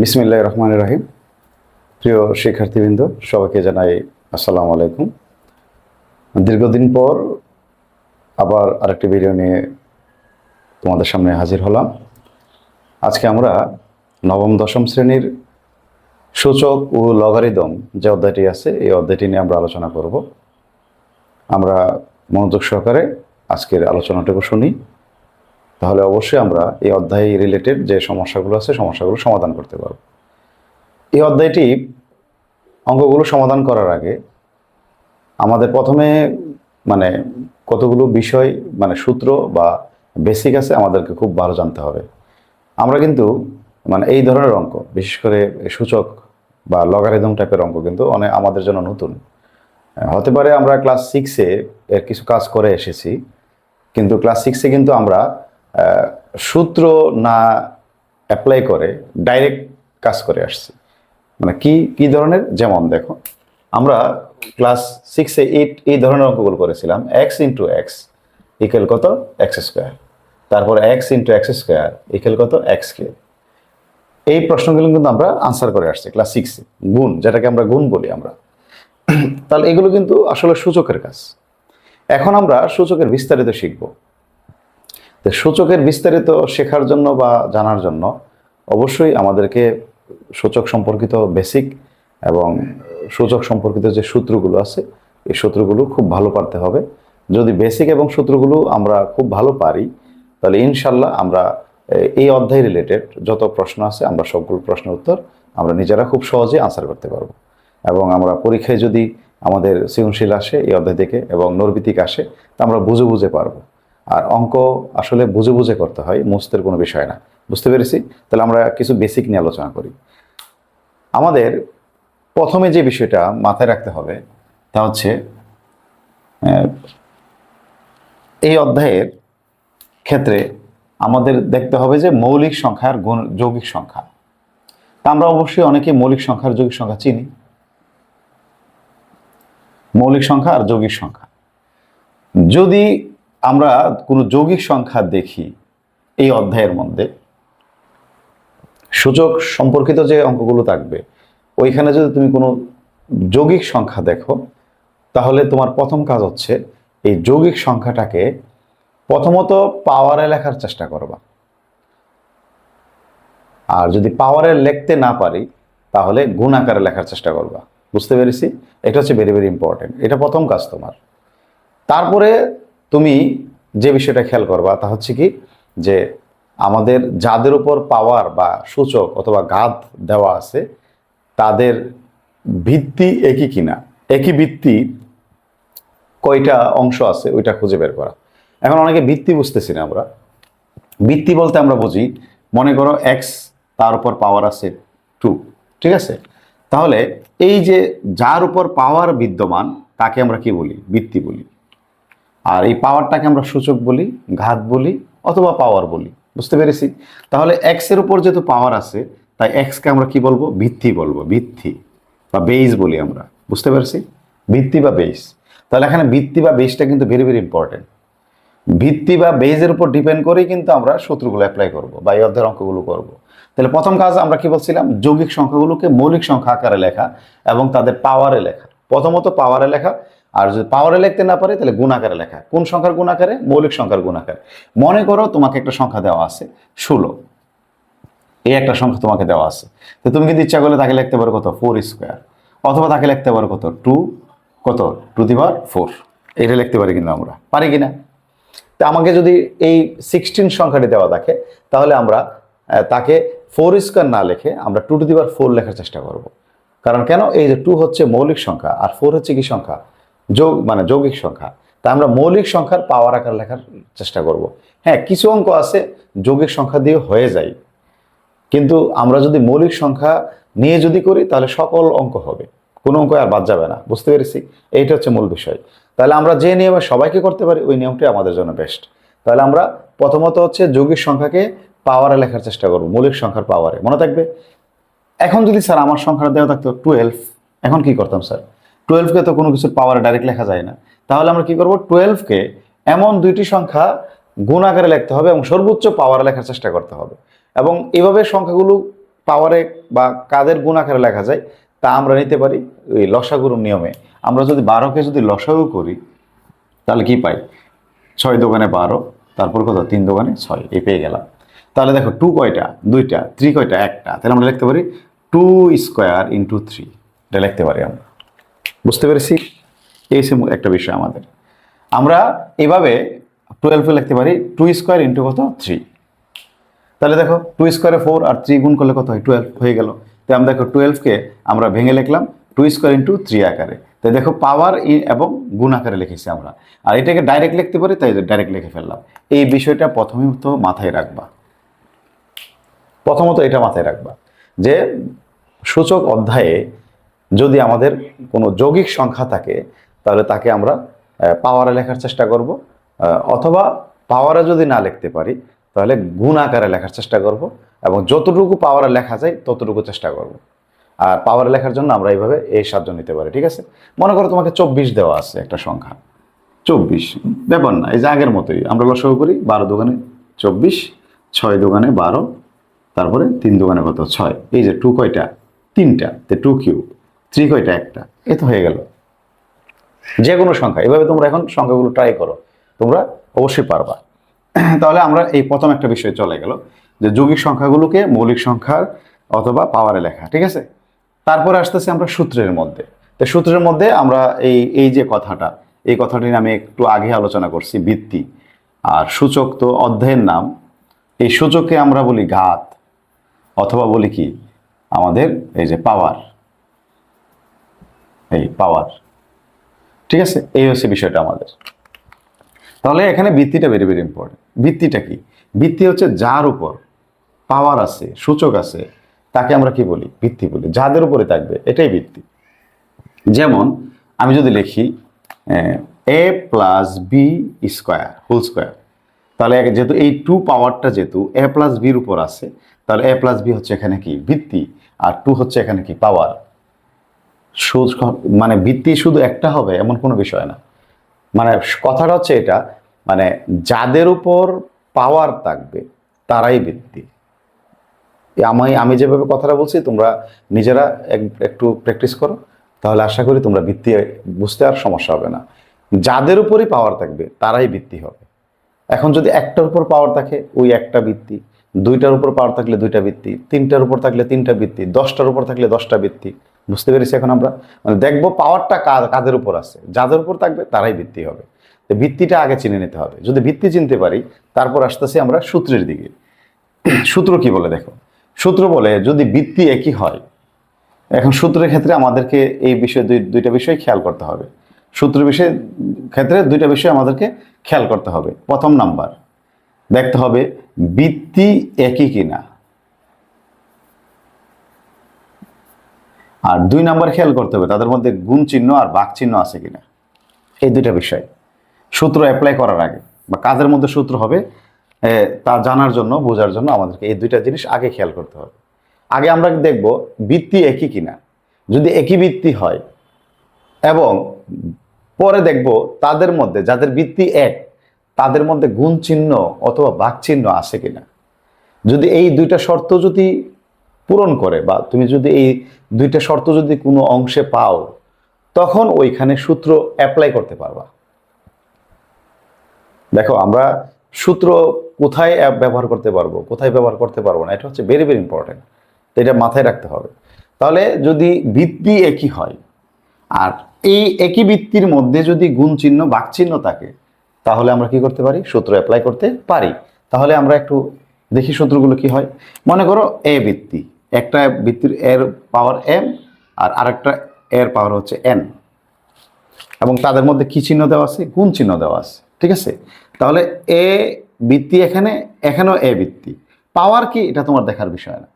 বিসমিল্লাহির রহমানির রহিম। প্রিয় শিক্ষার্থীবৃন্দ, সবাইকে জানাই আসসালামু আলাইকুম। দীর্ঘদিন পর আবার আরেকটি ভিডিও নিয়ে তোমাদের সামনে হাজির হলাম। আজকে আমরা নবম দশম শ্রেণীর সূচক ও লগারিদম যে অধ্যায়টি আছে এই অধ্যায়টি নিয়ে আমরা আলোচনা করব। আমরা মনোযোগ সহকারে আজকের আলোচনাটুকু শুনি, তাহলে অবশ্যই আমরা এই অধ্যায় রিলেটেড যে সমস্যাগুলো আছে সমস্যাগুলো সমাধান করতে পারব। এই অধ্যায়টি অঙ্কগুলো সমাধান করার আগে আমাদের প্রথমে কতগুলো বিষয় সূত্র বা বেসিক আছে আমাদেরকে খুব ভালো জানতে হবে। আমরা কিন্তু এই ধরনের অঙ্ক, বিশেষ করে সূচক বা লগারিদম টাইপের অঙ্ক কিন্তু অনেক আমাদের জন্য নতুন হতে পারে। আমরা ক্লাস 6-এ এর কিছু কাজ করে এসেছি, কিন্তু ক্লাস 6-এ কিন্তু আমরা সূত্র না অ্যাপ্লাই করে ডাইরেক্ট কাজ করে আসছি। কি ধরনের, যেমন দেখো আমরা ক্লাস 6-এ এই ধরনের অঙ্কগুলো করেছিলাম। এক্স ইন্টু এক্স ইকুয়াল কত? X square. তারপর x into x square equal কত? X cube. এই প্রশ্নগুলো কিন্তু আমরা আনসার করে আসছি ক্লাস 6-এ। গুণ, যেটাকে আমরা গুণ বলি আমরা। তাহলে এগুলো কিন্তু আসলে সূচকের কাজ। এখন আমরা সূচকের বিস্তারিত শিখব। তো সূচকের বিস্তারিত শেখার জন্য বা জানার জন্য অবশ্যই আমাদেরকে সূচক সম্পর্কিত বেসিক এবং সূচক সম্পর্কিত যে সূত্রগুলো আছে এই সূত্রগুলো খুব ভালো পারতে হবে। যদি বেসিক এবং সূত্রগুলো আমরা খুব ভালো পারি, তাহলে ইনশাল্লাহ আমরা এই অধ্যায় রিলেটেড যত প্রশ্ন আছে আমরা সবগুলো প্রশ্নের উত্তর আমরা নিজেরা খুব সহজে আনসার করতে পারবো। এবং আমরা পরীক্ষায় যদি আমাদের সৃজনশীল আসে এই অধ্যায় থেকে এবং নৈর্ব্যক্তিক আসে, তা আমরা বুঝে বুঝে পারবো। আর অঙ্ক আসলে বুঝে বুঝে করতে হয়, মুখস্থের কোনো বিষয় না। বুঝতে পেরেছি? তাহলে আমরা কিছু বেসিক নিয়ে আলোচনা করি। আমাদের প্রথমে যে বিষয়টা মাথায় রাখতে হবে তা হচ্ছে এই অধ্যায়ের ক্ষেত্রে আমাদের দেখতে হবে যে মৌলিক সংখ্যার যৌগিক সংখ্যা। তা আমরা অবশ্যই অনেকে মৌলিক সংখ্যার যৌগিক সংখ্যা চিনি। মৌলিক সংখ্যা আর যৌগিক সংখ্যা, যদি আমরা কোনো যৌগিক সংখ্যা দেখি এই অধ্যায়ের মধ্যে, সূচক সম্পর্কিত যে অঙ্কগুলো থাকবে ওইখানে যদি তুমি কোনো যৌগিক সংখ্যা দেখো, তাহলে তোমার প্রথম কাজ হচ্ছে এই যৌগিক সংখ্যাটাকে প্রথমত পাওয়ারে লেখার চেষ্টা করবা। আর যদি পাওয়ারে লিখতে না পারি তাহলে গুণ আকারে লেখার চেষ্টা করবা। বুঝতে পেরেছি? এটা হচ্ছে ভেরি ভেরি ইম্পর্টেন্ট। এটা প্রথম কাজ তোমার। তারপরে তুমি যে বিষয়টা খেয়াল করবা তা হচ্ছে কি, যে আমাদের যাদের উপর পাওয়ার বা সূচক অথবা ঘাত দেওয়া আছে তাদের ভিত্তি একই কিনা, একই ভিত্তি কয়টা অংশ আছে ওইটা খুঁজে বের করা। এখন অনেকে ভিত্তি বুঝতেছি না আমরা। ভিত্তি বলতে আমরা বুঝি, মনে করো এক্স, তার উপর পাওয়ার আছে 2, ঠিক আছে? তাহলে এই যে যার উপর পাওয়ার বিদ্যমান তাকে আমরা কি বলি? ভিত্তি বলি। আর এই পাওয়ারটাকে আমরা সূচক বলি, ঘাত বলি অথবা পাওয়ার বলি। বুঝতে পেরেছি? তাহলে এক্স এর উপর যেহেতু পাওয়ার আছে তাই এক্সকে আমরা কি বলবো? ভিত্তি বলবো। ভিত্তি বা বেস বলি আমরা। বুঝতে পেরেছি? ভিত্তি বা বেস। তাহলে এখানে ভিত্তি বা বেসটা কিন্তু ভেরি ভেরি ইম্পর্টেন্ট। ভিত্তি বা বেসের উপর ডিপেন্ড করেই কিন্তু আমরা সূত্রগুলো অ্যাপ্লাই করব বা এই অধ্যায়ের অঙ্কগুলো করব। তাহলে প্রথম কাজ আমরা কি বলছিলাম? যৌগিক সংখ্যাগুলোকে মৌলিক সংখ্যা আকারে লেখা এবং তাদের পাওয়ারে লেখা। প্রথমত পাওয়ারে লেখা, আর যদি পাওয়ারে লিখতে না পারে তাহলে গুণ আকারে লেখা। কোন সংখ্যার গুণ আকারে? মৌলিক সংখ্যার গুণ আকারে। মনে করো তোমাকে একটা সংখ্যা দেওয়া আছে 16, এই একটা সংখ্যা তোমাকে দেওয়া আছে। তো তুমি কিন্তু ইচ্ছা করলে তাকে লিখতে পারো কত? 4 স্কোয়ার, অথবা তাকে লিখতে পারো কত? 2 টু দি পাওয়ার 4। এটা লিখতে পারি কিন্তু আমরা, পারি কিনা? তা আমাকে যদি এই 16 সংখ্যাটি দেওয়া থাকে তাহলে আমরা তাকে 4 স্কোয়ার না লিখে আমরা 2 টু দি পাওয়ার 4 লেখার চেষ্টা করব। কারণ কেন? এই যে 2 হচ্ছে মৌলিক সংখ্যা আর 4 হচ্ছে কি সংখ্যা? যৌগিক সংখ্যা। তা আমরা মৌলিক সংখ্যার পাওয়ার আকার লেখার চেষ্টা করব। হ্যাঁ, কিছু অঙ্ক আছে যৌগিক সংখ্যা দিয়ে হয়ে যায়, কিন্তু আমরা যদি মৌলিক সংখ্যা নিয়ে যদি করি তাহলে সকল অঙ্ক হবে, কোনো অঙ্ক আর বাদ যাবে না। বুঝতে পেরেছি? এইটা হচ্ছে মূল বিষয়। তাহলে আমরা যে নিয়মে সবাইকে করতে পারি ওই নিয়মটাই আমাদের জন্য বেস্ট। তাহলে আমরা প্রথমত হচ্ছে যৌগিক সংখ্যাকে পাওয়ারে লেখার চেষ্টা করব, মৌলিক সংখ্যার পাওয়ারে। মনে থাকবে? এখন যদি স্যার আমার সংখ্যাটা দেওয়া থাকতো 12, এখন কি করতাম স্যার? 12কে তো কোনো কিছুর পাওয়ারে ডাইরেক্ট লেখা যায় না। তাহলে আমরা কি করব? 12কে এমন দুইটি সংখ্যা গুণ আকারে লিখতে হবে এবং সর্বোচ্চ পাওয়ারে লেখার চেষ্টা করতে হবে। এবং এভাবে সংখ্যাগুলো পাওয়ারে বা কাদের গুণ আকারে লেখা যায় তা আমরা নিতে পারি ওই লসাগুর নিয়মে। আমরা যদি 12কে যদি লসাগু করি তাহলে কি পাই? 6 দোকানে 12, তারপর কত? 3 দোকানে 6, এই পেয়ে গেলাম। তাহলে দেখো 2 কয়টা? 2টা, 3 কয়টা? একটা। তাহলে আমরা লিখতে পারি 2 স্কোয়ার ইন্টু 3, এটা লিখতে পারি আমরা। বুঝতে পেরেছি? এই একটা বিষয় আমাদের। আমরা এভাবে 12 লিখতে পারি 2 স্কোয়ার ইন্টু কত? 3। তাহলে দেখো 2 স্কোয়ারে 4 আর 3 গুণ করলে কত হয়? 12 হয়ে গেল। তাই আমরা দেখো 12কে আমরা ভেঙে লিখলাম 2 স্কোয়ার ইন্টু 3 আকারে। তাই দেখো পাওয়ার এবং গুণ আকারে লিখেছি আমরা। আর এটাকে ডাইরেক্ট লিখতে পারি, তাই ডাইরেক্ট লিখে ফেললাম। এই বিষয়টা প্রথমত মাথায় রাখবা। প্রথমত এটা মাথায় রাখবা যে সূচক অধ্যায়ে যদি আমাদের কোনো যৌগিক সংখ্যা থাকে তাহলে তাকে আমরা পাওয়ারে লেখার চেষ্টা করব, অথবা পাওয়ারে যদি না লিখতে পারি তাহলে গুণ আকারে লেখার চেষ্টা করব, এবং যতটুকু পাওয়ারে লেখা যায় ততটুকু চেষ্টা করব। আর পাওয়ারে লেখার জন্য আমরা এইভাবে এই সাহায্য নিতে পারি। ঠিক আছে? মনে করো তোমাকে 24 দেওয়া আছে একটা সংখ্যা, 24, ব্যাপার না, এই যে আগের মতোই আমরা লসাগু করি। 12 দোকানে 24, 6 দোকানে 12, তারপরে 3 দোকানে কত? 6। এই যে 2 কয়টা? 3টা, 2 কিউব। 3 কয়টা? একটা। এ তো হয়ে গেল। যে কোনো সংখ্যা এভাবে তোমরা এখন সংখ্যাগুলো ট্রাই করো, তোমরা অবশ্যই পারবা। তাহলে আমরা এই প্রথম একটা বিষয় চলে গেল যে যৌগিক সংখ্যাগুলোকে মৌলিক সংখ্যার অথবা পাওয়ারে লেখা। ঠিক আছে? তারপরে আসতেছি আমরা সূত্রের মধ্যে। তো সূত্রের মধ্যে আমরা এই যে কথাটা, এই কথাটি আমি একটু আগে আলোচনা করছি, ভিত্তি। আর সূচক তো অধ্যায়ের নাম। এই সূচককে আমরা বলি ঘাত, অথবা বলি কি আমাদের এই যে পাওয়ার, এই পাওয়ার। ঠিক আছে? এই হচ্ছে বিষয়টা আমাদের। তাহলে এখানে ভিত্তিটা ভেরি ভেরি ইম্পর্টেন্ট। ভিত্তিটা কি? ভিত্তি হচ্ছে যার উপর পাওয়ার আছে, সূচক আছে, তাকে আমরা কি বলি? ভিত্তি বলি। যাদের উপরে থাকবে এটাই ভিত্তি। যেমন আমি যদি লিখি a plus B square whole square, তাহলে যেহেতু এই 2 পাওয়ারটা যেহেতু a প্লাস বির উপর আছে, তাহলে a প্লাস বি হচ্ছে এখানে কি? ভিত্তি। আর 2 হচ্ছে এখানে কি? পাওয়ার। মানে ভিত্তি শুধু একটা হবে এমন কোনো বিষয় না। মানে কথাটা হচ্ছে এটা, মানে যাদের উপর পাওয়ার থাকবে তারাই ভিত্তি। আমি যেভাবে কথাটা বলছি তোমরা নিজেরা একটু প্র্যাকটিস করো, তাহলে আশা করি তোমরা ভিত্তি বুঝতে আর সমস্যা হবে না। যাদের উপরই পাওয়ার থাকবে তারাই ভিত্তি হবে। এখন যদি একটার উপর পাওয়ার থাকে ওই একটা ভিত্তি, 2টার উপর পাওয়ার থাকলে 2টা ভিত্তি, 3টার উপর থাকলে 3টা ভিত্তি, 10টার উপর থাকলে 10টা ভিত্তি। বুঝতে পেরেছি? এখন আমরা মানে দেখবো পাওয়ারটা কাদের উপর আছে, যাদের উপর থাকবে তারাই ভিত্তি হবে। তো ভিত্তিটা আগে চিনে নিতে হবে। যদি ভিত্তি চিনতে পারি তারপর আসতেছি আমরা সূত্রের দিকে। সূত্র কি বলে দেখো? সূত্র বলে যদি ভিত্তি একই হয়, এখন সূত্রের ক্ষেত্রে আমাদেরকে এই বিষয়ে দুইটা বিষয় খেয়াল করতে হবে। সূত্রের ক্ষেত্রে 2টা বিষয় আমাদেরকে খেয়াল করতে হবে। প্রথম নাম্বার দেখতে হবে ভিত্তি একই কিনা, আর 2 নাম্বার খেয়াল করতে হবে তাদের মধ্যে গুণ চিহ্ন আর ভাগ চিহ্ন আছে কিনা। এই 2টা বিষয় সূত্র অ্যাপ্লাই করার আগে বা কাদের মধ্যে সূত্র হবে তা জানার জন্য, বোঝার জন্য আমাদেরকে এই 2টা জিনিস আগে খেয়াল করতে হবে। আগে আমরা দেখব ভিত্তি একই কিনা। যদি একই ভিত্তি হয়, এবং পরে দেখব তাদের মধ্যে যাদের ভিত্তি এক তাদের মধ্যে গুণ চিহ্ন অথবা ভাগ চিহ্ন আছে কিনা। যদি এই 2টা শর্ত যদি পূরণ করে, বা তুমি যদি এই 2টা শর্ত যদি কোনো অংশে পাও, তখন ওইখানে সূত্র অ্যাপ্লাই করতে পারবা। দেখো আমরা সূত্র কোথায় ব্যবহার করতে পারবো, কোথায় ব্যবহার করতে পারবো না, এটা হচ্ছে ভেরি ভেরি ইম্পর্টেন্ট। তো এটা মাথায় রাখতে হবে। তাহলে যদি ভিত্তি একই হয় আর এই একই ভিত্তির মধ্যে যদি গুণ চিহ্ন ভাগ চিহ্ন থাকে, তাহলে আমরা কি করতে পারি? সূত্র অ্যাপ্লাই করতে পারি। তাহলে আমরা একটু দেখি সূত্রগুলো কি হয়। মনে করো এ ভিত্তি, একটা ভিত্তির এর পাওয়ার m আর আরেকটা এর পাওয়ার হচ্ছে n, এবং তাদের মধ্যে কি চিহ্ন দেওয়া আছে? গুণ চিহ্ন দেওয়া আছে। ঠিক আছে? তাহলে এ ভিত্তি এখানেও এ ভিত্তি, পাওয়ার কি এটা তোমার দেখার বিষয় না।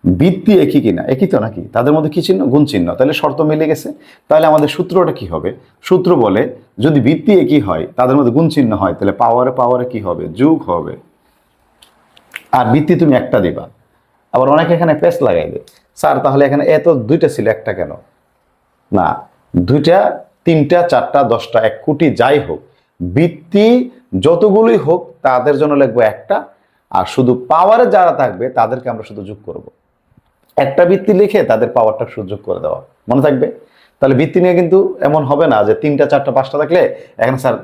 ভিত্তি একই কিনা, একই তো নাকি, তাদের মধ্যে কি চিহ্ন? গুণ চিহ্ন। তাহলে শর্ত মিলে গেছে। তাহলে আমাদের সূত্রটা কি হবে? সূত্র বলে যদি ভিত্তি একই হয় তাদের মধ্যে গুণ চিহ্ন হয়, তাহলে পাওয়ারে কি হবে? যোগ হবে। আর ভিত্তি তুমি একটা দিবা। আবার অনেকে এখানে পেস লাগাই দেয়, স্যার তাহলে এখানে এত 2টা ছিল একটা কেন? না, 2টা 3টা 4টা 10টা 1 কোটি যাই হোক, ভিত্তি যতগুলোই হোক তাদের জন্য লিখবো একটা, আর শুধু পাওয়ারে যারা থাকবে তাদেরকে আমরা শুধু যোগ করব। একটা ভিত্তি লিখে তাদের পাওয়ারটা সুযোগ করে দেওয়া, মনে থাকবে? তাহলে ভিত্তি নিয়ে কিন্তু এমন হবে না যে 3টা 4টা 5টা থাকলে এখানে স্যার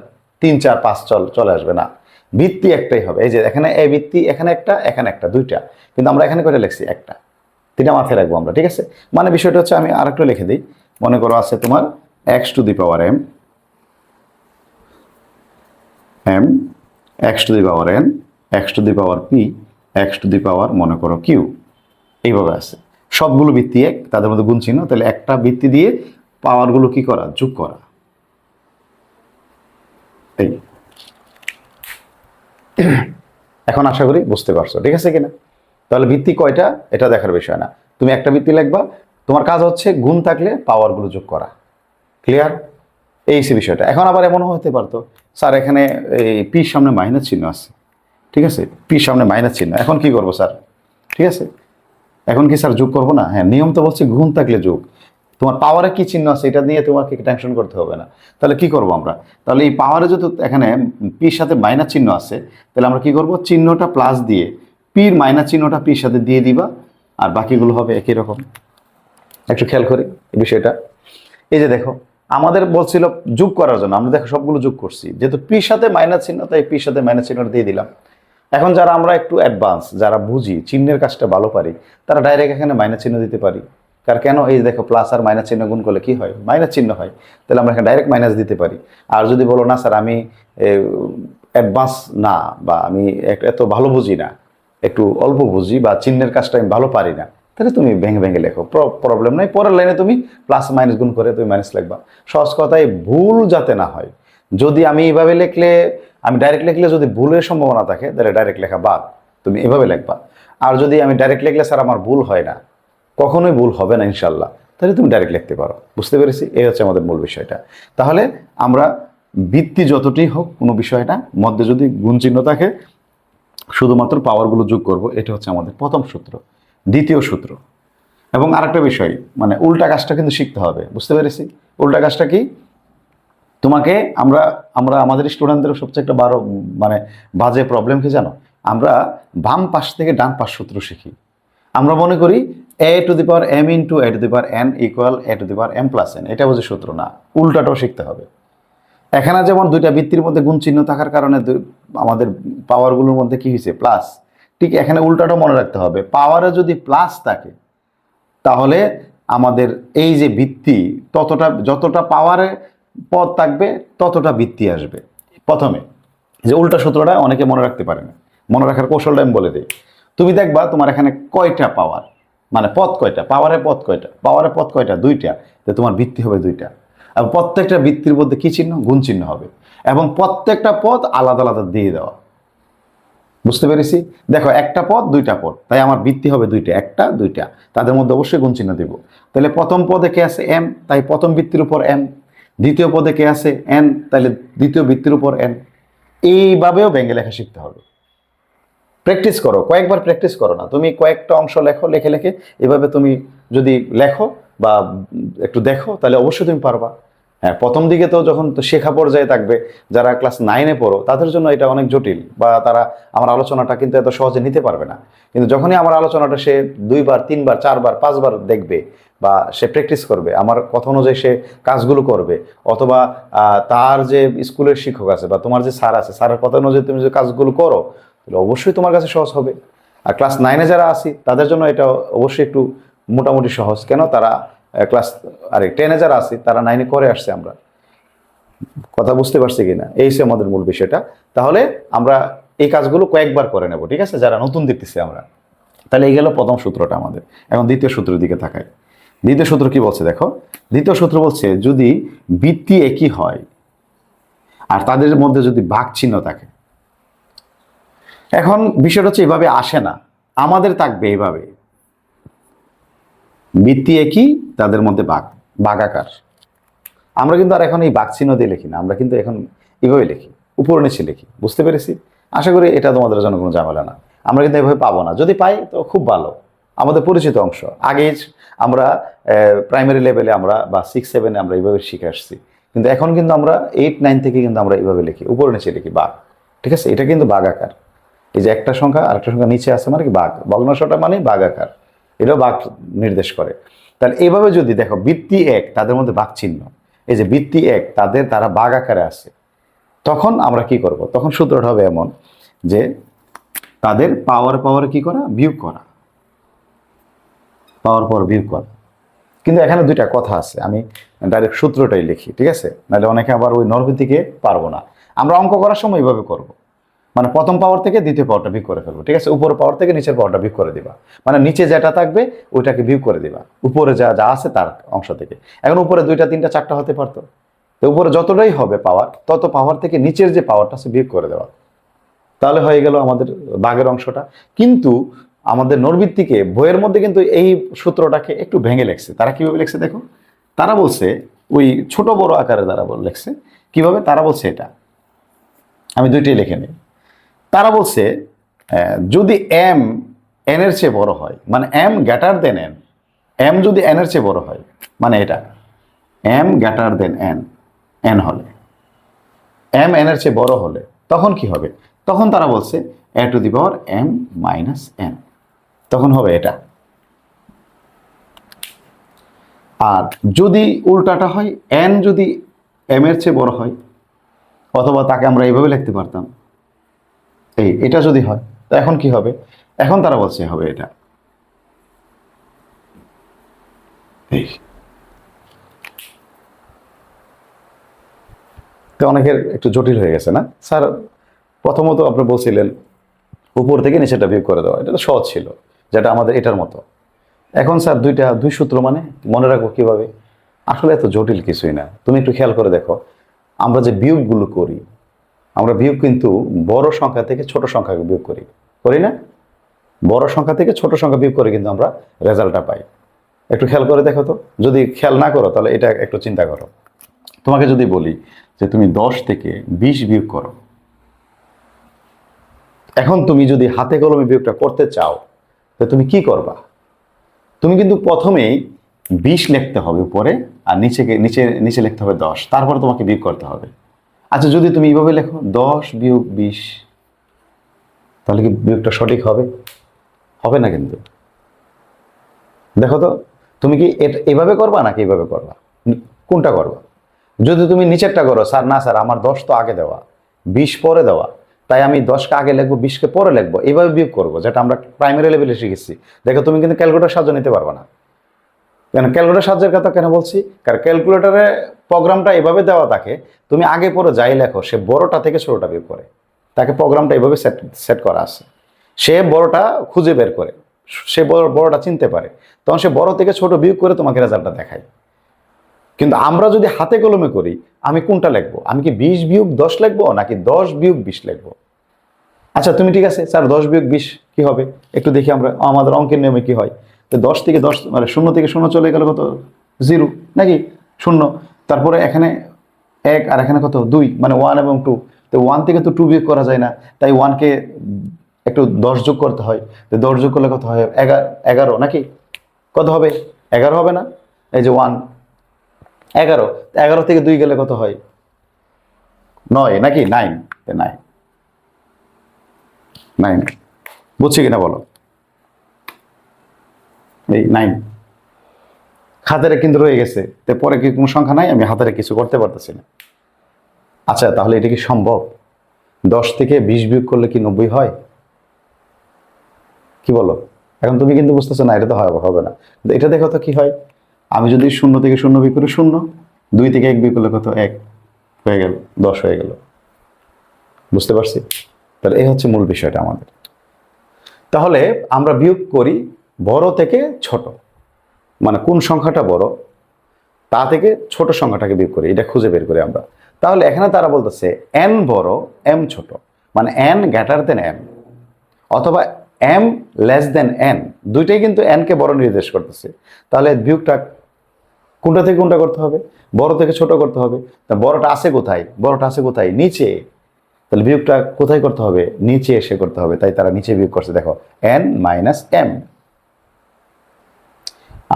3 4 5 চলে আসবে না। ভিত্তি একটাই হবে। এই যে এখানে এ ভিত্তি, এখানে একটা, দুইটা, কিন্তু আমরা এখানে করে লিখছি একটা। 3টা মাথায় রাখবো আমরা, ঠিক আছে? মানে বিষয়টা হচ্ছে, আমি আরেকটু লিখে দিই। মনে করো আছে তোমার x to the power m, x to the power n, x to the power p, x to the power মনে করো q, এইভাবে আছে। সবগুলো ভিত্তি এক, তাদের মধ্যে গুণ চিহ্ন। তাহলে একটা ভিত্তি দিয়ে পাওয়ারগুলো কি করা? যোগ করা। এই এখন আশা করি বুঝতে পারছো, ঠিক আছে কিনা? তাহলে ভিত্তি কয়টা এটা দেখার বিষয় না, তুমি একটা ভিত্তি লিখবা, তোমার কাজ হচ্ছে গুণ থাকলে পাওয়ারগুলো যোগ করা। ক্লিয়ার? এই সে বিষয়টা। এখন আবার এমনও হতে পারতো, স্যার এখানে এই পির সামনে মাইনাস চিহ্ন আছে, ঠিক আছে? পির সামনে মাইনাস চিহ্ন, এখন কি করবো স্যার? ঠিক আছে, এখন কি স্যার যোগ করবো না? হ্যাঁ, নিয়ম তো বলছে গুণ থাকলে যোগ। তোমার পাওয়ারে কি চিহ্ন আছে এটা নিয়ে তোমাকে টেনশন করতে হবে না। তাহলে কি করব আমরা? তাহলে এই পাওয়ারে যদি এখানে পির সাথে মাইনাস চিহ্ন আছে, তাহলে আমরা কি করব? চিহ্নটা প্লাস দিয়ে পির মাইনাস চিহ্নটা পির সাথে দিয়ে দিবা, আর বাকিগুলো হবে একই রকম। একটু খেয়াল করি এই বিষয়টা। এই যে দেখো, আমাদের বলছিল যোগ করার জন্য, আমরা দেখো সবগুলো যোগ করছি, যেহেতু পির সাথে মাইনাস চিহ্ন তাই পির সাথে মাইনাস চিহ্নটা দিয়ে দিলাম। এখন যারা আমরা একটু অ্যাডভান্স, যারা বুঝি, চিহ্নের কাজটা ভালো পারি, তারা ডাইরেক্ট এখানে মাইনাস চিহ্ন দিতে পারি। কার কেন? এই দেখো প্লাস আর মাইনাস চিহ্ন গুণ করলে কি হয়? মাইনাস চিহ্ন হয়। তাহলে আমরা এখানে ডাইরেক্ট মাইনাস দিতে পারি। আর যদি বলো না স্যার আমি অ্যাডভান্স না, বা আমি এত ভালো বুঝি না, একটু অল্প বুঝি, বা চিহ্নের কাজটা আমি ভালো পারি না, তাহলে তুমি ভেঙে ভেঙে লেখো, প্রবলেম নাই। পরের লাইনে তুমি প্লাস মাইনাস গুণ করে তুমি মাইনাস লিখবা। সহজ কথায় ভুল যাতে না হয়। যদি আমি এইভাবে লিখলে, আমি ডাইরেক্ট লিখলে যদি ভুলের সম্ভাবনা থাকে, তাহলে ডাইরেক্ট লেখা বাদ, তুমি এভাবে লিখবা। আর যদি আমি ডাইরেক্ট লিখলে স্যার আমার ভুল হয় না, কখনোই ভুল হবে না ইনশাল্লাহ, তাহলে তুমি ডাইরেক্ট লিখতে পারো। বুঝতে পেরেছি? এই হচ্ছে আমাদের মূল বিষয়টা। তাহলে আমরা ভিত্তি যতটাই হোক কোনো বিষয় না, মধ্যে যদি গুণ চিহ্ন থাকে শুধুমাত্র পাওয়ারগুলো যোগ করব, এটা হচ্ছে আমাদের প্রথম সূত্র। দ্বিতীয় সূত্র, এবং আরেকটা বিষয়, মানে উল্টা কাজটা কিন্তু শিখতে হবে। বুঝতে পেরেছি? উল্টা কাজটা কি? তোমাকে আমরা আমরা আমাদের স্টুডেন্টদের সবচেয়ে একটা মানে বাজে প্রবলেম কি জানো? আমরা বাম পাশ থেকে ডান পাশ সূত্র শিখি। আমরা মনে করি a to the power m into a to the power n equal a to the power m plus n, এটা বুঝে সূত্র না, উল্টাটাও শিখতে হবে। এখানে যেমন দুইটা ভিত্তির মধ্যে গুণ চিহ্ন থাকার কারণে আমাদের পাওয়ারগুলোর মধ্যে কি হয়েছে? প্লাস। ঠিক এখানে উল্টাটাও মনে রাখতে হবে, পাওয়ারে যদি প্লাস থাকে তাহলে আমাদের এই যে ভিত্তি, যতটা পাওয়ারে পদ থাকবে ততটা ভিত্তি আসবে। প্রথমে যে উল্টা সূত্রটা অনেকে মনে রাখতে পারে না, মনে রাখার কৌশলটা আমি বলে দিই। তুমি দেখবা তোমার এখানে কয়টা পাওয়ার, মানে পদ কয়টা, পাওয়ারে পদ কয়টা, পাওয়ারে পদ কয়টা? 2টা। তো তোমার ভিত্তি হবে 2টা। আর প্রত্যেকটা ভিত্তির মধ্যে কি চিহ্ন? গুণ চিহ্ন হবে, এবং প্রত্যেকটা পদ আলাদা আলাদা দিয়ে দেওয়া। বুঝতে পেরেছি? দেখো, একটা পদ 2টা পদ, তাই আমার ভিত্তি হবে 2টা, একটা 2টা, তাদের মধ্যে অবশ্যই গুণ চিহ্ন দেব। তাহলে প্রথম পদে কে আছে? m, তাই প্রথম ভিত্তির উপর m। দ্বিতীয় পদে কে আছে? n, তাহলে দ্বিতীয় ভিত্তির উপর n। এইভাবেও ভেঙে লেখা শিখতে হবে। প্র্যাকটিস করো, কয়েকবার প্র্যাকটিস করো না, তুমি কয়েকটা অংশ লেখো, লেখে লেখে এভাবে তুমি যদি লেখো বা একটু দেখো, তাহলে অবশ্যই তুমি পারবা। হ্যাঁ, প্রথম দিকে তো যখন তো শেখা পর্যায়ে থাকবে, যারা ক্লাস 9-এ পড়ো তাদের জন্য এটা অনেক জটিল, বা তারা আমার আলোচনাটা কিন্তু এত সহজে নিতে পারবে না। কিন্তু যখনই আমার আলোচনাটা সে 2বার 3বার 4বার 5বার দেখবে, বা সে প্র্যাকটিস করবে, আমার কথা অনুযায়ী সে কাজগুলো করবে, অথবা তার যে স্কুলের শিক্ষক আছে বা তোমার যে স্যার আছে, স্যারের কথা অনুযায়ী তুমি যে কাজগুলো করো, তাহলে অবশ্যই তোমার কাছে সহজ হবে। আর ক্লাস 9-এ যারা আছি তাদের জন্য এটা অবশ্যই একটু মোটামুটি সহজ। কেন? তারা ক্লাস 10-এ যারা আছি তারা 9-এ করে আসছে। আমরা কথা বুঝতে পারছি কিনা? এই হচ্ছে আমাদের মূল বিষয়টা। তাহলে আমরা এই কাজগুলো কয়েকবার করে নেব, ঠিক আছে, যারা নতুন দেখতেছি আমরা। তাহলে এই গেল প্রথম সূত্রটা আমাদের। এখন দ্বিতীয় সূত্রের দিকে তাকাই। দ্বিতীয় সূত্র কি বলছে দেখো। দ্বিতীয় সূত্র বলছে যদি ভিত্তি একই হয় আর তাদের মধ্যে যদি ভাগ চিহ্ন থাকে। এখন বিষয়টা হচ্ছে এভাবে আসে না, আমাদের থাকবে এভাবে, ভিত্তি একই, তাদের মধ্যে ভাগাকার। আমরা কিন্তু আর এখন এই ভাগ চিহ্ন দিয়ে লিখি না, আমরা কিন্তু এখন এভাবে লিখি, উপর নিচে লিখি। বুঝতে পেরেছি? আশা করি এটা তোমাদের জন্য কোনো ঝামেলা না। আমরা কিন্তু এভাবে পাবো না, যদি পাই তো খুব ভালো, আমাদের পরিচিত অংশ। আগে আমরা প্রাইমারি লেভেলে আমরা বা 6-7-এ আমরা এইভাবে শিখে আসছি, কিন্তু এখন কিন্তু আমরা 8-9 থেকে কিন্তু আমরা এইভাবে লিখি, উপর নিচে লিখি, ভাগ। ঠিক আছে? এটা কিন্তু ভাগাকার। এই যে একটা সংখ্যা আরেকটা সংখ্যা নিচে আছে মানে কি? ভাগ। ভগ্নাংশটা মানে ভাগাকার। এটাও ভাগ নির্দেশ করে। তাহলে এইভাবে যদি দেখো বৃত্তি এক তাদের মধ্যে ভাগ চিহ্ন, এই যে বৃত্তি এক তারা ভাগ আকারে আছে, তখন আমরা কি করব? তখন সূত্রটা হবে এমন যে তাদের পাওয়ার কি করা, বিয়োগ করা, পাওয়ার বিয়োগ করা। কিন্তু এখানে দুইটা কথা আছে, আমি ডাইরেক্ট সূত্রটাই লিখি, ঠিক আছে? নাহলে অনেকে আবার ওই নরভিত্তিকে পারবো না। আমরা অঙ্ক করার সময় এইভাবে করব, মানে প্রথম পাওয়ার থেকে দ্বিতীয় পাওয়ারটা বিয়োগ করে ফেলবো, ঠিক আছে? উপরের পাওয়ার থেকে নিচের পাওয়ারটা বিয়োগ করে দিবা, মানে নিচে যেটা থাকবে ওইটাকে বিয়োগ করে দিবা উপরে যা যা আছে তার অংশ থেকে। এখন উপরে দুইটা তিনটা চারটা হতে পারতো, তো উপরে যতটাই হবে পাওয়ার, তত পাওয়ার থেকে নিচের যে পাওয়ারটা আছে বিয়োগ করে দেওয়া, তাহলে হয়ে গেল আমাদের ভাগের অংশটা। কিন্তু আমাদের নরভিত্তিকে বইয়ের মধ্যে কিন্তু এই সূত্রটাকে একটু ভেঙে লেখছে। তারা কিভাবে লেখছে দেখো, তারা বলছে ওই ছোট বড় আকারে দ্বারা লেখছে। কিভাবে তারা বলছে, এটা আমি দুইটাই লিখে নিই। তারা বলছে যদি এম এন এর চেয়ে বড় হয়, মানে M greater than N, M যদি এন এর চেয়ে বড় হয়, মানে এটা M greater than N, N হলে, এম এন এর চেয়ে বড় হলে তখন কি হবে? তখন তারা বলছে a to the power m minus n, তখন হবে এটা। আর যদি উল্টাটা হয়, এন যদি এম এর চেয়ে বড় হয়, অথবা তাকে আমরা এইভাবে লিখতে পারতাম, এটা যদি হয়, তো এখন কি হবে? এখন তারা বলছে হবে এটা, তো অনেকের একটু জটিল হয়ে গেছে না স্যার? প্রথমত আপনি বলছিলেন উপর থেকে নিচেটা বিয়োগ করে দেওয়া, এটা তো সহজ ছিল, যেটা আমাদের এটার মতো। এখন স্যার দুই সূত্র মানে মনে রাখবো কিভাবে? আসলে এত জটিল কিছুই না, তুমি একটু খেয়াল করে দেখো, আমরা যে বিয়োগগুলো করি, আমরা বিয়োগ কিন্তু বড় সংখ্যা থেকে ছোট সংখ্যাকে বিয়োগ করি, করি না? বড় সংখ্যা থেকে ছোট সংখ্যা বিয়োগ করে কিন্তু আমরা রেজাল্টটা পাই। একটু খেয়াল করে দেখো তো, যদি খেয়াল না করো তাহলে এটা একটু চিন্তা করো। তোমাকে যদি বলি যে তুমি 10 থেকে 20 বিয়োগ করো, এখন তুমি যদি হাতে কলমে বিয়োগটা করতে চাও, তো তুমি কি করবা? তুমি কিন্তু প্রথমেই 20 লিখতে হবে উপরে, আর নিচে লিখতে হবে 10, তারপরে তোমাকে বিয়োগ করতে হবে। আচ্ছা, যদি তুমি এইভাবে লেখো 10 বিয়োগ 20, তাহলে কি বিয়োগটা সঠিক হবে? হবে না কিন্তু। দেখো তো, তুমি কি এভাবে করবা নাকি এইভাবে করবা? কোনটা করবা? যদি তুমি নিচেরটা করো, স্যার না স্যার আমার 10 তো আগে দেওয়া, 20 পরে দেওয়া, তাই আমি 10কে আগে লিখবো, 20কে পরে লিখবো, এইভাবে বিয়োগ করবো, যেটা আমরা প্রাইমারি লেভেলে শিখেছি। দেখো, তুমি কিন্তু ক্যালকুলেটর সাহায্য নিতে পারবে না। কেন ক্যালকুলেটর সাহায্যের কথা কেন বলছি? কারণ ক্যালকুলেটরে প্রোগ্রামটা এভাবে দেওয়া থাকে, তুমি আগে পরে যাই লেখো, সে বড়টা থেকে ছোটটা বিয়োগ করে, তাকে প্রোগ্রামটা এভাবে সেট করা আছে। সে বড়টা খুঁজে বের করে, সে বড়টা চিনতে পারে, তখন সে বড় থেকে ছোট বিয়োগ করে তোমাকে রেজাল্টটা দেখায়। কিন্তু আমরা যদি হাতে কলমে করি, আমি কোনটা লিখবো? আমি কি 20 বিয়োগ 10 লিখবো নাকি 10 বিয়োগ 20 লিখবো? আচ্ছা, তুমি ঠিক আছে স্যার 10 বিয়োগ 20 কি হবে একটু দেখি, আমরা আমাদের অঙ্কের নিয়মে কি হয়। তো 10 থেকে 10 মানে 0 থেকে 0 চলে গেলে কত? 0 নাকি 0, তারপরে এখানে 1 আর এখানে কত 2, মানে 1 এবং 2। তো 1 থেকে তো 2 বিয়োগ করা যায় না, তাই 1কে একটু 10 যোগ করতে হয়। তো 10 যোগ করলে কত হয়? 11 নাকি? কত হবে? 11 হবে না? এই যে 1 11, 11 থেকে 2 গেলে কত হয়? 9 নাকি? 9, 9, 9, বুঝছি কিনা বলো? এই 9 হাতের কিন্তু রয়ে গেছে, তো পরে কি কোনো সংখ্যা নাই? আমি হাতের কিছু করতে পারতেছি না। আচ্ছা, তাহলে এটা কি সম্ভব? 10 থেকে 20 বিয়োগ করলে কি 90 হয়? কি বলো? এখন তুমি কিন্তু বুঝতেছো না, এটা তো হবে না। এটা দেখো তো কি হয়। আমি যদি 0 থেকে 0 বিয়োগ করি 0, 2 থেকে 1 বিয়োগ করলে কত? 1 হয়ে গেল, 10 হয়ে গেল। বুঝতে পারছি? তাহলে এই হচ্ছে মূল বিষয়টা আমাদের। তাহলে আমরা বিয়োগ করি বড় থেকে ছোট, মানে কোন সংখ্যাটা বড় তা থেকে ছোট সংখ্যাটাকে বিয়োগ করি, এটা খুঁজে বের করি আমরা। তাহলে এখানে তারা বলতেছে n বড় m ছোট, মানে n গ্রেটার দেন m, অথবা m লেস দেন n, দুইটাই কিন্তু n কে বড় নির্দেশ করতেছে। তাহলে বিয়োগটা কোনটা থেকে কোনটা করতে হবে? বড় থেকে ছোট করতে হবে। তা বড়টা আছে কোথায়? বড়টা আছে কোথায়? নিচে। তাহলে বিয়োগটা কোথায় করতে হবে? নিচে এসে করতে হবে, তাই তারা নিচে বিয়োগ করছে। দেখো n মাইনাস m,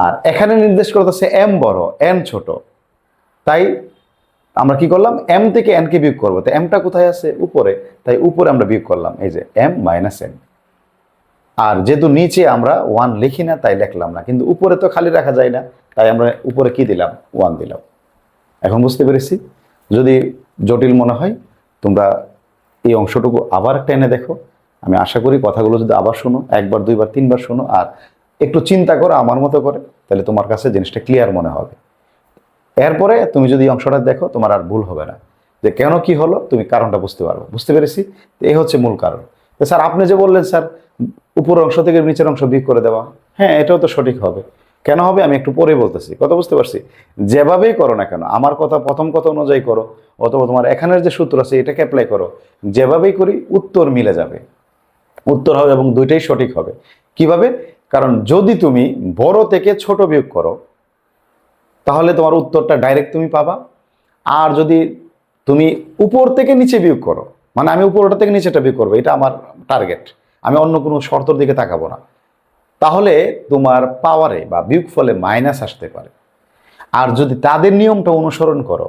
আর এখানে নির্দেশ করতেছে m বড় n ছোট, তাই আমরা কি করলাম? m থেকে n কে বিয়োগ করবো, তো mটা কোথায় আছে? উপরে, তাই উপরে আমরা বিয়োগ করলাম, এই যে m মাইনাস n। আর যেহেতু নিচে আমরা 1 লিখি না তাই লিখলাম না, কিন্তু উপরে তো খালি রাখা যায় না, তাই আমরা উপরে কি দিলাম, 1 দিলাম। এখন বুঝতে পেরেছি? যদি জটিল মনে হয় তোমরা এই অংশটুকু আবার টেনে দেখো। আমি আশা করি কথাগুলো যদি আবার শোনো, একবার, দুইবার, তিনবার শোনো, আর একটু চিন্তা করো আমার মতো করে, তাহলে তোমার কাছে জিনিসটা ক্লিয়ার মনে হবে। এরপরে তুমি যদি এই অংশটা দেখো, তোমার আর ভুল হবে না, যে কেন কি হলো, তুমি কারণটা বুঝতে পারবে। বুঝতে পেরেছি? এই হচ্ছে মূল কারণ। তো স্যার আপনি যে বললেন স্যার উপরের অংশ থেকে নিচের অংশ বিয়োগ করে দেওয়া, হ্যাঁ এটাও তো সঠিক হবে। কেন হবে আমি একটু পরে বলতেছি, কথা বুঝতে পারছি? যেভাবেই করো না কেন, আমার কথা প্রথম কথা অনুযায়ী করো, অথবা তোমার এখানের যে সূত্র আছে এটাকে অ্যাপ্লাই করো, যেভাবেই করি উত্তর মিলে যাবে, উত্তর হবে এবং দুইটাই সঠিক হবে। কিভাবে? কারণ যদি তুমি বড় থেকে ছোট বিয়োগ করো তাহলে তোমার উত্তরটা ডাইরেক্ট তুমি পাবা। আর যদি তুমি উপর থেকে নিচে বিয়োগ করো, মানে আমি উপরটা থেকে নিচেটা বিয়োগ করবো, এটা আমার টার্গেট, আমি অন্য কোনো শর্তর দিকে তাকাবো না, তাহলে তোমার পাওয়ারে বা বিয়োগ ফলে মাইনাস আসতে পারে। আর যদি তাদের নিয়মটা অনুসরণ করো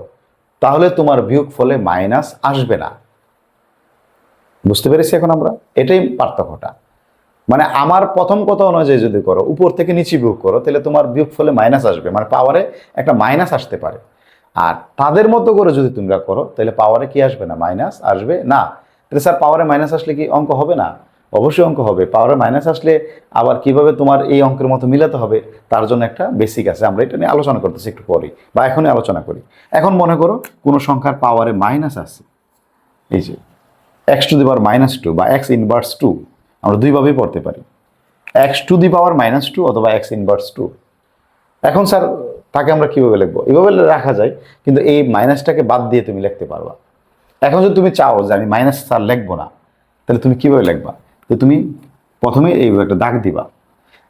তাহলে তোমার বিয়োগ ফলে মাইনাস আসবে না। বুঝতে পেরেছি এখন আমরা? এটাই পার্থক্যটা। মানে আমার প্রথম কথা অনুযায়ী যদি করো, উপর থেকে নিচে বিয়োগ করো, তাহলে তোমার বিয়োগ ফলে মাইনাস আসবে, মানে পাওয়ারে একটা মাইনাস আসতে পারে। আর তাদের মতো করে যদি তোমরা করো তাহলে পাওয়ারে কি আসবে না, মাইনাস আসবে না। তাহলে স্যার পাওয়ারে মাইনাস আসলে কি অঙ্ক হবে না? অবশ্যই অঙ্ক হবে। পাওয়ারে মাইনাস আসলে আবার কিভাবে তোমার এই অঙ্কের মতো মিলাতে হবে তার জন্য একটা বেসিক আছে, আমরা এটা নিয়ে আলোচনা করতেছি একটু পরেই, বা এখনই আলোচনা করি। এখন মনে করো কোনো সংখ্যার পাওয়ারে মাইনাস আছে, এই যে x⁻² বা x⁻², আমরা দুইভাবেই পড়তে পারি, x⁻²- অথবা x⁻²। এখন স্যার তাকে আমরা কিভাবে লিখবো? এভাবে রাখা যায়, কিন্তু এই মাইনাসটাকে বাদ দিয়ে তুমি লিখতে পারবা। এখন যদি তুমি চাও যে আমি মাইনাস স্যার লিখবো না, তাহলে তুমি কিভাবে লিখবা? তো তুমি প্রথমে এইভাবে একটা দাগ দিবা,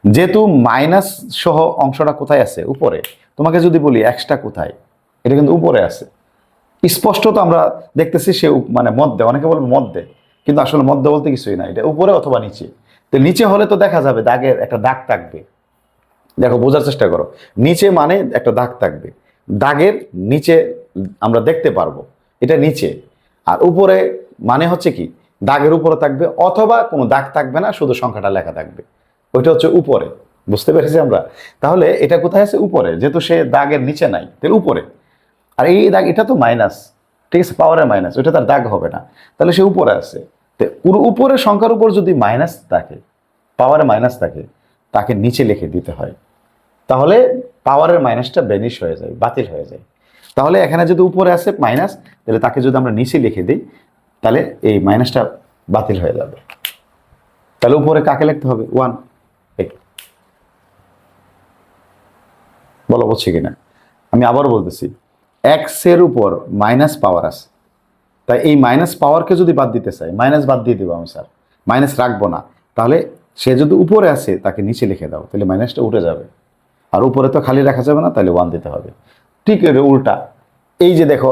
যেহেতু মাইনাস সহ অংশটা কোথায় আছে, উপরে। তোমাকে যদি বলি এক্সটা কোথায়, এটা কিন্তু উপরে আছে, স্পষ্ট তো আমরা দেখতেছি সে মানে মধ্যে, অনেকে বলবে মধ্যে, কিন্তু আসলে মধ্যে বলতে কিছুই না, এটা উপরে অথবা নিচে। তো নিচে হলে তো দেখা যাবে দাগের একটা দাগ থাকবে, দেখো বোঝার চেষ্টা করো, নিচে মানে একটা দাগ থাকবে, দাগের নিচে আমরা দেখতে পারবো এটা নিচে। আর উপরে মানে হচ্ছে কি, দাগের উপরে থাকবে অথবা কোনো দাগ থাকবে না, শুধু সংখ্যাটা লেখা থাকবে, ওইটা হচ্ছে উপরে। বুঝতে পেরেছি আমরা? তাহলে এটা কোথায় আছে? উপরে, যেহেতু সে দাগের নিচে নাই তাহলে উপরে। আর এই দাগ এটা তো মাইনাস, ঠিক আছে, পাওয়ারের মাইনাস, ওইটা তার দাগ হবে না, তাহলে সে উপরে আছে। তো পুরো উপরের সংখ্যার উপর যদি মাইনাস থাকে, পাওয়ারে মাইনাস থাকে, তাকে নিচে লিখে দিতে হয়, তাহলে পাওয়ারের মাইনাসটা বেনিশ হয়ে যায়, বাতিল হয়ে যায়। তাহলে এখানে যদি উপরে আছে মাইনাস, তাহলে তাকে যদি আমরা নিচে লিখে দিই তাহলে এই মাইনাসটা বাতিল হয়ে যাবে। তাহলে উপরে কাকে লিখতে হবে? 1। বলো বুঝছি কিনা? আমি আবারও বলতেছি, এক্স এর উপর মাইনাস পাওয়ার আছে, তাই এই মাইনাস পাওয়ারকে যদি বাদ দিতে চাই, মাইনাস বাদ দিয়ে দেবো আমি, স্যার মাইনাস রাখবো না। তাহলে সে যদি উপরে আসে তাকে নিচে লিখে দাও, তাহলে মাইনাসটা উঠে যাবে। আর উপরে তো খালি রাখা যাবে না, তাহলে 1 দিতে হবে। ঠিক এর উল্টা, এই যে দেখো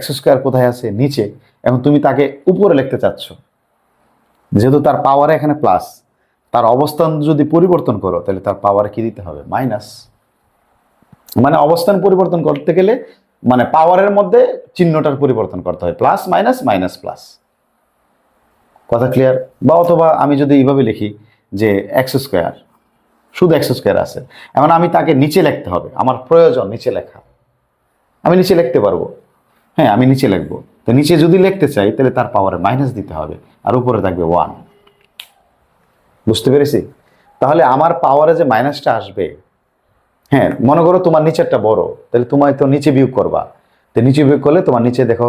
x² কোথায় আছে? নিচে। এখন তুমি তাকে উপরে লিখতে চাচ্ছ, যেহেতু তার পাওয়ারে এখানে প্লাস, তার অবস্থান যদি পরিবর্তন করো তাহলে তার পাওয়ারে কি দিতে হবে? মাইনাস। মানে অবস্থান পরিবর্তন করতে গেলে মানে পাওয়ারের মধ্যে চিহ্নটার পরিবর্তন করতে হয়, প্লাস মাইনাস, মাইনাস প্লাস। কথা ক্লিয়ার? বা অথবা আমি যদি এইভাবে লিখি যে x², শুধু x² আছে, এখন আমি তাকে নিচে লিখতে হবে, আমার প্রয়োজন নিচে লেখা, আমি নিচে লিখতে পারবো, হ্যাঁ আমি নিচে লিখবো। তো নিচে যদি লিখতে চাই তাহলে তার পাওয়ারে মাইনাস দিতে হবে, আর উপরে থাকবে 1। বুঝতে পেরেছি? তাহলে আমার পাওয়ারে যে মাইনাসটা আসবে, হ্যাঁ মনে করো তোমার নিচেরটা বড়, তাহলে তোমায় তো নিচে বিয়োগ করবা, তো নিচে বিয়োগ করলে তোমার নিচে দেখো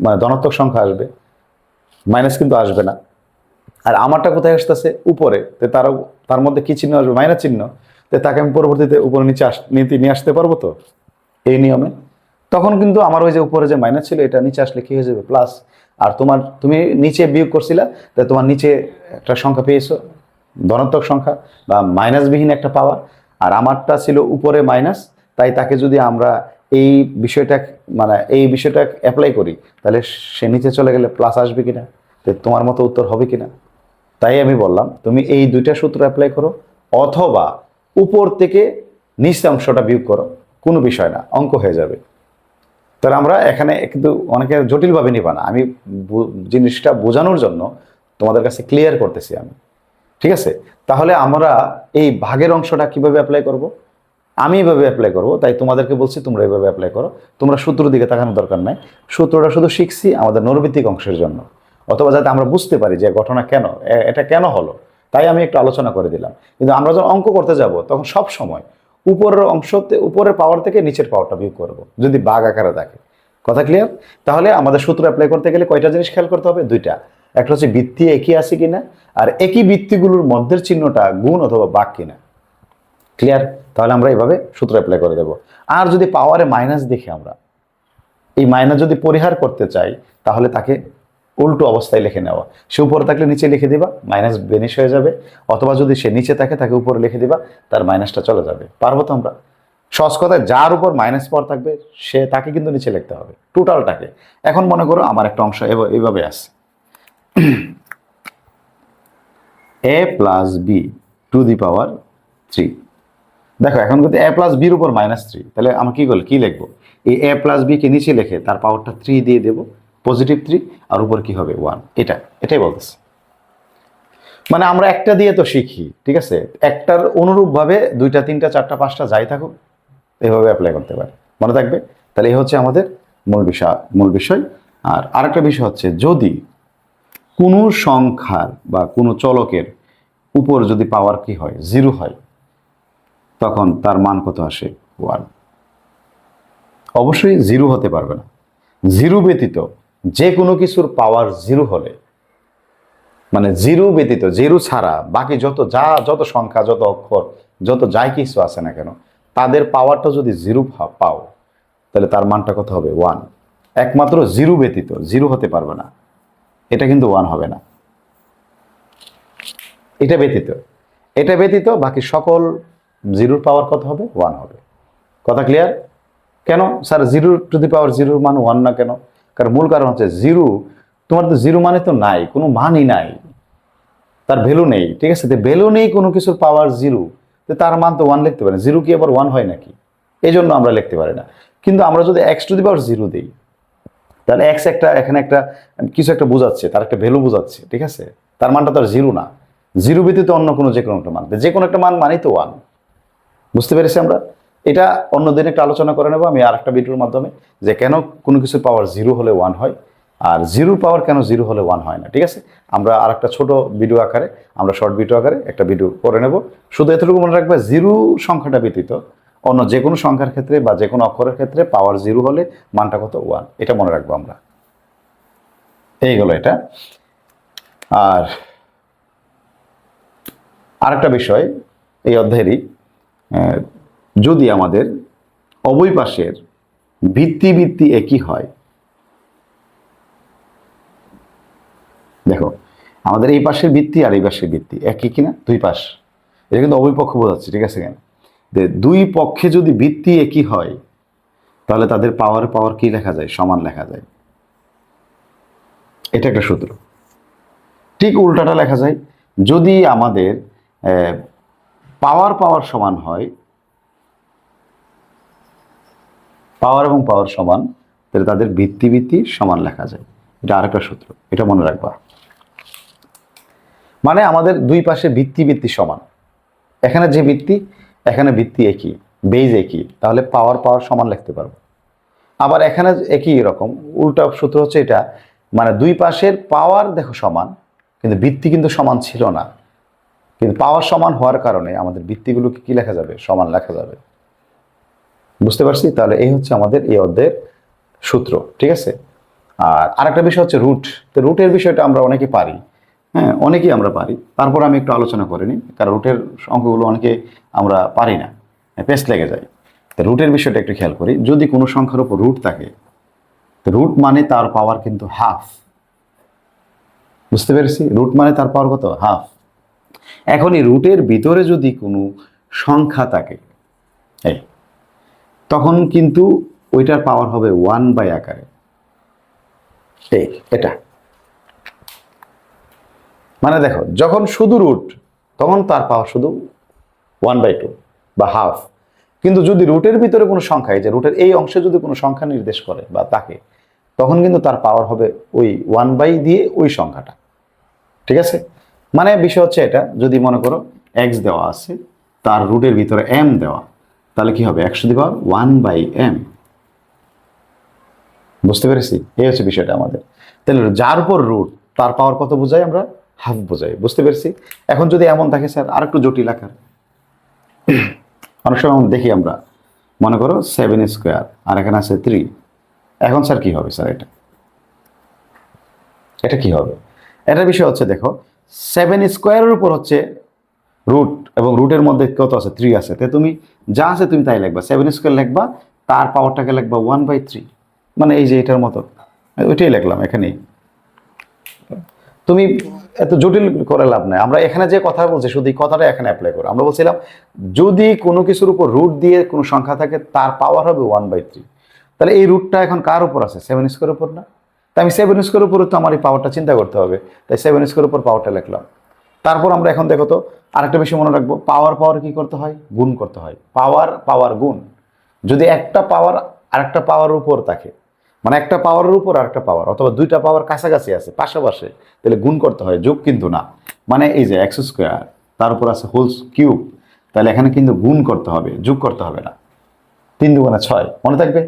মানে ধনাত্মক সংখ্যা আসবে, মাইনাস কিন্তু আসবে না। আর আমারটা কোথায় আসতেছে? উপরে, তো তার মধ্যে কি চিহ্ন আসবে? মাইনাস চিহ্ন। তো তাকে আমি পরবর্তীতে উপরে নিচে নিয়ে আসতে পারবো তো এই নিয়মে। তখন কিন্তু আমার ওই যে উপরে যে মাইনাস ছিল এটা নিচে আসলে কি হয়ে যাবে? প্লাস। আর তুমি নিচে বিয়োগ করছিলা, তাই তোমার নিচে একটা সংখ্যা পেয়েছো, ধনাত্মক সংখ্যা বা মাইনাসবিহীন একটা পাওয়ার। আর আমারটা ছিল উপরে মাইনাস, তাই তাকে যদি আমরা এই বিষয়টা মানে এই বিষয়টা অ্যাপ্লাই করি তাহলে সে নিচে চলে গেলে প্লাস আসবে কিনা, তো তোমার মতো উত্তর হবে কিনা? তাই আমি বললাম তুমি এই দুইটা সূত্র অ্যাপ্লাই করো, অথবা উপর থেকে নিচ অংশটা বিয়োগ করো, কোনো বিষয় না, অঙ্ক হয়ে যাবে। তাহলে আমরা এখানে কিন্তু অনেকে জটিলভাবে নিবা না, আমি জিনিসটা বোঝানোর জন্য তোমাদের কাছে ক্লিয়ার করতেছি আমি। ঠিক আছে? তাহলে আমরা এই ভাগের অংশটা কিভাবে অ্যাপ্লাই করব? আমি এভাবে অ্যাপ্লাই করব, তাই তোমাদেরকে বলছি তোমরা এভাবে অ্যাপ্লাই করো। তোমরা সূত্রের দিকে তাকানোর দরকার নাই, সূত্রটা শুধু শিখছি আমাদের নৈর্ব্যক্তিক অংশের জন্য, অথবা যাতে আমরা বুঝতে পারি যে ঘটনা কেন, এটা কেন হলো, তাই আমি একটু আলোচনা করে দিলাম। কিন্তু আমরা যখন অঙ্ক করতে যাব তখন সব সময় উপরের অংশতে, উপরের পাওয়ার থেকে নিচের পাওয়ারটা বিয়োগ করব, যদি ভাগ আকারে থাকে। কথা ক্লিয়ার? তাহলে আমাদের সূত্র অ্যাপ্লাই করতে গেলে কয়টা জিনিস খেয়াল করতে হবে? দুইটা। একটা হচ্ছে বৃত্তি একই আছে কিনা, আর একই বৃত্তিগুলোর মধ্যের চিহ্নটা গুণ অথবা ভাগ কিনা। ক্লিয়ার? তাহলে আমরা এইভাবে সূত্র অ্যাপ্লাই করে দেব। আর যদি পাওয়ারে মাইনাস দেখি, আমরা এই মাইনাস যদি পরিহার করতে চাই তাহলে তাকে উল্টো অবস্থায় লিখে নেওয়া। সে উপরে থাকলে নিচে লিখে দিবা, মাইনাস বেনিশ হয়ে যাবে, অথবা যদি সে নিচে থাকে তাকে উপরে লিখে দিবা, তার মাইনাসটা চলে যাবে। পারবো তো আমরা? সহজ কথায় যার উপর মাইনাস পাওয়ার থাকবে সে তাকে কিন্তু নিচে লিখতে হবে, টোটালটাকে। এখন মনে করো আমার একটা অংশ এইভাবে আছে, a plus b to the power 3। দেখো এখন কিন্তু a প্লাস বির উপর -3, তাহলে আমরা কি লিখবো? এই a প্লাস বি কে নিচে লিখে তার পাওয়ারটা 3 দিয়ে দেবো, +3, আর উপর কি হবে 1। এটাই বলতেছে। মানে আমরা একটা দিয়ে তো শিখি, ঠিক আছে? একটার অনুরূপভাবে 2টা 3টা 4টা 5টা যাই থাকুক এভাবে অ্যাপ্লাই করতে পারে, মনে থাকবে? তাহলে এই হচ্ছে আমাদের মূল বিষয়। আর আরেকটা বিষয় হচ্ছে, যদি কোনো সংখ্যার বা কোনো চলকের উপর যদি পাওয়ার কি হয় 0 হয়, তখন তার মান কত আসে? 1। অবশ্যই 0 হতে পারবে না। 0 ব্যতীত যে কোনো কিছুর পাওয়ার 0 হলে, মানে 0 ব্যতীত, 0 ছাড়া বাকি যত সংখ্যা, যত অক্ষর, যত যাই কিছু আছে না কেন, তাদের পাওয়ারটা যদি 0 পাও, তাহলে তার মানটা কত হবে? 1। একমাত্র 0 ব্যতীত, 0 হতে পারবে না, এটা কিন্তু 1 হবে না। এটা ব্যতীত বাকি সকল 0-র পাওয়ার কত হবে? 1 হবে। কথা ক্লিয়ার? কেন স্যার 0 মান 1 না কেন? কারণ মূল কারণ হচ্ছে 0, তোমার তো 0 মানে তো নাই, কোনো মানই নাই, তার ভ্যালু নেই। ঠিক আছে? ভ্যালু নেই কোনো কিছুর পাওয়ার 0, তার মান তো 1 লিখতে পারে। 0 কি আবার 1 হয় নাকি? এই জন্য আমরা লিখতে পারি না। কিন্তু আমরা যদি x⁻0 দিই, তাহলে x এখানে একটা কিছু একটা বোঝাচ্ছে, তার একটা ভ্যালু বোঝাচ্ছে, ঠিক আছে? তার মানটা তো আর 0 না। 0 ব্যতীত অন্য যে কোনো একটা মান, যে কোনো একটা মান মানেই তো 1। বুঝতে পেরেছি আমরা? এটা অন্যদিন একটা আলোচনা করে নেবো আমি আর একটা ভিডিওর মাধ্যমে, যে কেন কোনো কিছুর পাওয়ার 0 হলে 1 হয়, আর 0 পাওয়ার কেন 0 হলে 1 হয় না। ঠিক আছে? আমরা আর একটা ছোট ভিডিও আকারে, আমরা শর্ট ভিডিও আকারে একটা ভিডিও করে নেব। শুধু এতটুকু মনে রাখবে, 0 সংখ্যাটা ব্যতীত অন্য যে কোনো সংখ্যার ক্ষেত্রে বা যে কোনো অক্ষরের ক্ষেত্রে পাওয়ার 0 হলে মানটা কত? 1। এটা মনে রাখবো আমরা। এই হলো এটা। আর আরেকটা বিষয় এই অধ্যায়েরই, যদি আমাদের অবৈ পাশের ভিত্তি একই হয়, দেখো আমাদের এই পাশের ভিত্তি আর এই পাশের ভিত্তি একই কিনা, দুই পাশ, এটা কিন্তু অবৈ পক্ষ বোঝাচ্ছে। ঠিক আছে? কেন? দুই পক্ষে যদি ভিত্তি একই হয়, তাহলে তাদের পাওয়ার কি লেখা যায়? সমান লেখা যায়। এটা একটা সূত্র। ঠিক উল্টাটা লেখা যায়, যদি আমাদের পাওয়ার সমান হয়, পাওয়ার এবং পাওয়ার সমান, তাহলে তাদের ভিত্তি সমান লেখা যায়। এটা আরেকটা সূত্র, এটা মনে রাখবা। মানে আমাদের দুই পাশে ভিত্তি সমান, এখানে যে ভিত্তি, এখানে ভিত্তি একই, বেজ একই, তাহলে পাওয়ার সমান লিখতে পারবো। আবার এখানে একই রকম উল্টা সূত্র হচ্ছে এটা, মানে দুই পাশের পাওয়ার দেখো সমান, কিন্তু ভিত্তি কিন্তু সমান ছিল না, কিন্তু পাওয়ার সমান হওয়ার কারণে আমাদের ভিত্তিগুলোকে কি লেখা যাবে? সমান লেখা যাবে। বুঝতে পারছি? তাহলে এই হচ্ছে আমাদের এই অধ্যায়ের সূত্র। ঠিক আছে? আর আরেকটা বিষয় হচ্ছে রুট। তো রুটের বিষয়টা আমরা অনেকে পারি, হ্যাঁ অনেকেই আমরা পারি, তারপর আমি একটু আলোচনা করে নিই, কারণ রুটের অঙ্কগুলো অনেকে আমরা পারি না, পেস্ট লেগে যায়। তো রুটের বিষয়টা একটু খেয়াল করি। যদি কোনো সংখ্যার উপর রুট থাকে, তো রুট মানে তার পাওয়ার কিন্তু হাফ। বুঝতে পেরেছি? রুট মানে তার পাওয়ার কত? হাফ। এখন এই রুটের ভিতরে যদি কোনো সংখ্যা থাকে, এই তখন কিন্তু ওইটার পাওয়ার হবে 1/, আকারে। এটা মানে দেখো, যখন শুধু রুট, তখন তার পাওয়ার শুধু 1/2 বা হাফ। কিন্তু যদি রুটের ভিতরে কোনো সংখ্যা, এই যে রুটের এই অংশে যদি কোনো সংখ্যা নির্দেশ করে বা তাকে, তখন কিন্তু তার পাওয়ার হবে ওই 1/, দিয়ে ওই সংখ্যাটা। ঠিক আছে? মানে বিষয় হচ্ছে এটা, যদি মনে করো এক্স দেওয়া আছে, তার রুটের ভিতরে এম দেওয়া, তাহলে কি হবে, একশো দি পাওয়ার 1/m। বুঝতে পেরেছি? এই হচ্ছে বিষয়টা আমাদের। তাহলে যার উপর রুট তার পাওয়ার কত বোঝাই আমরা, হাফ বোঝাই। বুঝতে পেরেছি? এখন যদি এমন থাকে স্যার আর একটু জটিল আকার, অনেক সময় দেখি আমরা, মনে করো 7² আর এখানে আছে 3, এখন স্যার কি হবে স্যার, এটা এটা কি হবে? এটার বিষয় হচ্ছে দেখো, 7² উপর হচ্ছে রুট, এবং রুটের মধ্যে কত আছে, 3 আছে। তো তুমি যা আছে তুমি তাই লিখবা, 7² লিখবা, তার পাওয়ারটাকে লিখবা 1/3, মানে এই যে এটার মতো, ওইটাই লিখলাম এখানেই। তুমি এত জটিল করে লাভ নাই, আমরা এখানে যে কথা বলছি শুধু এই কথাটা এখানে অ্যাপ্লাই করো। আমরা বলছিলাম যদি কোনো কিছুর উপর রুট দিয়ে কোনো সংখ্যা থাকে তার পাওয়ার হবে 1/3, তাহলে এই রুটটা এখন কার উপর আছে, 7² উপর না? তাই আমি 7² উপরে তো আমার এই পাওয়ারটা চিন্তা করতে হবে, তাই 7² উপর পাওয়ারটা লিখলাম। তারপর আমরা এখন দেখো তো আরেকটা বিষয় মনে রাখবো, পাওয়ার পাওয়ার কি করতে হয়, গুণ করতে হয়। পাওয়ার পাওয়ার গুণ, যদি একটা পাওয়ার আরেকটা পাওয়ার উপর থাকে, মানে একটা পাওয়ারের উপর আরেকটা পাওয়ার, অথবা দুইটা পাওয়ার কাছাকাছি আছে পাশাপাশি, তাহলে গুণ করতে হয়, যোগ কিন্তু না। মানে এই যে x², তার উপর আছে হোল কিউব, তাহলে এখানে কিন্তু গুণ করতে হবে, যোগ করতে হবে না। 3 × 6 মনে থাকবে?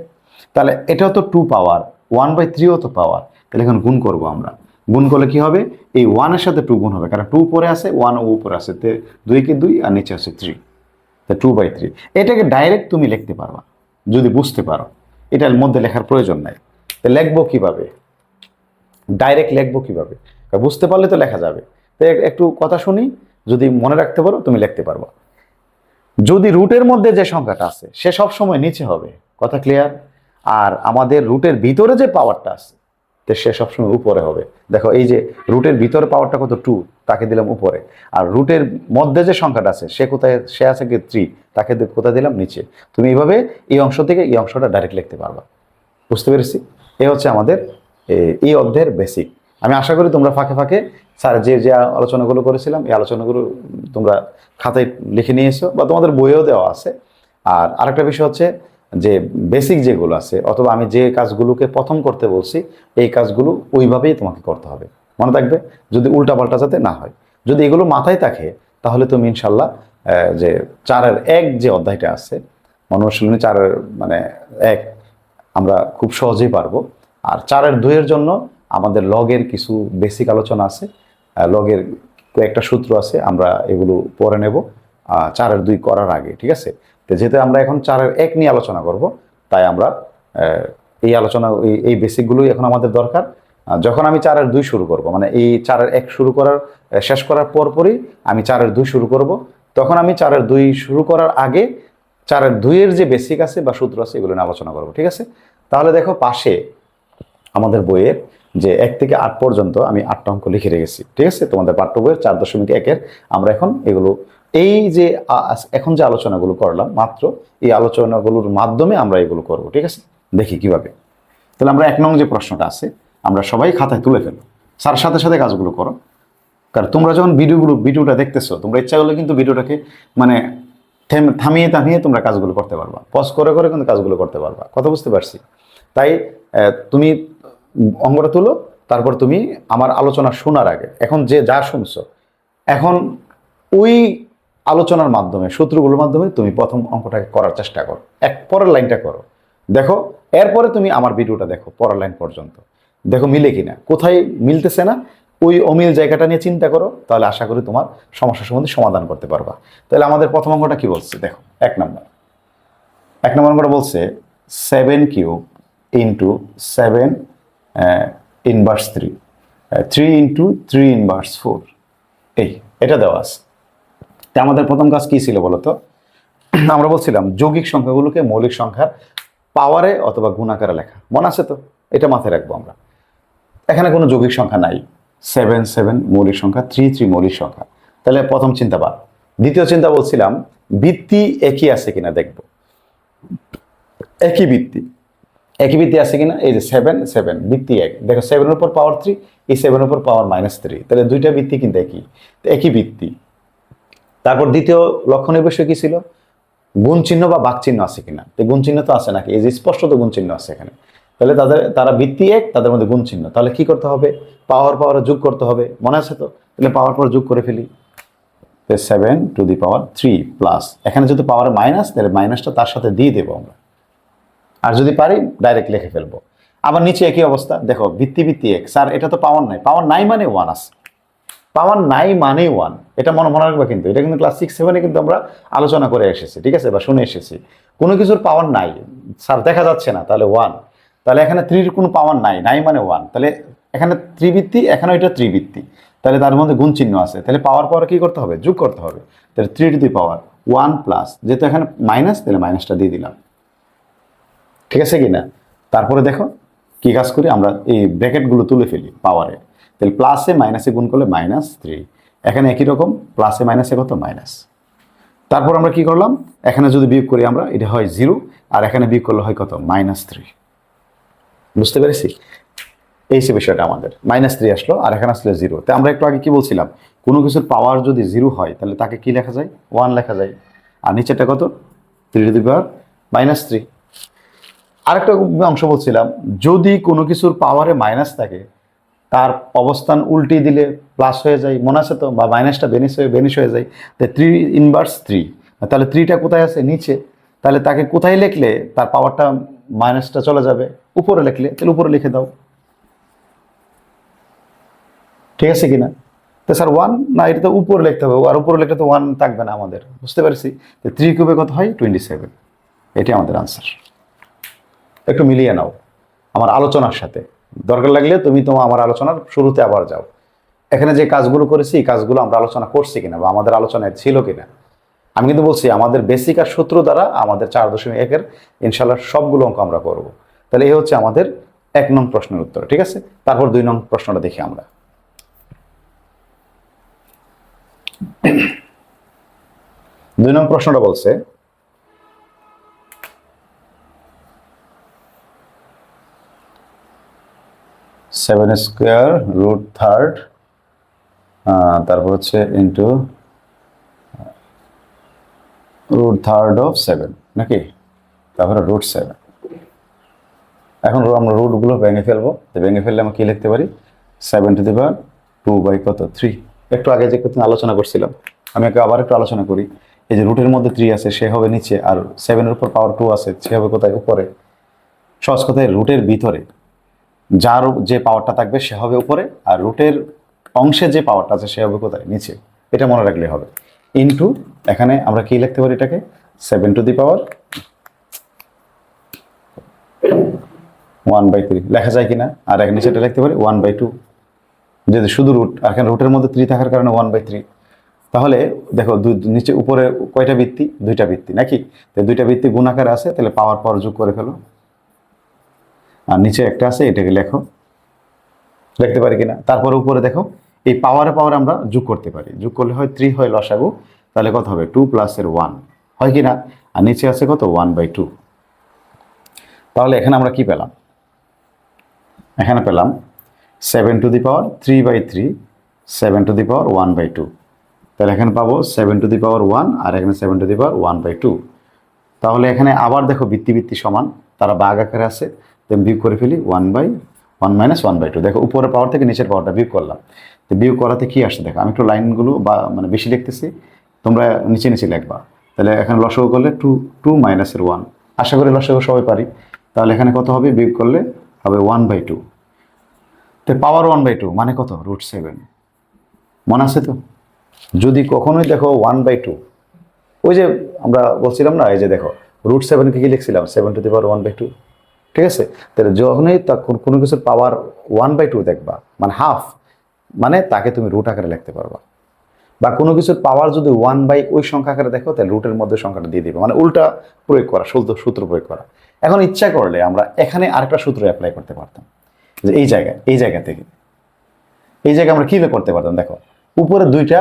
তাহলে এটাও তো 2 পাওয়ার, 1/3ও তো পাওয়ার, তাহলে এখন গুণ করব আমরা। গুণ করলে কি হবে, এই 1 এর সাথে 2 গুণ হবে, কারণ 2 উপরে আছে 1 ও উপরে আছে, 2 কে 2 আর নিচে আছে 3, তা 2/3। এটাকে ডাইরেক্ট তুমি লিখতে পারবা যদি বুঝতে পারো, এটার মধ্যে লেখার প্রয়োজন নাই। তো লিখবো কিভাবে, ডাইরেক্ট লিখবো কিভাবে, বুঝতে পারলে তো লেখা যাবে। তো একটু কথা শুনি, যদি মনে রাখতে পারো তুমি লিখতে পারবা। যদি রুটের মধ্যে যে সংখ্যাটা আছে সে সব সময় নিচে হবে, কথা ক্লিয়ার? আর আমাদের রুটের ভিতরে যে পাওয়ারটা আছে তো সে সবসময় উপরে হবে। দেখো এই যে রুটের ভিতরে পাওয়ারটা কত, 2, তাকে দিলাম উপরে। আর রুটের মধ্যে যে সংখ্যাটা আছে সে কোথায়, সে আছে কি 3, তাকে কোথায় দিলাম, নিচে। তুমি এইভাবে এই অংশ থেকে এই অংশটা ডাইরেক্ট লিখতে পারবা। বুঝতে পেরেছি? এই হচ্ছে আমাদের এই অধ্যায়ের বেসিক। আমি আশা করি তোমরা ফাঁকে ফাঁকে স্যার যে যে আলোচনাগুলো করেছিলাম এই আলোচনাগুলো তোমরা খাতায় লিখে নিয়েছো, বা তোমাদের বইয়েও দেওয়া আছে। আর আরেকটা বিষয় হচ্ছে যে বেসিক যেগুলো আছে, অথবা আমি যে কাজগুলোকে প্রথম করতে বলছি এই কাজগুলো ওইভাবেই তোমাকে করতে হবে, মনে থাকবে, যদি উল্টাপাল্টা যাতে না হয়। যদি এগুলো মাথায় থাকে তাহলে তুমি ইনশাল্লাহ যে 4-এর 1 যে অধ্যায়টা আছে, অনুশীলনী 4-এর মানে 1, আমরা খুব সহজেই পারবো। আর 4-এর 2 জন্য আমাদের লগের কিছু বেসিক আলোচনা আছে, লগের কয়েকটা সূত্র আছে, আমরা এগুলো পরে নেব 4-এর 2 করার আগে, ঠিক আছে? তো যেহেতু আমরা এখন 4-এর 1 নিয়ে আলোচনা করব, তাই আমরা এই আলোচনা এই বেসিকগুলোই এখন আমাদের দরকার। যখন আমি 4-এর 2 শুরু করব, মানে এই 4-এর 1 শুরু করার শেষ করার পরপরই আমি 4-এর 2 শুরু করব, তখন আমি 4-এর 2 শুরু করার আগে 4-এর 2 যে বেসিক আছে বা সূত্র আছে এগুলো নিয়ে আলোচনা করব, ঠিক আছে? তাহলে দেখো পাশে আমাদের বইয়ের যে 1 থেকে 8 পর্যন্ত আমি 8টা অঙ্ক লিখে রেখেছি, ঠিক আছে? তোমাদের পাঠ্য বইয়ের 4.1-এর আমরা এখন এগুলো, এই যে এখন যে আলোচনাগুলো করলাম মাত্র, এই আলোচনাগুলোর মাধ্যমে আমরা এগুলো করব, ঠিক আছে? দেখি কিভাবে। তাহলে আমরা 1 নং যে প্রশ্নটা আছে আমরা সবাই খাতায় তুলে ফেলবো, স্যার সাথে সাথে কাজগুলো করো। কারণ তোমরা যখন ভিডিওটা দেখতেছো, তোমরা ইচ্ছা করলে কিন্তু ভিডিওটাকে মানে থামিয়ে থামিয়ে তোমরা কাজগুলো করতে পারবা, পজ করে করে কিন্তু কাজগুলো করতে পারবা, কথা বুঝতে পারছি? তাই তুমি অঙ্কটা তুলো, তারপর তুমি আমার আলোচনা শোনার আগে এখন যে যা শুনছো, এখন ওই আলোচনার মাধ্যমে সূত্রগুলোর মাধ্যমে তুমি প্রথম অঙ্কটাকে করার চেষ্টা করো, পরের লাইনটা করো, দেখো। এরপরে তুমি আমার ভিডিওটা দেখো পরের লাইন পর্যন্ত, দেখো মিলে কিনা, কোথায় মিলতেছে না ওই অমিল জায়গাটা নিয়ে চিন্তা করো, তাহলে আশা করি তোমার সমস্যা সম্বন্ধে সমাধান করতে পারবা। তাহলে আমাদের প্রথম অঙ্কটা কি বলছে দেখো, 1 নম্বর অঙ্কটা বলছে 7³ × 7 ইনভার্স 3, 3 × 3 ইনভার্স 4, এটা দেওয়া আছে। তা আমাদের প্রথম কাজ কি ছিল বলতো, আমরা বলছিলাম যৌগিক সংখ্যাগুলোকে মৌলিক সংখ্যার পাওয়ারে অথবা গুণাকারে লেখা, মনে আছে তো? এটা মাথায় রাখবো আমরা। এখানে কোনো যৌগিক সংখ্যা নাই, 7 7 মৌলিক সংখ্যা, 3 3 মৌলিক সংখ্যা, তাহলে প্রথম চিন্তা বাদ। দ্বিতীয় চিন্তা বলছিলাম ভিত্তি একই আছে কিনা দেখবো, একই ভিত্তি আছে কিনা। এই যে 7 7 ভিত্তি 1, দেখো 7-এর উপর পাওয়ার 3, এই 7-এর উপর পাওয়ার -3, তাহলে দুইটা ভিত্তি কিন্তু একই ভিত্তি। তারপর দ্বিতীয় লক্ষণীয় বিষয় কি ছিল, গুণ চিহ্ন বা ভাগ চিহ্ন আছে কিনা। তো গুণ চিহ্ন তো আছে নাকি, এই যে স্পষ্টত গুণ চিহ্ন আছে এখানে, তাহলে তারা ভিত্তি 1, তাদের মধ্যে গুণ চিহ্ন, তাহলে কি করতে হবে, পাওয়ার যোগ করতে হবে, মনে আছে তো? তাহলে পাওয়ার পর যোগ করে ফেলি, 7⁻³ প্লাস, এখানে যদি পাওয়ার মাইনাস তাহলে মাইনাসটা তার সাথে দিয়ে দেবো আমরা, আর যদি পারি ডাইরেক্ট লিখে ফেলবো। আবার নিচে একই অবস্থা, দেখো ভিত্তি ভিত্তি এক, স্যার এটা তো পাওয়ার নাই, পাওয়ার নাই মানে 1 আছে, পাওয়ার নাই মানে 1, এটা মনে রাখবা কিন্তু, এটা কিন্তু ক্লাস 6-7 কিন্তু আমরা আলোচনা করে এসেছি, ঠিক আছে, বা শুনে এসেছি। কোনো কিছুর পাওয়ার নাই, স্যার দেখা যাচ্ছে না, তাহলে 1, তাহলে এখানে 3-র কোনো পাওয়ার নাই, নাই মানে 1, তাহলে এখানে ত্রিবৃত্তি, এখানে এটা ত্রিবৃত্তি, তাহলে তার মধ্যে গুণ চিহ্ন আছে, তাহলে পাওয়ার পর কি করতে হবে, যোগ করতে হবে, তাহলে 3⁻1 প্লাস, যেহেতু এখানে মাইনাস তাহলে মাইনাসটা দিয়ে দিলাম, ঠিক আছে কিনা। তারপরে দেখো কি কাজ করি আমরা, এই ব্র্যাকেটগুলো তুলে ফেলি পাওয়ারে, তাহলে প্লাসে মাইনাসে গুণ করলে -3, এখানে একই রকম প্লাসে মাইনাসে কত মাইনাস। তারপর আমরা কি করলাম, এখানে যদি বিয়োগ করি আমরা এটা হয় 0, আর এখানে বিয়োগ করলে হয় কত -3, বুঝতে পেরেছি। এই সে বিষয়টা আমাদের -3 আসলো, আর এখানে আসলে 0। তো আমরা একটু আগে কি বলছিলাম, কোনো কিছুর পাওয়ার যদি 0 হয় তাহলে তাকে কি লেখা যায়, 1 লেখা যায়, আর নিচেরটা কত 3⁻³ আরেকটা অংশ বলছিলাম, যদি কোনো কিছুর পাওয়ারে মাইনাস থাকে তার অবস্থান উল্টে দিলে প্লাস হয়ে যায়, মনে আছে তো, বা মাইনাসটা বেনিশ হয়ে যায়, তাই 3⁻3, তাহলে 3টা কোথায় আছে, নিচে, তাহলে তাকে কোথায় লিখলে তার পাওয়ারটা মাইনাসটা চলে যাবে, উপরে লিখলে, তাহলে উপরে লিখে দাও, ঠিক আছে কিনা। তো স্যার 1 না, এটা তো উপরে লিখতে হবে, আর উপরে লিখলে তো 1 থাকবে না আমাদের, বুঝতে পারছি। তো 3³ কত হয় 27, এটি আমাদের আনসার। একটু মিলিয়ে নাও আমার আলোচনার সাথে, দরকার লাগলে তুমি আমার আলোচনার শুরুতে আবার যাও, এখানে যে কাজগুলো করেছি এই কাজগুলো আমরা আলোচনা করছি কিনা, বা আমাদের আলোচনায় ছিল কিনা। আমি কিন্তু বলছি আমাদের বেসিক আর সূত্র দ্বারা আমাদের 4.1-এর ইনশাল্লাহ সবগুলো অঙ্ক আমরা করব। তাহলে এই হচ্ছে আমাদের 1 নং প্রশ্নের উত্তর, ঠিক আছে। তারপর 2 নং প্রশ্নটা দেখি আমরা। 2 নং প্রশ্নটা বলছে, (7²√3) তারপর হচ্ছে ইন্টু √3 নাকি, তারপরে √7। এখন আমরা রুটগুলো ভেঙে ফেলবো, ভেঙে ফেললে আমরা কি লিখতে পারি, 7⁻2/3। একটু আগে যে আলোচনা করছিলাম, আমি আবার একটু আলোচনা করি। এই যে রুটের মধ্যে 3 আছে সে হবে নিচে, আর 7-এর উপর পাওয়ার 2 আছে সে হবে কোথায়, উপরে। সহজ কথায় রুটের ভিতরে যার যে পাওয়ারটা থাকবে সে হবে উপরে, আর রুটের অংশে যে পাওয়ারটা আছে সে হবে কোথায়, নিচে। এটা মনে রাখলে হবে। ইনটু এখানে আমরা কি লিখতে পারি, এটাকে 7⁻1/3 লেখা যায় কিনা, আর এখানে নিচেটা লিখতে পারি 1/2, যদি শুধু রুট, আর এখানে রুটের মধ্যে 3 থাকার কারণে 1/3। তাহলে দেখো নিচে উপরে কয়টা বৃত্তি, 2টা বৃত্তি নাকি, তো 2টা বৃত্তি গুণাকারে আছে, তাহলে পাওয়ার পর যোগ করে ফেলো, আর নিচে একটা আছে এটাকে লেখো, লিখতে পারি কিনা। তারপর উপরে দেখো এই পাওয়ারে পাওয়ার আমরা যোগ করতে পারি, যোগ করলে হয় 3 হয় লসাগু, তাহলে কত হবে 2 + 1 হয় কিনা, আর নিচে আছে কত 1/2। তাহলে এখানে আমরা কি পেলাম, এখানে পেলাম 7⁻3/3 7⁻1/2, তাহলে এখানে পাবো 7⁻1 আর এখানে 7⁻1/2। তাহলে এখানে আবার দেখো বৃত্তি বৃত্তি সমান, তারা ভাগ আকারে আছে, তো বিয়োগ করে ফেলি 1/1 - 1/2। দেখো উপরের পাওয়ার থেকে নিচের পাওয়ারটা বিয়োগ করলাম, তো বিয়োগ করাতে কি আসছে দেখো, আমি একটু লাইনগুলো বা মানে বেশি লিখতেছি, তোমরা নিচে নিচে লিখবা। তাহলে এখানে লসাগু করলে 2 - 1, আশা করি লসাগু সবাই পারি। তাহলে এখানে কত হবে, বিয়োগ করলে হবে 1/2, তো পাওয়ার 1/2 মানে কত √7, মনে আছে তো। যদি কখনোই দেখো 1/2, ওই যে আমরা বলছিলাম না, এই যে দেখো √7 কি লিখছিলাম 7⁻1/2, ঠিক আছে। তাহলে যখনই কোনো কিছুর পাওয়ার 1/2 দেখবা মানে হাফ, মানে তাকে তুমি রুট আকারে লিখতে পারবা। বা কোনো কিছুর পাওয়ার যদি 1 ওই সংখ্যা আকারে দেখো, তাহলে রুটের মধ্যে সংখ্যাটা দিয়ে দিবে, মানে উল্টা প্রয়োগ করা, সূত্র প্রয়োগ করা। এখন ইচ্ছা করলে আমরা এখানে আরেকটা সূত্র অ্যাপ্লাই করতে পারতাম, যে এই জায়গা থেকে এই জায়গায় আমরা কি করতে পারতাম, দেখো উপরে 2টা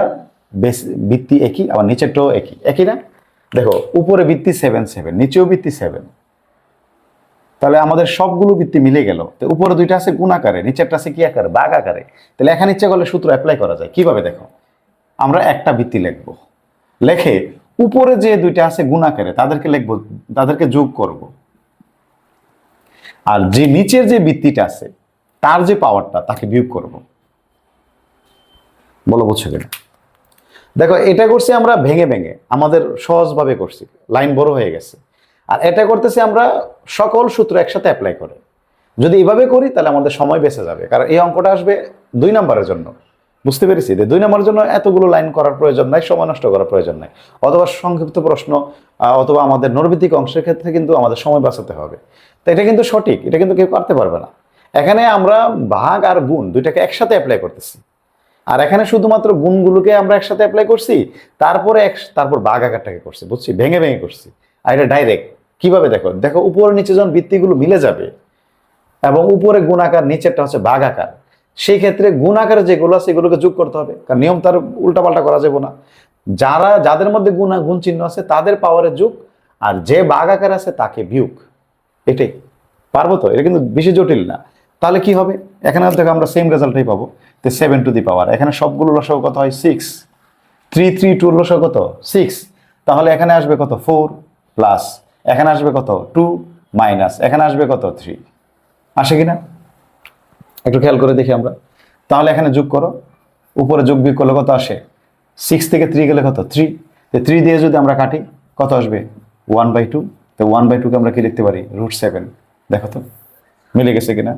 বৃত্তি একই, আবার নিচেরটাও একই না। দেখো উপরে বৃত্তি 7, নিচেও বৃত্তি 7, তাহলে আমাদের সবগুলো বৃত্তি মিলে গেল। তো উপরে 2টা আছে গুণ আকারে, নিচেরটা আছে কি আকারে, ভাগ আকারে। তাহলে এখানে ইচ্ছা করলে সূত্র অ্যাপ্লাই করা যায় কিভাবে, দেখো আমরা একটা বৃত্তি লিখবো, লেখে উপরে যে 2টা আছে গুণ আকারে তাদেরকে লিখবো, তাদেরকে যোগ করব, আর যে নিচের যে বৃত্তিটা আছে তার যে পাওয়ারটা তাকে বিয়োগ করব। বলো বুঝছো কিনা? দেখো এটা করছি আমরা ভেঙে ভেঙে, আমাদের সহজভাবে করছি, লাইন বড় হয়ে গেছে। আর এটা করতেছি আমরা সকল সূত্র একসাথে অ্যাপ্লাই করে। যদি এভাবে করি তাহলে আমাদের সময় বেঁচে যাবে, কারণ এই অঙ্কটা আসবে 2 নম্বরের জন্য। বুঝতে পেরেছি যে 2 নম্বরের জন্য এতগুলো লাইন করার প্রয়োজন নাই, সময় নষ্ট করার প্রয়োজন নাই। অথবা সংক্ষিপ্ত প্রশ্ন অথবা আমাদের নৈর্ব্যক্তিক অংশের ক্ষেত্রে কিন্তু আমাদের সময় বাঁচাতে হবে। তো এটা কিন্তু সঠিক, এটা কিন্তু কেউ করতে পারবে না। এখানে আমরা ভাগ আর গুণ দুইটাকে একসাথে অ্যাপ্লাই করতেছি। আর এখানে শুধুমাত্র গুণগুলোকে আমরা একসাথে অ্যাপ্লাই করছি, তারপরে তারপর ভাগ আকারটাকে করছি, বুঝছি, ভেঙে ভেঙে করছি। আর এটা ডাইরেক্ট কিভাবে, দেখো দেখো উপরে নিচে যখন বৃত্তিগুলো মিলে যাবে এবং উপরে গুণ আকার, নিচেরটা হচ্ছে ভাগ আকার, সেই ক্ষেত্রে গুণ আকারে যেগুলো আছে সেগুলোকে যোগ করতে হবে, কারণ নিয়ম তার উল্টাপাল্টা করা যাবে না। যাদের মধ্যে গুণ চিহ্ন আছে তাদের পাওয়ারের যোগ, আর যে ভাগ আকার আছে তাকে বিয়োগ। এটাই পারবো তো, এটা কিন্তু বেশি জটিল না। তাহলে কি হবে, এখানে দেখো আমরা সেম রেজাল্টটাই পাবো। তো 7 টু দি পাওয়ার, এখানে সবগুলো লসাগু কত হয় 6, 3 3 2 লসাগু কত 6, তাহলে এখানে আসবে কত 4 প্লাস, এখানে আসবে কত 2 মাইনাস, এখানে আসবে কত 3। আসে কিনা একটু খেয়াল করে দেখি আমরা। তাহলে এখানে যোগ করো, উপরে যোগ বিয়োগ করলে কত আসে, 6 থেকে 3 গেলে কত 3, 3 দিয়ে যদি আমরা কাটি কত আসবে 1/2। তো 1/2 কে আমরা কি লিখতে পারি √7। দেখো তো মিলে গেছে কিনা,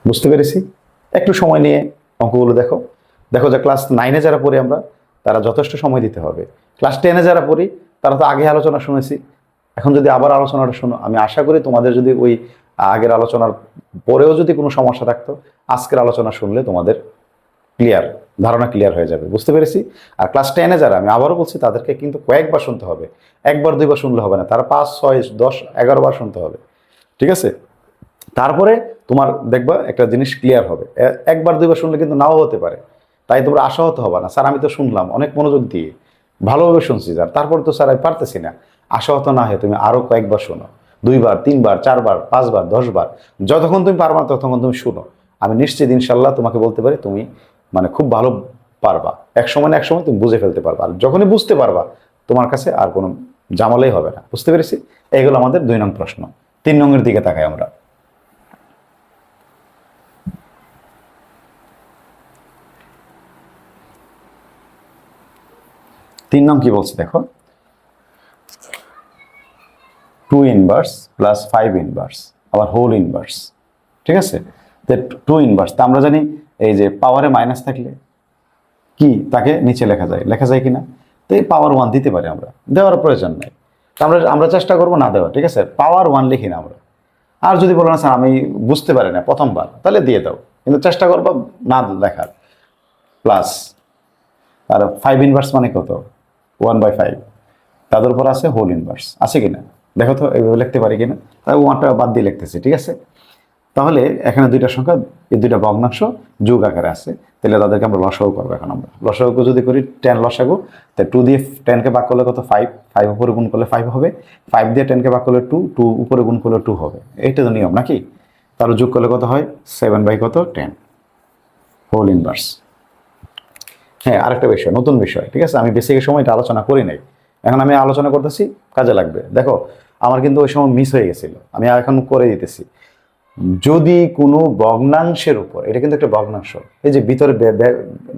বুঝতে পেরেছি। একটু সময় নিয়ে অঙ্কগুলো দেখো। দেখো যে ক্লাস 9-এ যারা পড়ি আমরা, তারা যথেষ্ট সময় দিতে হবে। ক্লাস 10-এ যারা পড়ি তারা তো আগে আলোচনা শুনেছি, এখন যদি আবার আলোচনাটা শোনো, আমি আশা করি তোমাদের যদি ওই আগের আলোচনার পরেও যদি কোনো সমস্যা থাকতো, আজকের আলোচনা শুনলে তোমাদের ধারণা ক্লিয়ার হয়ে যাবে। বুঝতে পেরেছি। আর ক্লাস 10-এ যারা, আমি আবারও বলছি, তাদেরকে কিন্তু কয়েকবার শুনতে হবে, একবার দুইবার শুনলে হবে না, তারা 5 6 10 11 বার শুনতে হবে, ঠিক আছে? তারপরে তোমার দেখবা একটা জিনিস ক্লিয়ার হবে। একবার দুইবার শুনলে কিন্তু নাও হতে পারে, তাই তোমরা আশাহত হবে না, স্যার আমি তো শুনলাম অনেক মনোযোগ দিয়ে, ভালোভাবে শুনছি স্যার, তারপর তো স্যার আমি পারতেছি না। আশাহত না হয়ে তুমি আরো কয়েকবার শোনো, 2বার 3বার 4বার 5বার 10বার, যতক্ষণ তুমি পারবা ততক্ষণ তুমি শুনো। আমি নিশ্চিত ইনশাল্লাহ তোমাকে বলতে পারি তুমি মানে খুব ভালো পারবা। এক সময় না এক সময় তুমি বুঝে ফেলতে পারবা, আর যখনই বুঝতে পারবা তোমার কাছে আর কোনো জামালাই হবে না। বুঝতে পেরেছি। এইগুলো আমাদের 2 নং প্রশ্ন। 3 নংয়ের দিকে তাকাই আমরা। 3 নং কি বলছে দেখো, 2 ইনভার্স প্লাস 5 ইনভার্স আবার হোল ইনভার্স, ঠিক আছে? তো 2 ইনভার্স তা আমরা জানি এই যে পাওয়ারে মাইনাস থাকলে কি তাকে নিচে লেখা যায় কিনা। তো এই পাওয়ার 1 দিতে পারি আমরা, দেওয়ার প্রয়োজন নাই। আমরা চেষ্টা করবো না দেওয়া, ঠিক আছে? পাওয়ার 1 লিখি না আমরা। আর যদি বলো না স্যার আমি বুঝতে পারি না প্রথমবার, তাহলে দিয়ে দাও, কিন্তু চেষ্টা করবো না লেখার। প্লাস আর 5 ইনভার্স মানে কত 1/5, তাদের উপর আছে হোল ইনভার্স, আছে কিনা দেখো তো, এইভাবে লিখতে পারি কিনা। তাই 1টা বাদ দিয়ে লিখতেছি, ঠিক আছে? তাহলে এখানে 2টা সংখ্যা, এই 2টা ভগ্নাংশ যোগ আকারে আছে, তাহলে তাদেরকে আমরা লসাগু করবো। এখন আমরা লসাগু যদি করি 10 লসাগু, তাই 2 দিয়ে 10কে ভাগ করলে কত 5, 5 উপরে গুণ করলে 5 হবে, 5 দিয়ে 10কে ভাগ করলে 2, 2 উপরে গুণ করলে 2 হবে। এইটা তো নিয়ম নাকি? তার যোগ করলে কত হয় 7/10 হোল ইনভার্স। হ্যাঁ, আরেকটা বিষয়, নতুন বিষয়, ঠিক আছে? আমি বেসিকের সময় এটা আলোচনা করি নাই, এখন আমি আলোচনা করতেছি, কাজে লাগবে। দেখো আমার কিন্তু ওই সময় মিস হয়ে গেছিল, আমি এখন করে দিতেছি। যদি কোনো ভগ্নাংশের উপর, এটা কিন্তু একটা ভগ্নাংশ, এই যে ভিতরে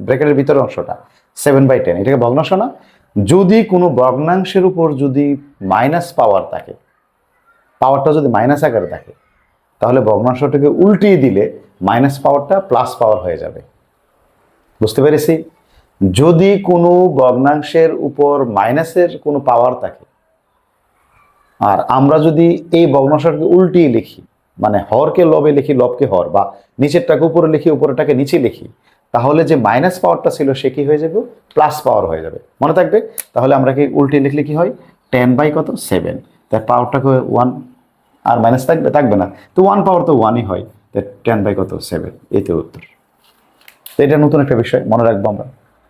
ব্র্যাকেটের ভিতরের অংশটা 7/10, এটাকে ভগ্নাংশ না? যদি কোনো ভগ্নাংশের উপর যদি মাইনাস পাওয়ার থাকে, পাওয়ারটা যদি মাইনাস আকারে থাকে, তাহলে ভগ্নাংশটাকে উল্টিয়ে দিলে মাইনাস পাওয়ারটা প্লাস পাওয়ার হয়ে যাবে। বুঝতে পেরেছি? যদি কোনো ভগ্নাংশের উপর মাইনাসের কোনো পাওয়ার থাকে, আর আমরা যদি এই ভগ্নাংশটাকে উল্টিয়ে লিখি, মানে হরকে লবে লিখি, লবকে হর, বা নিচেরটাকে উপরে লিখি, উপরেরটাকে নিচে লিখি, তাহলে যে মাইনাস পাওয়ারটা ছিল সে কি হয়ে যাবে প্লাস পাওয়ার হয়ে যাবে। মনে থাকবে? তাহলে আমরা কি উল্টিয়ে লিখলে কি হয় 10/7, তার পাওয়ারটাকে 1, আর মাইনাস থাকবে না, তো 1 পাওয়ার তো 1ই হয়, 10/7, এই তো উত্তর। তো এটা নতুন একটা বিষয় মনে রাখবো আমরা,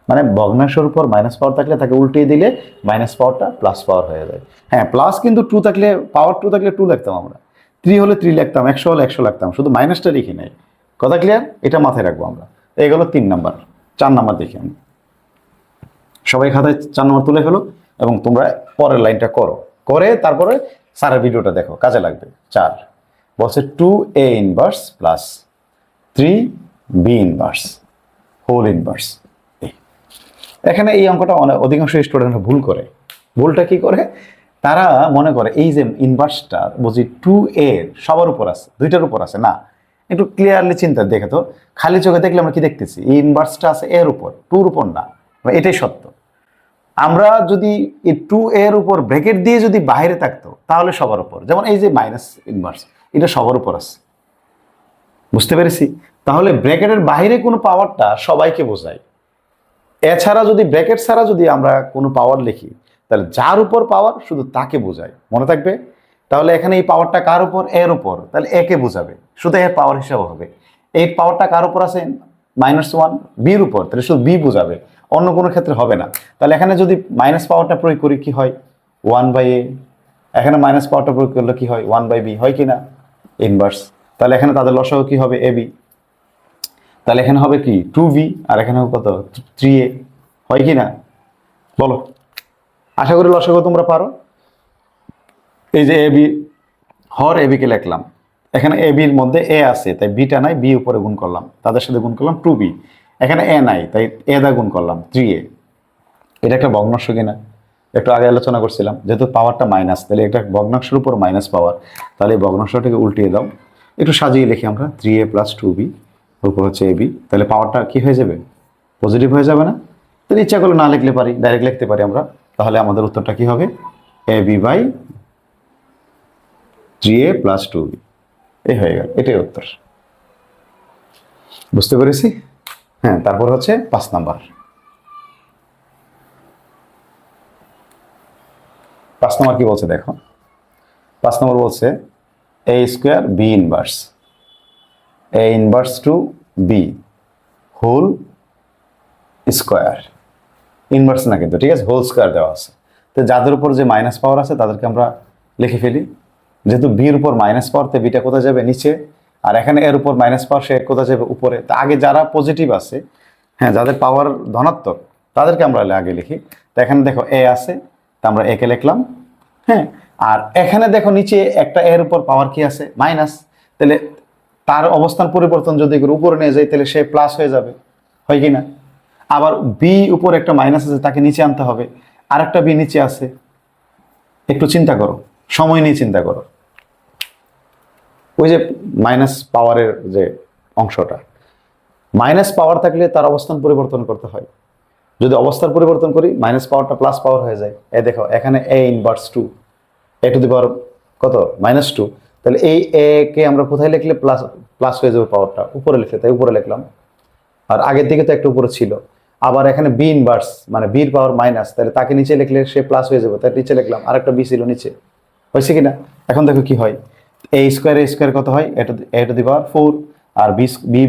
মানে ভগ্নাংশের উপর মাইনাস পাওয়ার থাকলে তাকে উল্টিয়ে দিলে মাইনাস পাওয়ারটা প্লাস পাওয়ার হয়ে যায়। হ্যাঁ, প্লাস কিন্তু 2 থাকলে, পাওয়ার 2 থাকলে 2 লিখতাম আমরা, 3 হলে 3 লিখতাম, 100 হলে 100 লিখতাম, শুধু মাইনাসটা লিখি নাই। কথা ক্লিয়ার? এটা মাথায় রাখবো আমরা। এইগুলো 3 নাম্বার। 4 নাম্বার দেখি আমি, সবাই খাতায় 4 নাম্বার তুলে ফেলো এবং তোমরা পরের লাইনটা করে তারপরে স্যারের ভিডিওটা দেখো, কাজে লাগবে। 4 বলছে 2a inverse plus 3b inverse whole inverse. এখানে এই অঙ্কটা অধিকাংশ স্টুডেন্টরা ভুল করে। ভুলটা কি করে? তারা মনে করে এই যে ইনভার্সটা বুঝি 2a সবার উপর আছে, দুইটার উপর আছে। না, একটু ক্লিয়ারলি চিন্তা দেখে তো, খালি চোখে দেখলে আমরা কি দেখতেছি? এই ইনভার্সটা আছে এর উপর, 2-র উপর না। এটাই সত্য। আমরা যদি এই 2a-র উপর ব্র্যাকেট দিয়ে যদি বাইরে থাকতো তাহলে সবার উপর, যেমন এই যে মাইনাস ইনভার্স, এটা সবার উপর আছে। বুঝতে পেরেছি? তাহলে ব্র্যাকেটের বাইরে কোনো পাওয়ারটা সবাইকে বোঝায়। এছাড়া যদি ব্র্যাকেট ছাড়া যদি আমরা কোনো পাওয়ার লিখি তাহলে যার উপর পাওয়ার শুধু তাকে বোঝায়, মনে থাকবে? তাহলে এখানে এই পাওয়ারটা কার উপর? এর উপর, তাহলে একে বোঝাবে, শুধু এর পাওয়ার হিসাবে হবে। এই পাওয়ারটা কার উপর আছে? -1 বির উপর, তাহলে শুধু বি বোঝাবে, অন্য কোনো ক্ষেত্রে হবে না। তাহলে এখানে যদি মাইনাস পাওয়ারটা প্রয়োগ করি কি হয়? 1/a। এখানে মাইনাস পাওয়ারটা প্রয়োগ করলে কি হয়? 1/b, হয় কি না? ইনভার্স। তাহলে এখানে তাদের লসাগু কি হবে? ab। তাহলে এখানে হবে কি? 2b, আর এখানে হবে কত? 3a, হয় কি না? বলো। আশা করি লসাগু তোমরা পারো। এই যে ab, হর ab কে লিখলাম, এখানে ab এর মধ্যে a আছে তাই বিটা নাই, b উপরে গুণ করলাম, তাদের সাথে গুণ করলাম 2b। এখানে a নাই তাই a দা গুণ করলাম 3a। এটা একটা ভগ্নাংশ কিনা? একটু আগে আলোচনা করছিলাম, যেহেতু পাওয়ারটা মাইনাস, তাহলে এটা ভগ্নাংশের উপর মাইনাস পাওয়ার, তাহলে এই ভগ্নাংশটাকে উল্টিয়ে দাও। একটু সাজিয়ে লিখি আমরা, 3a + 2b উপর হচ্ছে ab, তাহলে পাওয়ারটা কি হয়ে যাবে? পজিটিভ হয়ে যাবে না? তাহলে ইচ্ছা করলে না লিখলে পারি, ডাইরেক্ট লিখতে পারি আমরা। তাহলে আমাদের উত্তরটা কি হবে? ab/3a + 2b। এই হয়ে গেল, এটাই উত্তর। বুঝতে পেরেছি? হ্যাঁ, তারপর হচ্ছে 5 নাম্বার। 5 নম্বর কি বলছে দেখো। 5 নম্বর বলছে a² b inverse a inverse to b whole square. Inverse না কিন্তু, ঠিক আছে, হোল স্কোয়ার দেওয়া আছে। তো যাদের উপর যে মাইনাস পাওয়ার আছে তাদেরকে আমরা লিখে ফেলি। যেহেতু বির উপর মাইনাস পাওয়ার, তো বিটা কোথায় যাবে? নিচে। আর এখানে এর উপর মাইনাস পাওয়ার, সে কোথায় যাবে? উপরে। তা আগে যারা পজিটিভ আছে, হ্যাঁ, যাদের পাওয়ার ধনাত্মক তাদেরকে আমরা আগে লিখি। তো এখানে দেখো এ আছে, তা আমরা একে লিখলাম। হ্যাঁ, আর এখানে দেখো নিচে একটা এর উপর পাওয়ার কি আছে? মাইনাস। তাহলে তার অবস্থান পরিবর্তন যদি উপরে নিয়ে যায় তাহলে সে প্লাস হয়ে যাবে, হয় কি না? আবার বি উপর একটা মাইনাস আছে, তাকে নিচে আনতে হবে। আর একটা বি নিচে আছে, একটু চিন্তা করো, সময় নিয়ে চিন্তা করো। ওই যে মাইনাস পাওয়ারের যে অংশটা, মাইনাস পাওয়ার থাকলে তার অবস্থান পরিবর্তন করতে হয়। যদি অবস্থান পরিবর্তন করি, মাইনাস পাওয়ারটা প্লাস পাওয়ার হয়ে যায়। এই দেখো এখানে a ইনভার্স 2, a² কত? -2। তাহলে এই a কে আমরা কোথায় লিখলে প্লাস প্লাস হয়ে যাবে? পাওয়ারটা উপরে লিখলে, তাই উপরে লিখলাম। আর আগের দিকে তো একটা উপরে ছিল। আবার এখানে বি ইনভার্স মানে বির পাওয়ার মাইনাস, তাহলে তাকে নিচে লিখলে সে প্লাস হয়ে যাবে, তাই নিচে লিখলাম। আর একটা বি ছিল নিচে, হয়েছে কিনা? এখন দেখো কি হয়। a² কত হয়? a⁴, আর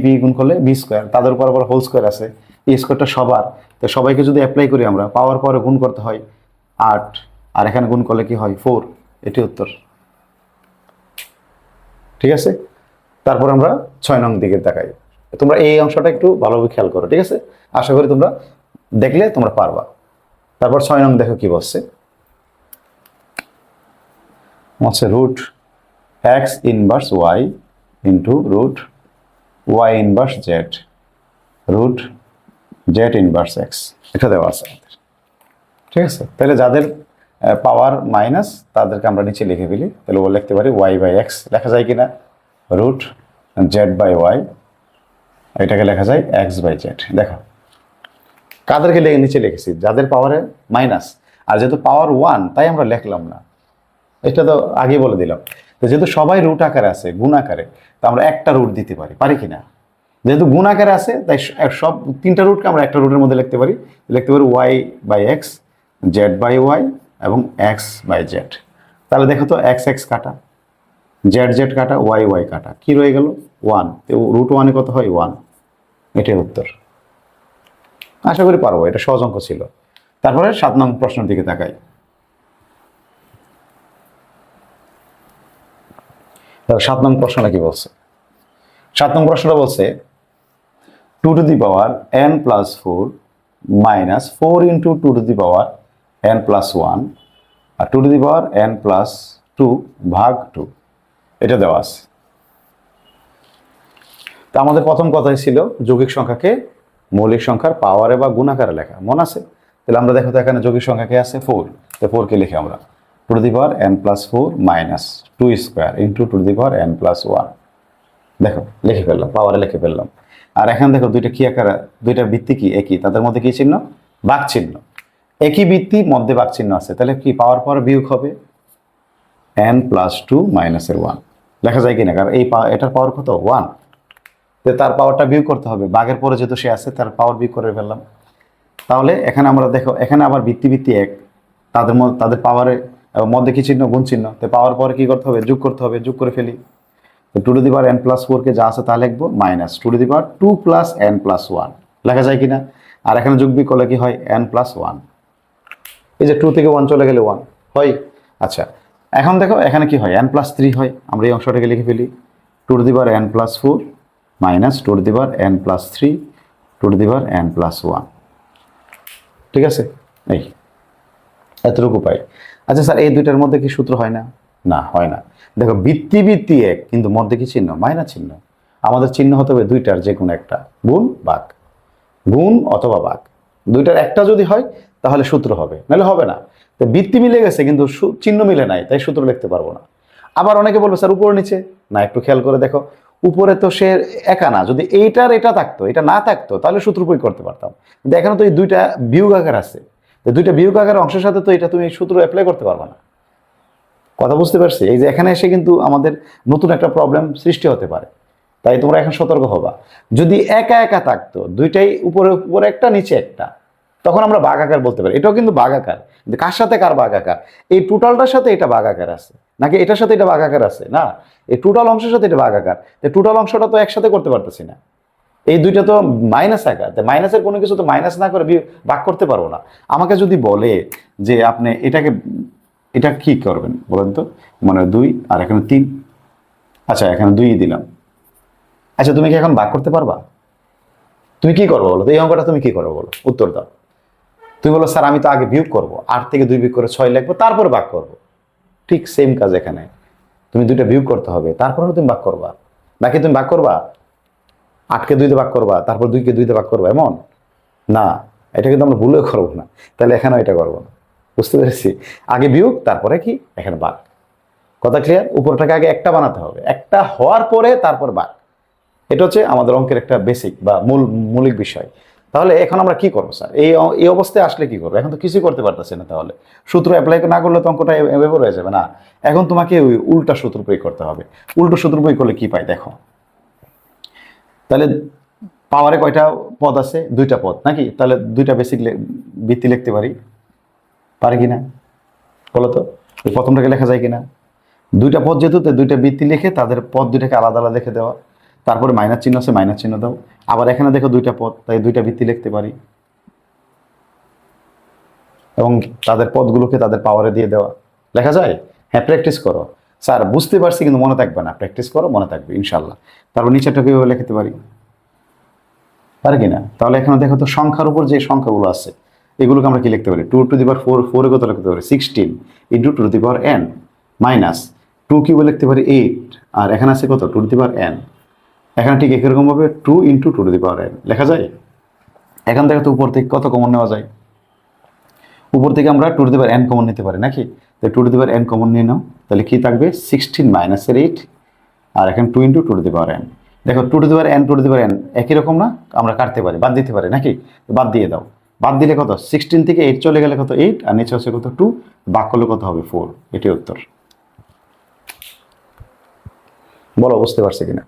বি গুণ করলে b², তাদের উপর আবার হোল স্কোয়ার আছে। এই স্কোয়ারটা সবার, তো সবাইকে যদি অ্যাপ্লাই করি আমরা, পাওয়ার পরে গুণ করতে হয় 8, আর এখানে গুণ করলে কি হয়? 4। এটি উত্তর, ঠিক আছে। তারপর আমরা 6 নং দিকে তাকাই। তোমরা এই অংশটা একটু ভালোভাবে খেয়াল করো, ঠিক আছে? আশা করি তোমরা দেখলে তোমরা পারবা। তারপর 6 নং দেখো কি বলছে। Root x inverse y into root y inverse z root z inverse x, এটা দেওয়া আছে আমাদের, ঠিক আছে। তাহলে যাদের পাওয়ার মাইনাস তাদেরকে আমরা নিচে লিখে ফেলি। তাহলে ও লিখতে পারি y/x, লেখা যায় কিনা? রুট z/y, এটাকে লেখা যায় x/z। দেখো কাদেরকে নিচে লিখেছি? যাদের পাওয়ারে মাইনাস। আর যেহেতু পাওয়ার 1 তাই আমরা লিখলাম না, এটা তো আগে বলে দিলাম। তো যেহেতু সবাই রুট আকারে আছে, গুণ আকারে, তো আমরা একটা রুট দিতে পারি কিনা? যেহেতু গুণ আকারে আছে তাই সব 3টা রুটকে আমরা একটা রুটের মধ্যে লিখতে পারি y/x, z/y এবং x/z। তাহলে দেখো তো x কাটা, z কাটা, y কাটা, কি রয়ে গেল? 1। তো রুট 1-এ কত হয়? 1। এটাই উত্তর। আশা করি পারবো, এটা সহজ অঙ্ক ছিল। তারপরে 7 নং প্রশ্নের দিকে তাকাই। 7 নং প্রশ্নটা কি বলছে? 7 নং প্রশ্নটা বলছে 2n+4 মাইনাস 4 × 2n+1 আর 2n+2 ভাগ 2, এটা দেওয়া আছে। তো আমাদের প্রথম কথাই ছিল যৌগিক সংখ্যাকে মৌলিক সংখ্যার পাওয়ারে বা গুণাকারে লেখা, মনে আছে? তাহলে আমরা দেখো তো এখানে যৌগিক সংখ্যা কে আছে 4, তো 4 কে লিখি আমরা two to the power n plus 4 minus 2 square into two to the power n plus 1। দেখো লিখে ফেললাম, পাওয়ারে লিখে ফেললাম। আর এখানে দেখো দুইটা কি আকার, দুইটা বৃত্তি কি একই, তাদের মধ্যে কি চিহ্ন? ভাগ চিহ্ন। একই বৃত্তি মধ্যে ভাগ চিহ্ন আছে, তাহলে কি পাওয়ার পর বিয়োগ হবে n প্লাস 2 মাইনাসের 1। লেখা যায় কিনা? কারণ এটার পাওয়ার কত? 1, তো তার পাওয়ারটা বিয়োগ করতে হবে, ভাগের পরে যেহেতু সে আছে তার পাওয়ার বিয়োগ করে ফেললাম। তাহলে এখানে আমরা দেখো এখানে আবার বৃত্তি বৃত্তি এক, তাদের মধ্যে তাদের পাওয়ারের মধ্যে কি চিহ্ন? গুণ চিহ্ন। তো পাওয়ার পরে কি করতে হবে? যোগ করতে হবে, যোগ করে ফেলি। Two to the power n plus 4 কে যা আছে তা লিখবো minus two to the power 2 plus n plus 1। লেখা যায় কিনা? আর এখানে যোগ বিয়োগ করলে কি হয়? n plus 1। এই যে 2 থেকে 1 চলে গেলে 1 হয়। আচ্ছা, এখন দেখো এখানে কি হয়? n প্লাস 3 হয়। আমরা এই অংশটাকে লিখে ফেলি two to the power n plus 4 minus two to the power n plus 3 two to the power n plus 1। ঠিক আছে, এই এতটুকু পাই। আচ্ছা স্যার, এই দুইটার মধ্যে কি সূত্র হয় না? না, হয় না। দেখো বৃত্তি বৃত্তি এক, কিন্তু মধ্যে কি চিহ্ন? মাইনাস চিহ্ন। আমাদের চিহ্ন হতে হবে দুইটার যে কোনো একটা, গুণ ভাগ, গুণ অথবা ভাগ। দুইটার একটা যদি হয় তাহলে সূত্র হবে, নাহলে হবে না। তো বৃত্তি মিলে গেছে কিন্তু চিহ্ন মিলে নাই, তাই সূত্র লিখতে পারবো না। আবার অনেকে বলবে স্যার উপরে নিচে, না একটু খেয়াল করে দেখো, উপরে তো সে একা না, যদি এইটার এটা থাকতো, এটা না থাকতো তাহলে সূত্র প্রয়োগ করতে পারতাম। কিন্তু এখানে তো এই দুইটা বিয়োগ আকার আছে, তো দুইটা বিয়োগ আকারের অংশের সাথে তো এটা তুমি সূত্র অ্যাপ্লাই করতে পারবে না। কথা বুঝতে পারছি? এই যে এখানে এসে কিন্তু আমাদের নতুন একটা প্রবলেম সৃষ্টি হতে পারে, তাই তোমরা এখন সতর্ক হবা। যদি একা একা থাকতো, দুইটাই উপরে উপরে একটা নিচে একটা, তখন আমরা ভাগ আকার বলতে পারি। এটাও কিন্তু ভাগ আকার, কিন্তু কার সাথে কার ভাগ আকার? এই টোটালটার সাথে এটা ভাগ আকার আছে, নাকি এটার সাথে এটা ভাগ আকার আছে? না, এই টোটাল অংশের সাথে এটা ভাগ আকার। টোটাল অংশটা তো একসাথে করতে পারতেছি না, এই দুইটা তো মাইনাস আকার। মাইনাসের কোনো কিছু তো মাইনাস না করে ভাগ করতে পারবো না। আমাকে যদি বলে যে আপনি এটাকে, এটা কি করবেন বলেন তো? মানে 2 আর এখানে 3, আচ্ছা এখানে 2 দিলাম। আচ্ছা তুমি কি এখন ভাগ করতে পারবা? তুমি কি করবো বলো তো? এই অঙ্কটা তুমি কি করবো বলো? উত্তর দাও। তুমি বলো স্যার আমি তো আগে বিয়োগ করবো, 8 থেকে 2 বিয়োগ করে 6 লিখবো, তারপরে ভাগ করবো। ঠিক সেম কাজ এখানে, তুমি দুইটা বিয়োগ করতে হবে, তারপরে তুমি ভাগ করবা। নাকি তুমি ভাগ করবা 8 কে 2 দিয়ে ভাগ করবা, তারপর 2 কে 2 দিয়ে ভাগ করবা, এমন না। এটা কিন্তু আমরা ভুলেও করবো না, তাহলে এখানেও এটা করবো না। বুঝতে পেরেছি? আগে বিয়োগ, তারপরে কি এখানে ভাগ। কথা ক্লিয়ার? উপরটাকে আগে একটা বানাতে হবে, একটা হওয়ার পরে তারপর ভাগ। এটা হচ্ছে আমাদের অঙ্কের একটা বেসিক বা মৌলিক বিষয়। তাহলে এখন আমরা কি করবো স্যার? এই অবস্থায় আসলে কি করবো? এখন তো কিছুই করতে পারতেছি না, তাহলে সূত্র অ্যাপ্লাই না করলে তো অঙ্কটা এভাবে হয়ে যাবে না। এখন তোমাকে ওই উল্টা সূত্র প্রয়োগ করতে হবে। উল্টো সূত্র প্রয়োগ করলে কি পাই দেখো। তাহলে পাওয়ারে কয়টা পদ আছে? 2টা পদ, নাকি? তাহলে 2টা বেসিক বৃত্তি লিখতে পারি, পারি কিনা বলো তো? এই প্রথমটাকে লেখা যায় কিনা? 2টা পদ যেহেতু, 2টা বৃত্তি লিখে তাদের পদ দুইটাকে আলাদা আলাদা লিখে দেওয়া, তারপরে মাইনাস চিহ্ন আছে, মাইনাস চিহ্ন দাও। আবার এখানে দেখো 2টা পদ, তাই 2টা বৃত্তি লিখতে পারি, এবং তাদের পদগুলোকে তাদের পাওয়ারে দিয়ে দেওয়া। লেখা যায়? হ্যাঁ, প্র্যাকটিস করো। স্যার বুঝতে পারছি কিন্তু মনে থাকবে না, প্র্যাকটিস করো, মনে থাকবে ইনশাল্লাহ। তারপর নিচেরটা কিভাবে লিখতে পারি, পারে কিনা? তাহলে এখানে দেখো তো সংখ্যার উপর যে সংখ্যাগুলো আছে এগুলোকে আমরা কি লিখতে পারি? 2 টু দি পাওয়ার 4, 4 এ কত লিখতে পারি? 16 into two the power n minus 2 কিউবে লিখতে পারি 8, আর এখানে আছে কত? Two the power n। এখানে ঠিক একই রকম ভাবে 2 into two the power n লেখা যায়। এখান থেকে তো উপর থেকে কত কমন নেওয়া যায়? উপর থেকে আমরা two the power n common নিতে পারি, নাকি? তো two the power n common নিয়ে নাও, তাহলে কি থাকবে? 16 মাইনাসের 8, আর এখানে 2 into two the power n। দেখো two the power n, two the power n একই রকম না? আমরা কাটতে পারি, বাদ দিতে পারি, নাকি? বাদ দিয়ে দাও। বাদ দিলে কত? 16 থেকে 8 চলে গেলে কত? 8, আর নিচে হচ্ছে কত? 2, ভাগ করলে কত হবে? 4। এটাই উত্তর। বলো বুঝতে পারছি কিনা?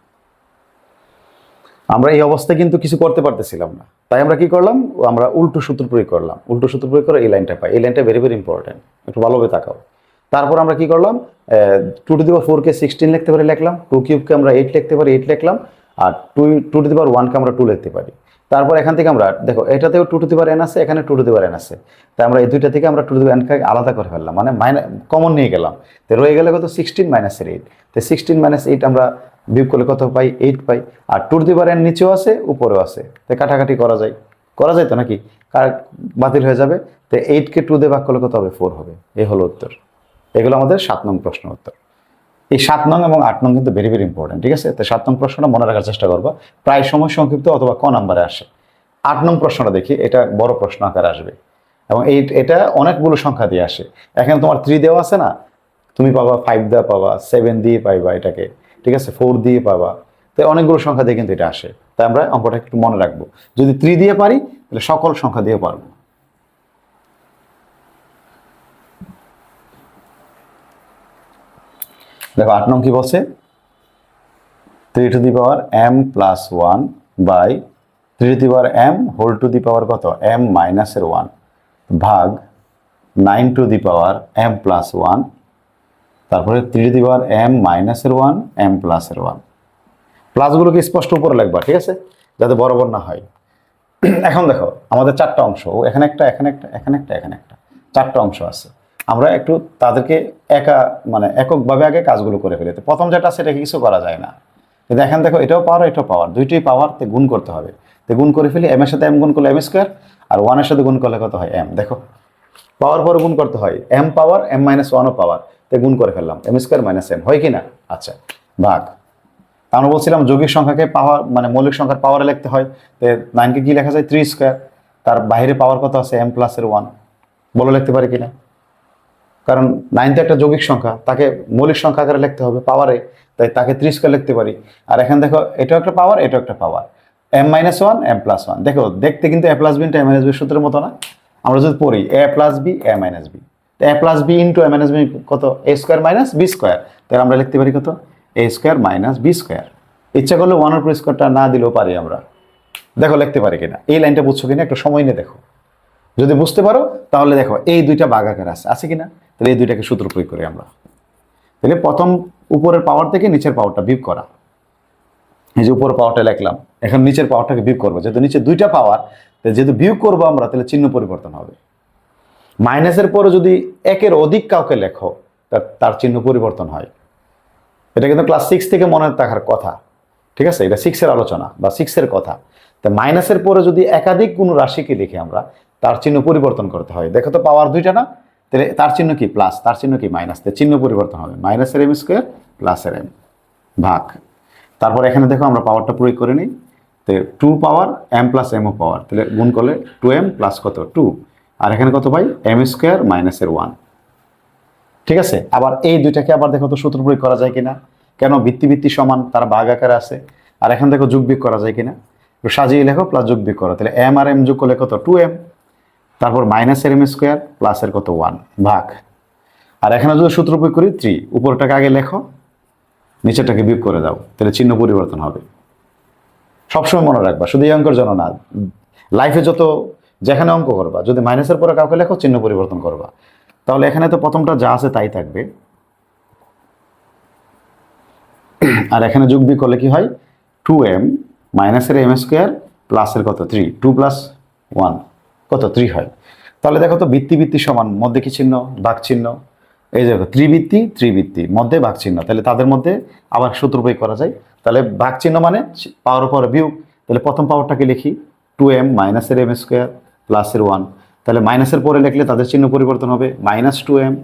আমরা এই অবস্থায় কিন্তু কিছু করতে পারতেছিলাম না, তাই আমরা কি করলাম? আমরা উল্টো সূত্র প্রয়োগ করলাম। উল্টো সূত্র প্রয়োগ করে এই লাইনটা পাই। এই লাইনটা ভেরি ভেরি ইম্পর্টেন্ট, একটু ভালোভাবে তাকাও। তারপর আমরা কি করলাম? 2 টু দি পাওয়ার 4 কে 16 লিখতে পারি, লিখলাম। 2 কিউবকে আমরা 8 লিখতে পারি, 8 লিখলাম। আর 2 টু দি পাওয়ার 1 কে আমরা 2 লিখতে পারি। তারপর এখান থেকে আমরা দেখো এটাতেও 2 টু দি পাওয়ার n আছে, এখানে 2 টু দি পাওয়ার n আছে, তাই আমরা এই দুইটা থেকে আমরা 2 টু দি পাওয়ার n কে আলাদা করে ফেললাম, মানে কমন নিয়ে গেলাম। তো রয়ে গেলে কত? 16 মাইনাসের 8। তো 16 মাইনাস 8 আমরা বিয়োগ করলে কত পাই? 8 পাই। আর two to the power n নিচেও আছে, উপরেও আছে, তাই কাটাকাটি করা যায়। করা যায় তো, নাকি? বাতিল হয়ে যাবে। তো 8 কে 2 দিয়ে ভাগ করলে কত হবে? 4 হবে। এই হলো উত্তর। এগুলো আমাদের 7 নং প্রশ্ন উত্তর। এই 7 নং এবং 8 নং কিন্তু ভেরি ভেরি ইম্পর্টেন্ট, ঠিক আছে? তো 7 নং প্রশ্নটা মনে রাখার চেষ্টা করবা, প্রায় সময় সংক্ষিপ্ত অথবা ক নাম্বারে আসে। 8 নং প্রশ্নটা দেখি, এটা বড় প্রশ্ন আকারে আসবে এবং এটা অনেকগুলো সংখ্যা দিয়ে আসে। এখানে তোমার 3 দেওয়া আছে না, তুমি পাবা 5 দিয়ে পাবা, 7 দিয়ে পাইবা এটাকে, ঠিক আছে, 4 দিয়ে পাবা। তো অনেকগুলো সংখ্যা দিয়ে কিন্তু এটা আসে, তাই আমরা অঙ্কটা একটু মনে রাখবো। যদি 3 দিয়ে পারি তাহলে সকল সংখ্যা দিয়ে পারবো। দেখো 8 নং কি বলছে, 3 to the power m plus 1 by 3 to the power m whole to the power কত m মাইনাসের 1 ভাগ 9 to the power m plus 1, তারপরে 3 টু দি পাওয়ার m মাইনাসের 1 m প্লাসের 1। প্লাসগুলোকে স্পষ্ট উপরে লিখবা, ঠিক আছে, যাতে বরাবর না হয়। এখন দেখো আমাদের 4টা অংশ, এখানে একটা, এখানে একটা, এখানে একটা, এখানে একটা, 4টা অংশ আছে। আমরা একটু তাদেরকে এককভাবে আগে কাজগুলো করে ফেলি। তো প্রথম যেটা আছে এটা কিছু করা যায় না, কিন্তু এখন দেখো এটাও পাওয়ার এটাও পাওয়ার, দুইটাই পাওয়ার, তে গুণ করতে হবে। তো গুণ করে ফেলি, m এর সাথে m গুণ করলে m স্কোয়ার, আর 1 এর সাথে গুণ করলে কত হয় m। দেখো পাওয়ার পরে গুণ করতে হয়, m পাওয়ার m মাইনাস 1ও পাওয়ার, তো গুণ করে ফেললাম m স্কোয়ার মাইনাস m, হয় কি না? আচ্ছা, ভাগ। আমরা বলছিলাম যৌগিক সংখ্যাকে পাওয়ার মৌলিক সংখ্যার পাওয়ারে লিখতে হয়। তো 9কে কি লেখা যায় 3 স্কোয়ার, তার বাইরে পাওয়ার কত আছে m প্লাসের 1, বলে লিখতে পারি কিনা? কারণ 9 তো একটা যৌগিক সংখ্যা, তাকে মৌলিক সংখ্যা আকারে লিখতে হবে পাওয়ারে, তাই তাকে 3 স্কোয়ার লিখতে পারি। আর এখন দেখো এটাও একটা পাওয়ার এটাও একটা power, m minus 1 m plus 1। দেখো দেখতে কিন্তু a plus B into a minus B সূত্রের মতো না? আমরা যদি পড়ি a plus B a minus B, তো a plus B into a minus B কত a square minus B square, তাহলে আমরা লিখতে পারি কত a square minus B square. ইচ্ছা করলে 1 এর উপর স্কোয়ারটা না দিলেও পারি আমরা। দেখো লিখতে পারি কিনা, এই লাইনটা বুঝছো কিনা একটু সময় নিয়ে দেখো। যদি বুঝতে পারো তাহলে দেখো এই দুইটা ভাগ আকার আছে কিনা, তাহলে এই দুইটাকে সূত্র প্রয়োগ করি আমরা। তাহলে প্রথম উপরের পাওয়ার থেকে নিচের পাওয়ারটা বিয়োগ করা, এই যে উপরের পাওয়ারটা লিখলাম, এখন নিচের পাওয়ারটাকে বিয়োগ করবো, যেহেতু নিচে দুইটা পাওয়ার, যেহেতু বিয়োগ করবো আমরা, তাহলে চিহ্ন পরিবর্তন হবে। মাইনাসের পরে যদি একের অধিক কাউকে লেখো তার চিহ্ন পরিবর্তন হয়। এটা কিন্তু ক্লাস 6 থেকে মনে থাকার কথা, ঠিক আছে? এটা 6 এর আলোচনা বা 6 এর কথা। তো মাইনাসের পরে যদি একাধিক কোনো রাশিকে লিখে আমরা, তার চিহ্ন পরিবর্তন করতে হয়। দেখো তো পাওয়ার দুইটা না, তাহলে তার চিহ্ন কি প্লাস, তার চিহ্ন কি মাইনাস, চিহ্ন পরিবর্তন হবে, মাইনাসের m স্কোয়ার প্লাসের m ভাগ। তারপর এখানে দেখো আমরা পাওয়ারটা প্রয়োগ করে নিই, তো 2 পাওয়ার m প্লাস m ও পাওয়ার, তাহলে গুণ করলে 2m প্লাস কত 2, আর এখানে কত পাই m স্কোয়ার মাইনাসের 1, ঠিক আছে? আবার এই দুইটাকে আবার দেখো তো সূত্র প্রয়োগ করা যায় কিনা, কেন ভিত্তি ভিত্তি সমান, তারা ভাগ আকারে আছে। আর এখন দেখো যোগ বিয়োগ করা যায় কিনা, সাজিয়ে লেখো প্লাস যোগ বিয়োগ করো, তাহলে m আর m যোগ করলে কত 2m, তারপর মাইনাসের m স্কোয়ার প্লাসের কত 1 ভাগ। আর এখানে যদি সূত্র প্রয়োগ করি 3, উপরটাকে আগে লেখো নিচেরটাকে বিয়োগ করে দাও, তাহলে চিহ্ন পরিবর্তন হবে। সবসময় মনে রাখবা, শুধু এই অঙ্কের জন্য না, লাইফে যত যেখানে অঙ্ক করবা, যদি মাইনাসের পরে কাউকে লেখো চিহ্ন পরিবর্তন করবা। তাহলে এখানে তো প্রথমটা যা আছে তাই থাকবে, আর এখানে যোগ বিয়োগ করলে কি হয় 2m মাইনাসের m স্কোয়ার প্লাসের কত 3, 2 প্লাস 1 কত 3 হয়। তাহলে দেখো তো ভিত্তি ভিত্তি সমান, মধ্যে কি চিহ্ন ভাগ চিহ্ন, এই দেখো ত্রিভিত্তি ত্রিভিত্তি মধ্যে ভাগ চিহ্ন, তাহলে তাদের মধ্যে আবার সূত্র প্রয়োগ করা যায়। তাহলে ভাগ চিহ্ন মানে পাওয়ার উপর বিয়োগ, তাহলে প্রথম পাওয়ারটাকে লিখি 2m মাইনাসের m স্কোয়ার প্লাসের 1, তাহলে মাইনাসের পরে লিখলে তাদের চিহ্ন পরিবর্তন হবে, মাইনাস 2m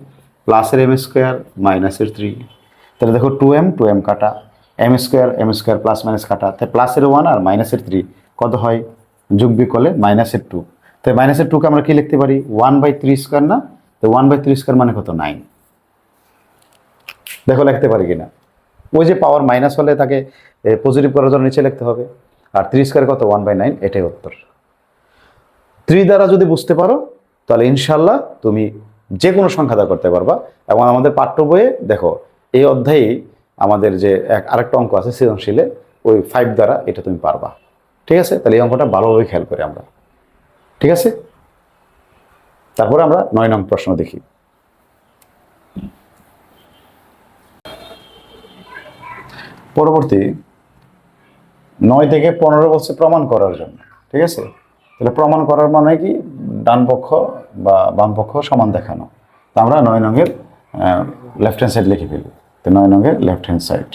প্লাসের m স্কোয়ার মাইনাসের 3, তাহলে দেখো 2m কাটা, m স্কোয়ার প্লাস মাইনাস কাটা, তাই প্লাসের 1 আর মাইনাসের 3 কত হয়, যোগ বিয়োগ করলে মাইনাসের 2, তাই মাইনাসের 2কে আমরা কি লিখতে পারি 1/3 স্কোয়ার না, তো 1/3 স্কোয়ার মানে কত 9। দেখো লিখতে পারি কিনা, ওই যে পাওয়ার মাইনাস হলে তাকে পজিটিভ করার জন্য নিচে লিখতে হবে, আর 3 স্কোয়ার কত 1/9, এটাই উত্তর। 3 দ্বারা যদি বুঝতে পারো তাহলে ইনশাল্লাহ তুমি যে কোনো সংখ্যা দ্বারা করতে পারবা। এবং আমাদের পাঠ্য বইয়ে দেখো এই অধ্যায়ে আমাদের যে আরেকটা অঙ্ক আছে সৃজনশীলে, ওই 5 দ্বারা এটা তুমি পারবা, ঠিক আছে? তাহলে এই অঙ্কটা ভালোভাবে খেয়াল করি আমরা, ঠিক আছে? তারপরে আমরা 9 নং প্রশ্ন দেখি। পরবর্তী 9 থেকে 15 বলছে প্রমাণ করার জন্য, ঠিক আছে? তাহলে প্রমাণ করার মানে কি, ডান পক্ষ বা বাম পক্ষ সমান দেখানো। তো আমরা 9 নংয়ের লেফট হ্যান্ড সাইড লিখে ফেলি। তো 9 নংয়ের লেফট হ্যান্ড সাইড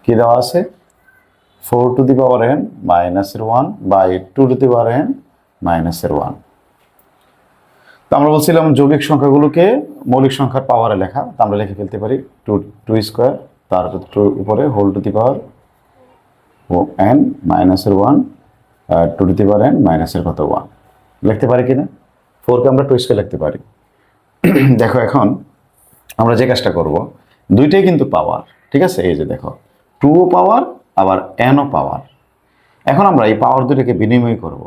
কি দেওয়া আছে, 4 টু দি পাওয়ার n মাইনাসের 1 by 2 to the power n মাইনাসের 1। তো আমরা বলছিলাম যৌগিক সংখ্যাগুলোকে মৌলিক সংখ্যার পাওয়ারে লেখা, তো আমরা লিখে ফেলতে পারি টু স্কোয়ার, তারপর উপরে whole to the power n মাইনাসের 1, two to the power n মাইনাসের কত 1 লিখতে পারি কিনা? 4কে আমরা 2 স্কোয়ার লিখতে পারি। দেখো এখন আমরা যে কাজটা করব, দুইটাই কিন্তু পাওয়ার, ঠিক আছে? এই যে দেখো 2ও পাওয়ার আবার nও পাওয়ার। এখন আমরা এই পাওয়ার দুটোকে বিনিময় করব,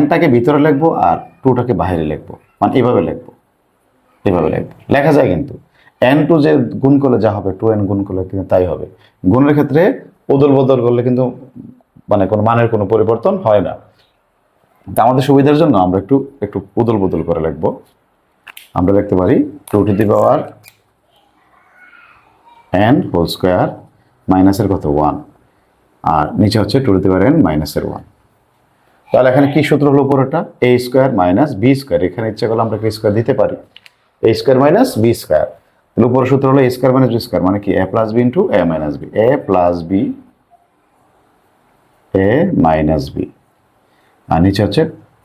nটাকে ভিতরে লিখবো আর 2টাকে বাইরে লিখবো, মানে এভাবে লিখবো, এভাবে লিখবো, লেখা যায় কিন্তু n2 যে গুণ করলে যা হবে 2n গুণ করলে কিন্তু তাই হবে। গুণের ক্ষেত্রে অদল বদল করলে কিন্তু মানে কোনো মানের কোনো পরিবর্তন হয় না। তা আমাদের সুবিধার জন্য আমরা একটু একটু অদল বদল করে লিখবো। আমরা লিখতে পারি two to the power n whole square মাইনাসের কত 1, আর নিচে হচ্ছে two to the power n মাইনাসের 1। তাহলে এখানে কি সূত্র হলো? পুরোটা a square minus B square, এখানে ইচ্ছা করলে আমরা কি স্কোয়ার দিতে পারি, a square minus B square. তাহলে উপরের সূত্র হলো a square minus B square, মানে কি a plus B into a minus b, a plus B a minus b, আর নিচে হচ্ছে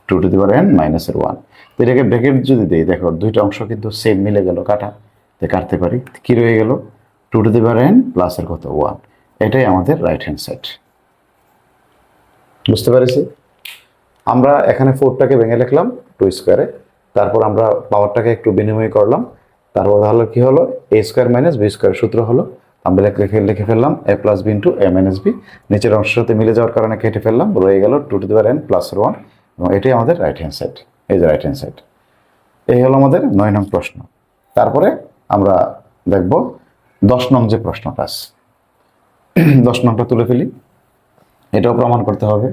two to the power n মাইনাসের 1। তো এটাকে ব্র্যাকেট যদি দিই, দেখো দুইটা অংশ কিন্তু সেম মিলে গেল, কাটা, তো কাটতে পারি, কি রয়ে গেল? Two to the power n প্লাসের কত 1। এটাই আমাদের রাইট হ্যান্ড সাইড। বুঝতে পেরেছি? আমরা এখানে 4টাকে ভেঙে লিখলাম 2 স্কোয়ারে, তারপর আমরা পাওয়ারটাকে একটু বিনিময় করলাম, তারপর তাহলে কি হলো? a square minus B square সূত্র হলো, আমরা লিখে ফেললাম a plus B into a minus B, নিচের অংশের সাথে মিলে যাওয়ার কারণে কেটে ফেললাম, রয়ে গেল two to the power n প্লাসের 1, এবং এটাই আমাদের রাইট হ্যান্ড সাইড। এই যে রাইট হ্যান্ড সাইড। এই হলো আমাদের 9 নং প্রশ্ন। তারপরে আমরা দেখব 10 নং যে প্রশ্নটা আছে। 10 নংটা তুলে ফেলি, এটাও প্রমাণ করতে হবে।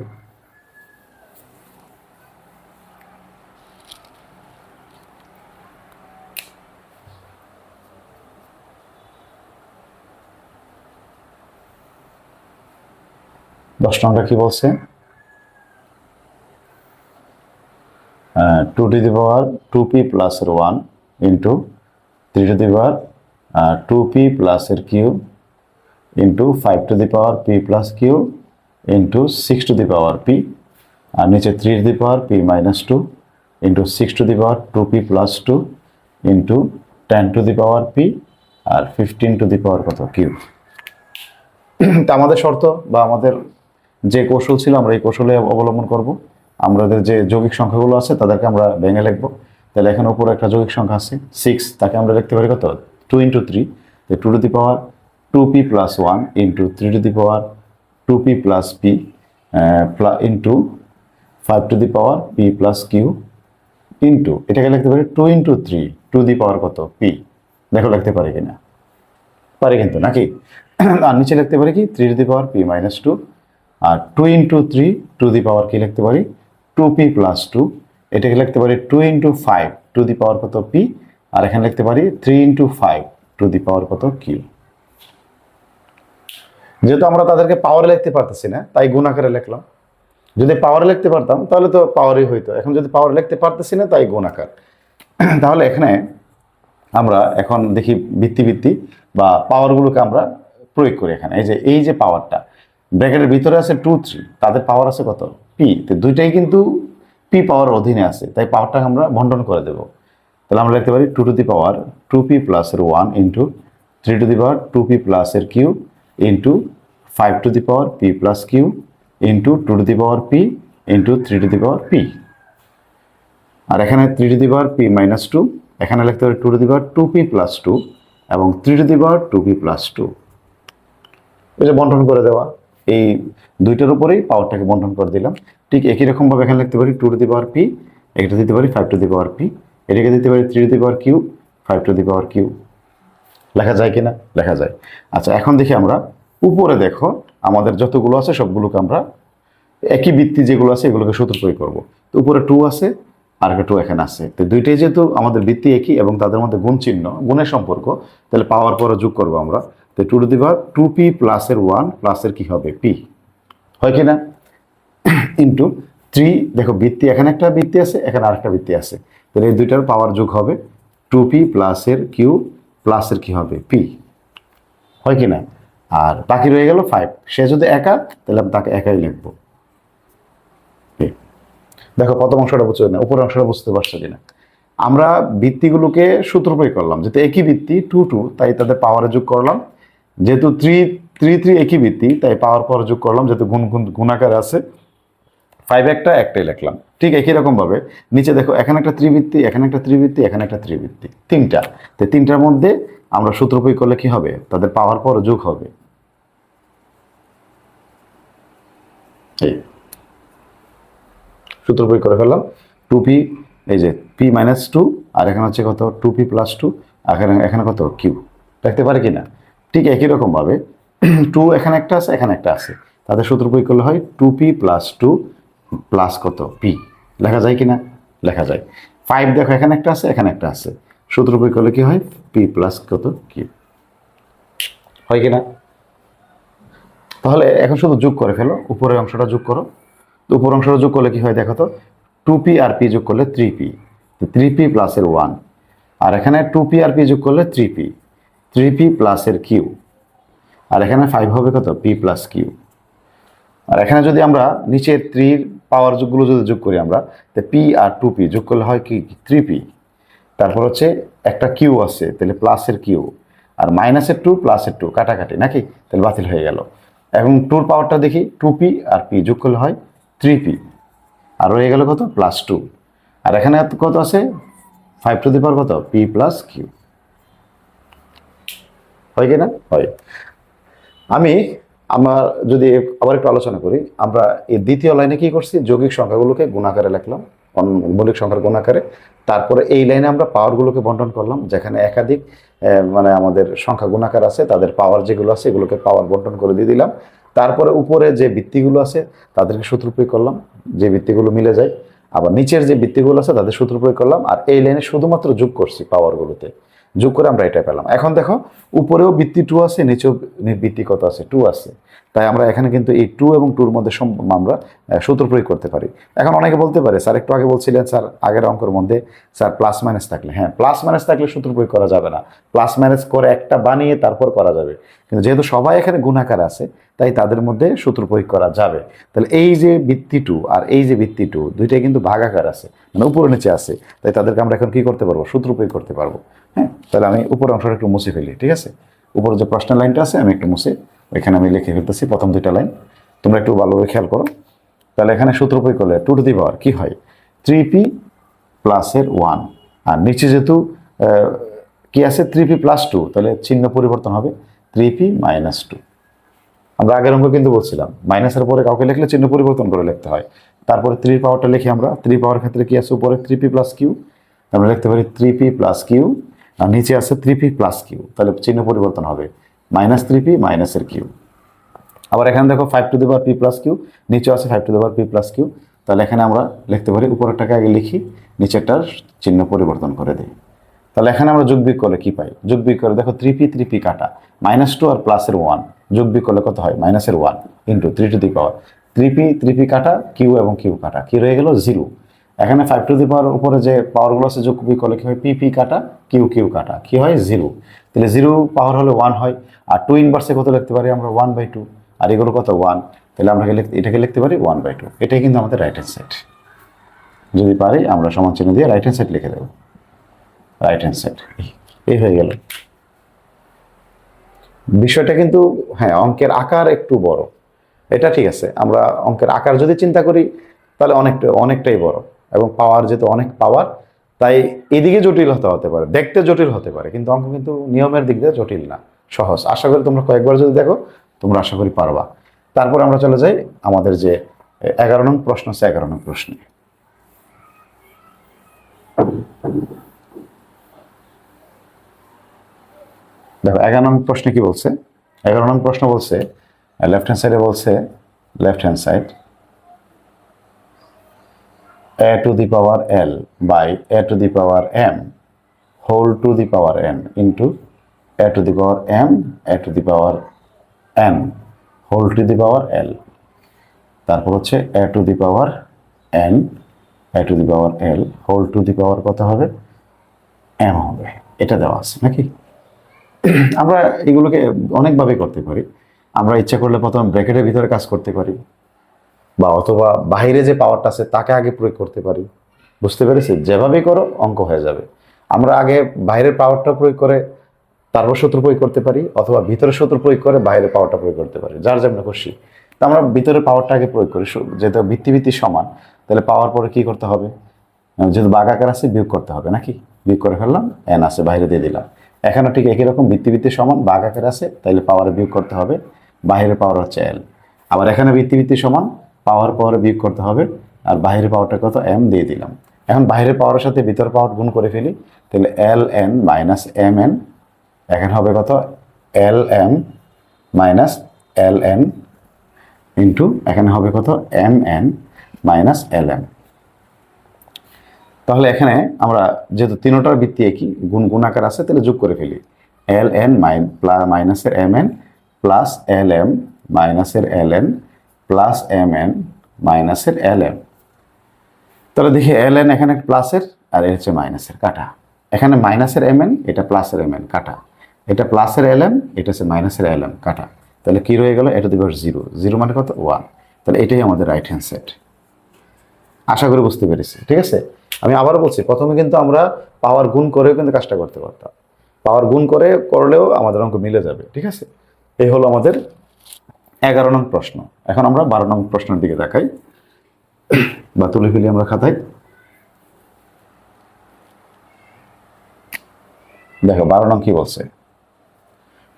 দশ নংটা কি বলছে? Two to the power 2p প্লাসের 1 into 3 to the power 2p প্লাসের cube into 5 to the power p plus Q into 6 to the power p, আর নিচে 3 to the power p minus 2 into 6 to the power 2p plus 2 into 10 to the power p, আর 15 to the power কত cube. তা আমাদের শর্ত বা আমাদের যে কৌশল ছিল, আমরা এই কৌশলে অবলম্বন করব। আমাদের যে যৌগিক সংখ্যাগুলো আছে তাদেরকে আমরা ভেঙে লিখবো। তাহলে এখানে উপরে একটা যৌগিক সংখ্যা আছে 6, তাকে আমরা লিখতে পারি কত? 2 into 3, two to the power 2p plus 1 into 3 to the power 2p plus p into 5 to the power p plus q into, এটাকে লিখতে পারি 2 ইন্টু 3 টু দি পাওয়ার কত p। দেখো লিখতে পারি কিনা? পারি কিন্তু, নাকি? আর নিচে লিখতে পারি কি 3 to the power p minus 2, আর 2 ইন্টু 3 টু দি পাওয়ার কি লিখতে পারি 2p প্লাস 2, এটাকে লিখতে পারি 2 ইন্টু 5 টু দি পাওয়ার কত p, আর এখানে লিখতে পারি 3 ইন্টু 5 টু দি পাওয়ার কত q। যেহেতু আমরা তাদেরকে পাওয়ারে লিখতে পারতেছি না, তাই গুণ আকারে লিখলাম। যদি পাওয়ারে লিখতে পারতাম তাহলে তো পাওয়ারই হইতো, এখন যদি পাওয়ারে লিখতে পারতেছি না তাই গুণ আকার। তাহলে এখানে আমরা এখন দেখি ভিত্তি বা পাওয়ারগুলোকে আমরা প্রয়োগ করি এখানে। এই যে পাওয়ারটা ব্র্যাকেটের ভিতরে আছে 2 3, তাদের পাওয়ার আছে কত p, তো দুইটাই কিন্তু p পাওয়ার অধীনে আছে, তাই পাওয়ারটাকে আমরা বন্টন করে দেব। তাহলে আমরা লিখতে পারি 2 টু দি পাওয়ার 2p প্লাসের 1 into 3 to the power 2p প্লাসের Q into 5 to the power p plus Q into 2 to the power p into 3 to the power p, আর এখানে 3 to the power p minus 2, এখানে লিখতে পারি 2 to the power 2p plus 2 এবং 3 to the power 2p plus 2। এই যে বন্টন করে দেওয়া, এই দুইটার উপরেই পাওয়ারটাকে বন্টন করে দিলাম। ঠিক একই রকমভাবে এখানে লিখতে পারি 2 টু দি পাওয়ার p, এটা দিতে পারি 5 টু দি পাওয়ার p, এটাকে দিতে পারি 3 to the power q 5 to the power q। লেখা যায় কিনা? লেখা যায়। আচ্ছা, এখন দেখি আমরা উপরে, দেখো আমাদের যতগুলো আছে সবগুলোকে আমরা একই ভিত্তি যেগুলো আছে এগুলোকে সূত্র প্রয়োগ করবো। তো উপরে 2 আছে আর একটা 2 এখানে আছে, তো দুইটাই যেহেতু আমাদের ভিত্তি একই এবং তাদের মধ্যে গুণ চিহ্ন, গুণের সম্পর্ক, তাহলে পাওয়ার পরে যোগ করবো আমরা। তো 2 টু দি পাওয়ার 2p প্লাসের 1 প্লাসের কি হবে p, হয় কিনা? ইন্টু 3, দেখো ভিত্তি এখানে একটা ভিত্তি আছে, এখানে আরেকটা ভিত্তি আছে, তাহলে এই দুইটার পাওয়ার যোগ হবে 2p প্লাসের কিউ প্লাসের কি হবে p, হয় কিনা? আর বাকি রয়ে গেল 5, সে যদি একা তাহলে আমি তাকে একাই লিখবো। দেখো প্রথম অংশটা বুঝছো না, উপরের অংশটা বুঝতে পারছো কিনা? আমরা ভিত্তিগুলোকে সূত্র প্রয়োগ করলাম, যেহেতু একই ভিত্তি 2 2, তাই তাদের পাওয়ারে যোগ করলাম। যেহেতু 3 3 3 একই ভিত্তি, তাই পাওয়ার পর যোগ করলাম, যেহেতু গুণাকারে আছে। 5 একটাই লিখলাম। ঠিক একই রকম ভাবে নিচে দেখো, এখানে একটা ত্রিবৃত্তি, এখানে একটা ত্রিবৃত্তি, এখানে একটা ত্রিবৃত্তি, তিনটা। তো তিনটার মধ্যে আমরা সূত্র প্রয়োগ করলে কি হবে? তাদের পাওয়ার পর যোগ হবে। এই সূত্র প্রয়োগ করে ফেললাম। 2p, এই যে p-2, আর এখানে হচ্ছে কত 2p+2, এখানে কত q। দেখতে পারে কিনা? ঠিক একই রকম ভাবে 2 এখানে একটা আছে, এখানে একটা আছে, তাদের সূত্র প্রয়োগ করলে হয় 2p+2 প্লাস কত p। লেখা যায় কিনা? লেখা যায়। 5 দেখো, এখানে একটা আছে, এখানে একটা আছে, সূত্র প্রয়োগ করলে কি হয়? p প্লাস কত q। হয় কিনা? তাহলে এখন শুধু যোগ করে ফেলো, উপরের অংশটা যোগ করো। তো উপর অংশটা যোগ করলে কি হয় দেখো তো, 2p আর p যোগ করলে 3p, 3p প্লাস এর 1, আর এখানে 2p আর p যোগ করলে 3p, 3p প্লাস এর q, আর এখানে 5 হবে কত p প্লাস q। আর এখানে যদি আমরা নিচের 3 পাওয়ার যোগগুলো যদি যোগ করি আমরা, তো p আর 2p যোগ করলে হয় কি 3p। তারপর হচ্ছে একটা q আছে, তাহলে প্লাসের q, আর মাইনাসের 2 প্লাসের 2 কাটাকাটি নাকি, তাহলে বাতিল হয়ে গেল। এখন 2 পাওয়ারটা দেখি, 2p আর p যোগ করলে হয় 3p, আর রয়ে গেল কত +2, আর এখানে কত আছে 5 টু দি পাওয়ার কত p প্লাস q। হয় কিনা? হয়। আমি আমার যদি আবার একটু আলোচনা করি, আমরা এই দ্বিতীয় লাইনে কি করছি, যৌগিক সংখ্যাগুলোকে গুণাকারে লিখলাম, মৌলিক সংখ্যার গুণাকারে। তারপরে এই লাইনে আমরা পাওয়ারগুলোকে বন্টন করলাম, যেখানে একাধিক মানে আমাদের সংখ্যা গুণাকার আছে, তাদের পাওয়ার যেগুলো আছে এগুলোকে পাওয়ার বন্টন করে দিয়ে দিলাম। তারপরে উপরে যে ভিত্তিগুলো আছে তাদেরকে সূত্র প্রয়োগ করলাম, যে ভিত্তিগুলো মিলে যায়। আবার নিচের যে ভিত্তিগুলো আছে তাদের সূত্র প্রয়োগ করলাম, আর এই লাইনে শুধুমাত্র যোগ করছি পাওয়ারগুলোতে, যোগ করে আমরা এটা পেলাম। এখন দেখো, উপরেও ভিত্তি 2 আছে, নিচেও ভিত্তি কত আছে 2 আছে, তাই আমরা এখানে কিন্তু এই 2 এবং 2 এর মধ্যে আমরা সূত্র প্রয়োগ করতে পারি। এখন অনেকে বলতে পারে, স্যার একটু আগে বলছিলেন স্যার আগের অঙ্কের মধ্যে স্যার প্লাস মাইনাস থাকলে, হ্যাঁ প্লাস মাইনাস থাকলে সূত্র প্রয়োগ করা যাবে না, প্লাস মাইনাস করে একটা বানিয়ে তারপর করা যাবে। কিন্তু যেহেতু সবাই এখানে গুণাকার আছে, তাই তাদের মধ্যে সূত্র প্রয়োগ করা যাবে। তাহলে এই যে ভিত্তি 2 আর এই যে ভিত্তি 2 দুইটাই কিন্তু ভাগাকার আছে, মানে উপরে নিচে আছে, তাই তাদেরকে আমরা এখন কি করতে পারবো? সূত্র প্রয়োগ করতে পারবো। হ্যাঁ, তাহলে আমি উপর অংশটা একটু মুছে ফেলি, ঠিক আছে? উপরে যে প্রশ্নের লাইনটা আছে আমি একটু মুছে ওইখানে আমি লিখে ফেলতেছি প্রথম দুইটা লাইন, তোমরা একটু ভালোভাবে খেয়াল করো। তাহলে এখানে সূত্র প্রয়োগ করলে 2 টু দি পাওয়ার কি হয় 3p প্লাসের 1, আর নিচে যেহেতু কি আছে 3p+2, তাহলে চিহ্ন পরিবর্তন হবে 3p-2। আমরা আগের অঙ্ক কিন্তু বলছিলাম মাইনাসের পরে কাউকে লিখলে চিহ্ন পরিবর্তন করে লিখতে হয়। তারপরে 3 পাওয়ারটা লিখি আমরা, 3 পাওয়ার ক্ষেত্রে কি আছে উপরে 3p প্লাস q, আমরা লিখতে পারি 3p প্লাস q, আর নিচে আছে 3p প্লাস q, তাহলে চিহ্ন পরিবর্তন হবে -3p মাইনাসের q। আবার এখানে দেখো 5 to the power p plus q, নিচে আছে 5 to the power p plus q, তাহলে এখানে আমরা লিখতে পারি উপরেরটাকে আগে লিখি, নিচেরটার চিহ্ন পরিবর্তন করে দিই। তাহলে এখানে আমরা যোগ বিয়োগ করলে কি পাই? যোগ বিয়োগ করে দেখো 3p কাটা, -2 আর প্লাসের 1 যোগ বিয়োগ করলে কত হয় -1 into 3 to the power 3p কাটা, q এবং q কাটা, কি রয়ে গেল 0। এখানে 5 টু দি পাওয়ার উপরে যে পাওয়ারগুলো আছে যোগ বিয়োগ করলে কি হয় p কাটা, q কাটা, কি হয় 0। তাহলে 0 পাওয়ার হলে 1 হয়, আর 2 ইনভার্সে কত লিখতে পারি আমরা 1/2, আর এগুলো কত 1, তাহলে আমরা এটাকে লিখতে পারি 1/2। এটাই কিন্তু আমাদের রাইট হ্যান্ড সাইড। যদি পারি আমরা সমান চিহ্ন দিয়ে রাইট হ্যান্ড সাইড লিখে দেবো, রাইট হ্যান্ড সাইড। এই হয়ে গেল বিষয়টা। কিন্তু হ্যাঁ, অঙ্কের আকার একটু বড়, এটা ঠিক আছে। আমরা অঙ্কের আকার যদি চিন্তা করি তাহলে অনেকটাই বড়, এবং পাওয়ার যেহেতু অনেক পাওয়ার, তাই এদিকে জটিল হতে পারে, দেখতে জটিল হতে পারে, কিন্তু অঙ্ক কিন্তু নিয়মের দিক দিয়ে জটিল না, সহজ। আশা করি তোমরা কয়েকবার যদি দেখো তোমরা আশা করি পারবা। তারপর আমরা চলে যাই আমাদের যে 11 নং প্রশ্ন আছে, 11 নং প্রশ্নে। দেখো 11 নং প্রশ্নে কি বলছে? 11 নং প্রশ্ন বলছে লেফট হ্যান্ড সাইডে বলছে, left hand side a to the power l by a to the power m whole to the power n into a to the power m a to the power n whole to the power l। তারপর হচ্ছে a to the power n a to the power l whole to the power কত হবে m হবে। এটা দেওয়া আছে নাকি? আমরা এগুলোকে অনেকভাবে করতে পারি। আমরা ইচ্ছা করলে প্রথম ব্র্যাকেটের ভিতরে কাজ করতে পারি, বা অথবা বাইরে যে পাওয়ারটা আছে তাকে আগে প্রয়োগ করতে পারি, বুঝতে পেরেছি? যেভাবেই করো অঙ্ক হয়ে যাবে। আমরা আগে বাইরের পাওয়ারটা প্রয়োগ করে তারপর সূত্র প্রয়োগ করতে পারি, অথবা ভিতরের সূত্র প্রয়োগ করে বাইরের পাওয়ারটা প্রয়োগ করতে পারি, যার যেমন খুশি। তো আমরা ভিতরের পাওয়ারটা আগে প্রয়োগ করি, যেহেতু ভিত্তি ভিত্তি সমান, তাহলে পাওয়ার পরে কি করতে হবে? যেহেতু বাঘ আকার আছে, বিয়োগ করতে হবে নাকি? বিয়োগ করে ফেললাম, এন আছে বাইরে দিয়ে দিলাম। এখানে ঠিক একই রকম ভিত্তি ভিত্তি সমান, বাঘ আকার আছে, তাহলে পাওয়ারে বিয়োগ করতে হবে, বাইরের পাওয়ার হচ্ছে এল। আবার এখানে ভিত্তি ভিত্তি সমান, পাওয়ার পাওয়ারে বিয়োগ করতে হবে, আর বাইরের পাওয়ারটা কত? এম দিয়ে দিলাম। এখন বাইরের পাওয়ারের সাথে ভিতর পাওয়ার গুণ করে ফেলি, তাহলে L N minus M N, এখানে হবে কত? L M minus L N into এখানে হবে কত? M N minus L M. তাহলে এখানে আমরা যেহেতু তিনটার ভিত্তি একই, গুণাকার আছে, তাহলে যোগ করে ফেলি। এল এন মাইনাসের M N plus L M মাইনাসের L N plus M N মাইনাসের এল এম। তাহলে দেখি এল এন এখানে প্লাসের আর এর হচ্ছে মাইনাসের, কাটা। এখানে মাইনাসের এম এন, এটা প্লাসের এম এন, কাটা। এটা প্লাসের এল এম, এটা হচ্ছে মাইনাসের এল এম, কাটা। তাহলে কি রয়ে গেল? এটা দিবে জিরো। জিরো মানে কত? 1। তাহলে এটাই আমাদের রাইট হ্যান্ড সেট। আশা করি বুঝতে পেরেছি, ঠিক আছে? আমি আবারও বলছি, প্রথমে কিন্তু আমরা পাওয়ার গুণ করেও কিন্তু কাজটা করতে পারতাম, পাওয়ার গুণ করলেও আমাদের অঙ্ক মিলে যাবে, ঠিক আছে? এই হলো আমাদের 11 নং প্রশ্ন। এখন আমরা 12 নং প্রশ্নের দিকে দেখাই, বা তুলে ফেলি আমরা খাতায়। দেখো 12 নং কি বলছে।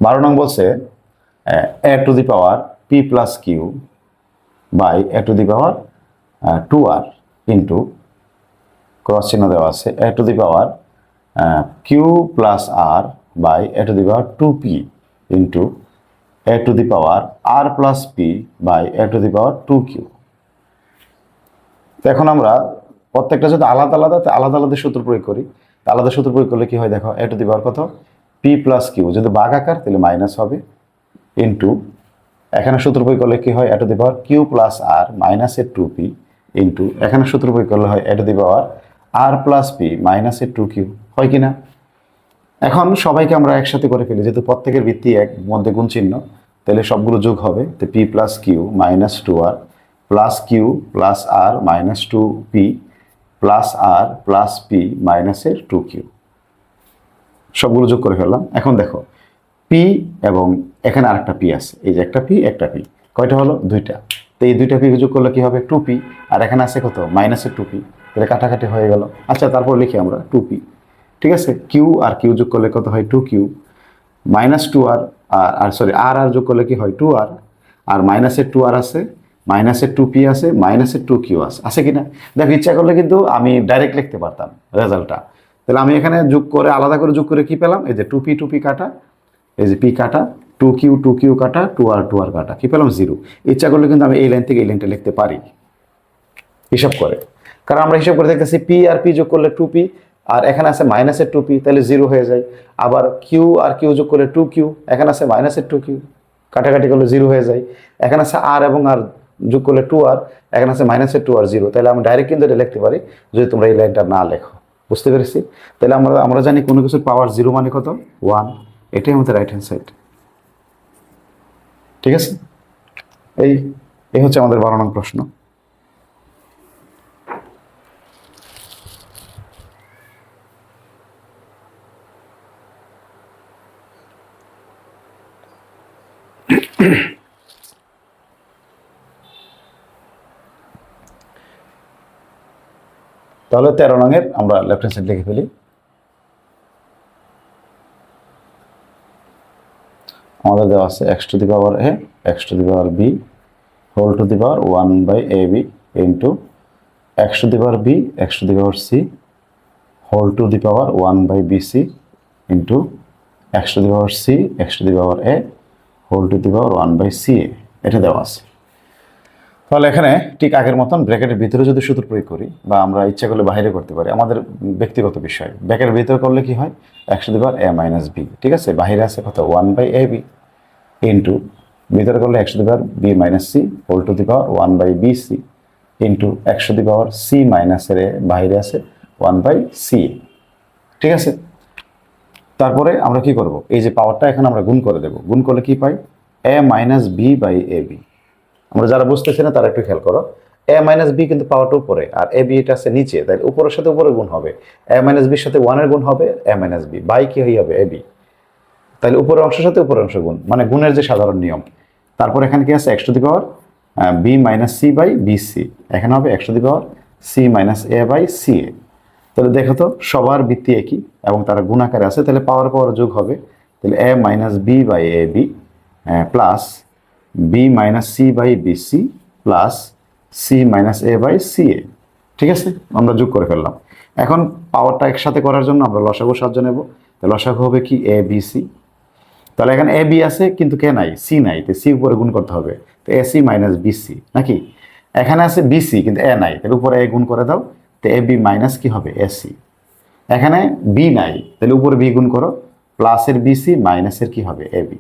12 নং বলছে a to the power p plus q by a to the power 2r into, cross চিহ্ন দেওয়া আছে, a to the power q plus r by a to the power 2p into a to the power r plus p by a to the power 2q। তো এখন আমরা প্রত্যেকটা যদি আলাদা আলাদা আলাদা সূত্র প্রয়োগ করি, আলাদা সূত্র প্রয়োগ করলে কি হয় দেখো, এ টু দি পাওয়ার কত? পি প্লাস কিউ, যদি বাঘ আকার তাহলে মাইনাস হবে, ইন্টু এখানে সূত্র প্রয়োগ করলে কি হয়? A to the power q plus r মাইনাসের 2p ইন্টু এখানে সূত্র প্রয়োগ করলে হয় a to the power r plus p মাইনাসের 2q, হয় কি না? এখন সবাইকে আমরা একসাথে করে ফেলি, যেহেতু প্রত্যেকের ভিত্তি এক, মধ্যে গুণ চিহ্ন, তাহলে সবগুলো যোগ হবে। তো p plus q minus 2r plus q plus r minus 2p plus r plus p মাইনাসের 2q, সবগুলো যোগ করে ফেললাম। এখন দেখো পি এবং এখানে আরেকটা পি আছে, এই যে একটা পি, কয়টা হলো? 2টা। তো এই 2টা পি যোগ করলে কি হবে? 2p, আর এখানে আছে কত? মাইনাসের 2p, তাহলে কাটাকাটি হয়ে গেল। আচ্ছা, তারপর লিখি আমরা 2p, ঠিক আছে? কিউ আর কিউ যোগ করলে কত হয়? 2q মাইনাস 2r, আর সরি আর যোগ করলে কি হয়? 2r, আর মাইনাসের 2r আছে, মাইনাসের 2p আছে, মাইনাসের 2q আছে কিনা? দেখো, ইচ্ছা করলে কিন্তু আমি ডাইরেক্ট লিখতে পারতাম রেজাল্টটা। তাহলে আমি এখানে যোগ করে, আলাদা করে যোগ করে কি পেলাম? এই যে 2p কাটা, এই যে পি কাটা, 2q কাটা, 2r কাটা, কি পেলাম? 0। ইচ্ছা করলে কিন্তু আমি এই লাইন থেকে এই লাইনটা লিখতে পারি হিসাব করে, কারণ আমরা হিসাব করে দেখতেছি পি আর পি যোগ করলে 2p, আর এখানে আছে মাইনাসের 2p, তাহলে 0 হয়ে যায়। আবার কিউ আর কিউ যোগ করলে 2q, এখানে আছে মাইনাসের 2q, কাটাকাটি করলে 0 হয়ে যায়। এখানে আছে আর এবং আর যোগ করলে 2r, এখানে আছে মাইনাসের 2r, 0। তাহলে আমি ডাইরেক্ট কিন্তু এটা লিখতে পারি যদি তোমরা এই লাইনটা না লেখো। বুঝতে পেরেছি? তাহলে আমরা জানি কোনো কিছুর পাওয়ার 0 মানে কত? 1। এটাই আমাদের রাইট হ্যান্ড সাইড, ঠিক আছে? এই হচ্ছে আমাদের 12 নং প্রশ্ন। তাহলে 13 নংয়ের আমরা লেফট হ্যান্ড সাইড লিখে ফেলি। আমাদের দেওয়া আছে x to the power a, x to the power b, whole to the power 1/ab into x to the power b, x to the power c, whole to the power 1/bc into x to the power c, x to the power a, whole to the power 1/ca, এটা দেওয়া আছে। তাহলে এখানে ঠিক আগের মতন ব্র্যাকেটের ভিতরে যদি সূত্র প্রয়োগ করি, বা আমরা ইচ্ছা করলে বাইরে করতে পারি, আমাদের ব্যক্তিগত বিষয়। ব্র্যাকেটের ভিতরে করলে কি হয়? x to the power a minus b, ঠিক আছে? বাইরে আছে কত? 1/ab ইন্টু ভিতরে করলে x to the power b minus c, whole to the power 1/bc into x to the power c মাইনাসের a, বাইরে আছে 1/ca, ঠিক আছে? তারপরে আমরা কি করব? এই যে পাওয়ারটা এখানে আমরা গুণ করে দেব। গুণ করলে কি পাই? a minus b by ab। আমরা যারা বুঝতেছি না তারা একটু খেয়াল করো, এ মাইনাস বি কিন্তু পাওয়ারটা উপরে, আর এ বি এটা আছে নিচে, তাই উপরের সাথে উপরে গুণ হবে, এ মাইনাস বির সাথে 1 এর গুণ হবে এ মাইনাস বি, বাই কি হয়ে যাবে এ বি। তাহলে উপরের অংশের সাথে উপরের অংশ গুণ, মানে গুণের যে সাধারণ নিয়ম। তারপর এখানে কি আছে, x to the power b minus c by b c, এখানে হবে x to the power c minus a by c a. তাহলে দেখো তো সবার ভিত্তি একই এবং তারা গুণ আকারে আছে, তাহলে পাওয়ার পাওয়ার যোগ হবে। তাহলে a minus b by a b plus b minus c by b c plus c minus a by c a. ঠিক আছে, আমরা যোগ করে ফেললাম। এখন পাওয়ারটা একসাথে করার জন্য আমরা লসাগু সাহায্য নেব। তো লসাগু হবে কি এ বি সি। তাহলে এখানে এ বি আছে কিন্তু কে নাই, সি নাই, তো সি উপরে গুণ করতে হবে। তো A C minus B C নাকি, এখানে আছে বি সি কিন্তু এ নাই, তাহলে উপরে এ গুণ করে দাও। তো এ বি মাইনাস কি হবে এ সি, এখানে বি নাই, তাহলে উপরে বি গুণ করো, প্লাসের বি সি মাইনাসের কি হবে এ বি।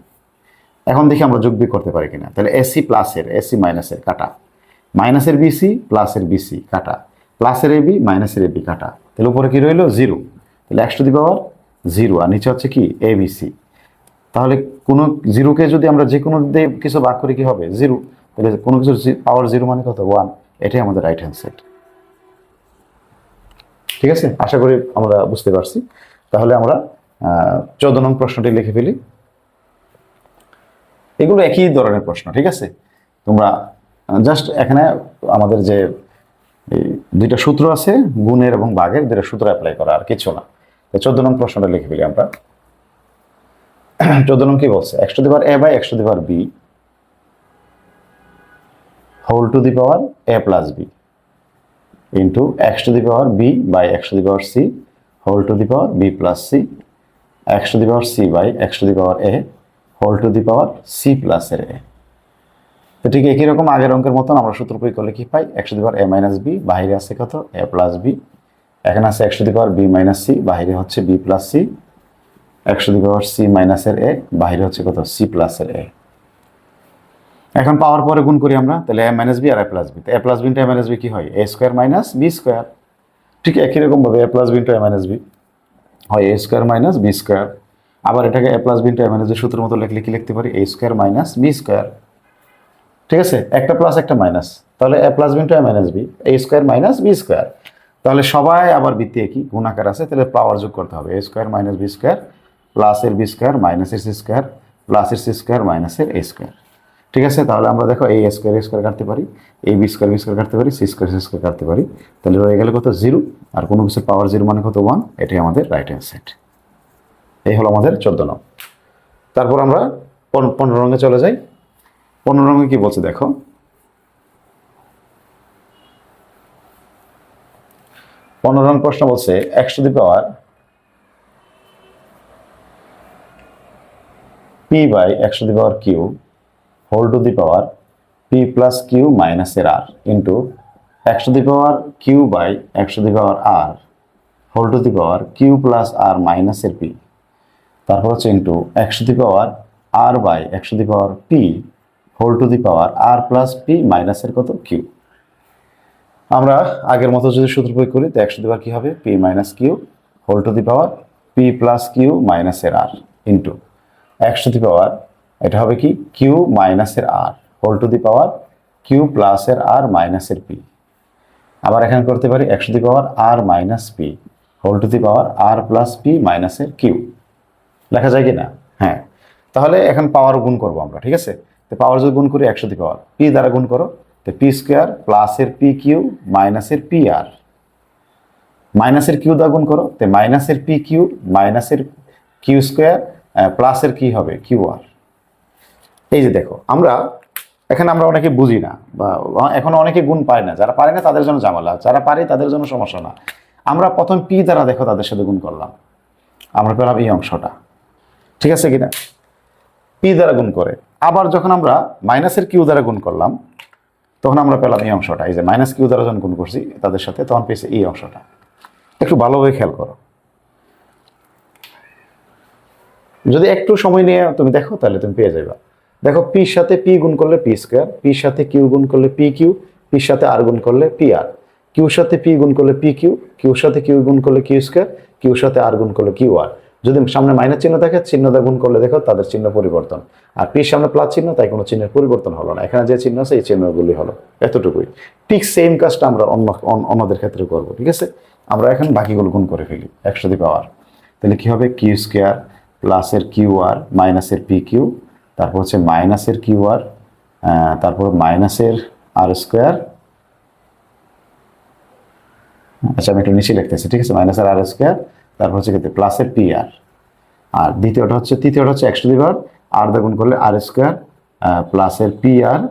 এখন দেখি আমরা যোগ বিয়োগ করতে পারি কিনা। তাহলে এসি প্লাসের এসি মাইনাসের কাটা, মাইনাসের বিসি প্লাসের বিসি কাটা, প্লাসের এবি মাইনাসের এবি কাটা, তাহলে উপরে কি রইলো জিরো। তাহলে x to the power zero, আর নিচে হচ্ছে কি এ বি সি। তাহলে কোনো জিরোকে যদি আমরা যে কোনো দিয়ে কিছু ভাগ করি কি হবে জিরো, তাহলে কোনো কিছু পাওয়ার জিরো মানে কত 1, এটাই আমাদের রাইট হ্যান্ড সাইড। ঠিক আছে, আশা করি আমরা বুঝতে পারছি। তাহলে আমরা 14 নং প্রশ্নটি লিখে ফেলি। এগুলো একই ধরনের প্রশ্ন, ঠিক আছে। তোমরা জাস্ট এখানে আমাদের যে দুইটা সূত্র আছে, গুণের এবং ভাগের, দুইটা সূত্র অ্যাপ্লাই করা, আর কিছু না। 14 নং প্রশ্নটা লিখে ফেলি আমরা। 14 নং কি বলছে, x to the power A by x to the power B whole to the power A plus B into x to the power B by x to the power C whole to the power B plus C, x to the power C by x to the power A whole to the power C প্লাসের A. তো ঠিক একই রকম আগের অঙ্কের মতন আমরা সূত্র প্রয়োগ করলে কি পাই, x to the power a minus b, বাহিরে আছে কত এ প্লাস বি, এখানে আছে x to the power b minus c, বাহিরে হচ্ছে b plus C, x to the power c মাইনাসের এ, বাহিরে হচ্ছে কত সি প্লাসের এ। এখন পাওয়ার পরে গুণ করি আমরা, তাহলে a minus b R A plus B, A plus B into A minus B কি হয় এ স্কোয়ার মাইনাস বি স্কোয়ার। ঠিক একই রকম ভাবে এ প্লাস বি ইন্টু এ মাইনাস বি হয় এ স্কোয়ার মাইনাস বি স্কোয়ার। আবার এটাকে এ প্লাস বি ইন্টু এ মাইনাস বি সূত্রের মতো লিখলে কি লিখতে পারি এ স্কোয়ার মাইনাস বি স্কোয়ার। ঠিক আছে, একটা প্লাস একটা মাইনাস, তাহলে এ plus B into A minus B A square minus B square. তাহলে সবাই আবার ভিত্তি একই গুণাকার আছে, তাহলে পাওয়ার যোগ করতে হবে এ স্কোয়ার মাইনাস বি স্কোয়ার প্লাসের বি স্কোয়ার মাইনাসের সি স্কোয়ার প্লাসের সি স্কোয়ার মাইনাসের এ স্কোয়ার। ঠিক আছে, তাহলে আমরা দেখো এই স্কোয়ার কাটতে পারি, এই বি স্কোয়ার কাটতে পারি, সি স্কোয়ার কাটতে পারি, তাহলে রয়ে গেলে কত জিরো, আর কোনো কিছুর পাওয়ার জিরো মানে কত 1, এটাই আমাদের রাইট হ্যান্ড সাইড। এই হলো আমাদের 14 নং। তারপর আমরা 15 রঙে চলে যাই। 15 রঙে কি বলছে দেখো, 15 নং প্রশ্ন বলছে x to the power p by x to the power q whole to the power p plus q মাইনাসের r into x to the power q by x to the power r whole to the power q plus r মাইনাসের p, তারপর হচ্ছে into x to the power r by x to the power p whole to the power r plus p মাইনাসের কত Q. আমরা আগের মতো যদি সূত্র প্রয়োগ করি তো এক্স টু দি পাওয়ার কি হবে p minus q whole to the power p plus q মাইনাসের r into x to the power এটা হবে কি কিউ মাইনাসের r whole to the power q প্লাসের আর মাইনাসের পি। আবার এখানে করতে পারি x to the power r minus p whole to the power r plus p মাইনাসের কিউ। লেখা যায় কি না? হ্যাঁ, তাহলে এখন পাওয়ার গুণ করবো আমরা। ঠিক আছে, তো পাওয়ার যদি গুণ করি একশো দি পাওয়ার পি দ্বারা গুণ করো, তো পি স্কোয়ার প্লাসের পি কিউ মাইনাসের পি আর, মাইনাসের কিউ দ্বারা গুণ করো, তো মাইনাসের পি কিউ মাইনাসের কিউ স্কোয়ার প্লাসের কি হবে কিউ আর। এই যে দেখো আমরা এখানে আমরা অনেকে বুঝি না বা এখন অনেকে গুণ পায় না, যারা পারে না তাদের জন্য ঝামেলা, যারা পারে তাদের জন্য সমস্যা না। আমরা প্রথম পি দ্বারা দেখো তাদের সাথে গুণ করলাম, আমরা পেলাম এই অংশটা। ঠিক আছে কিনা? পি দ্বারা গুণ করে আবার যখন আমরা মাইনাসের কিউ দ্বারা গুণ করলাম তখন আমরা পেলাম এই অংশটা। এই যে মাইনাস কিউ দ্বারা যখন গুণ করছি তাদের সাথে তখন পেয়েছে এই অংশটা। একটু ভালোভাবে খেয়াল করো, যদি একটু সময় নিয়ে তুমি দেখো তাহলে তুমি পেয়ে যাবে। দেখো পির সাথে পি গুণ করলে পি স্কোয়ার, পির সাথে কিউ গুণ করলে পি কিউ, পির সাথে আর গুণ করলে পি আর, কিউর সাথে পি গুণ করলে পি কিউ, কিউর সাথে কিউ গুণ করলে কিউ স্কোয়ার, কিউর সাথে আর গুণ করলে কিউ আর। যদি সামনে মাইনাস চিহ্ন থাকে, চিহ্ন দিয়ে গুণ করলে দেখো তাদের চিহ্ন পরিবর্তন। আর পির সামনে প্লাস চিহ্ন, তাই কোনো চিহ্নের পরিবর্তন হলো না। এখানে যে চিহ্ন আছে এই চিহ্নগুলি হলো, এতটুকুই। ঠিক সেম কাজটা আমরা অন্যদের ক্ষেত্রে করবো, ঠিক আছে? আমরা এখন বাকিগুলো গুণ করে ফেলি 100 দি পাওয়ার। তাহলে কি হবে? কিউ স্কোয়ার প্লাসের কিউ আর মাইনাসের পি কিউ, তারপর হচ্ছে মাইনাসের কিউ আর, তারপর মাইনাসের আর স্কোয়ার। আচ্ছা আমি একটু নিচে লিখতেছি, ঠিক আছে? মাইনাসের আর স্কোয়ার, তারপর হচ্ছে কিন্তু প্লাসের পি আর। আর তৃতীয়টা হচ্ছে 100 দি পাওয়ার আর দা গুণ করলে আর স্কোয়ার প্লাসের পি আর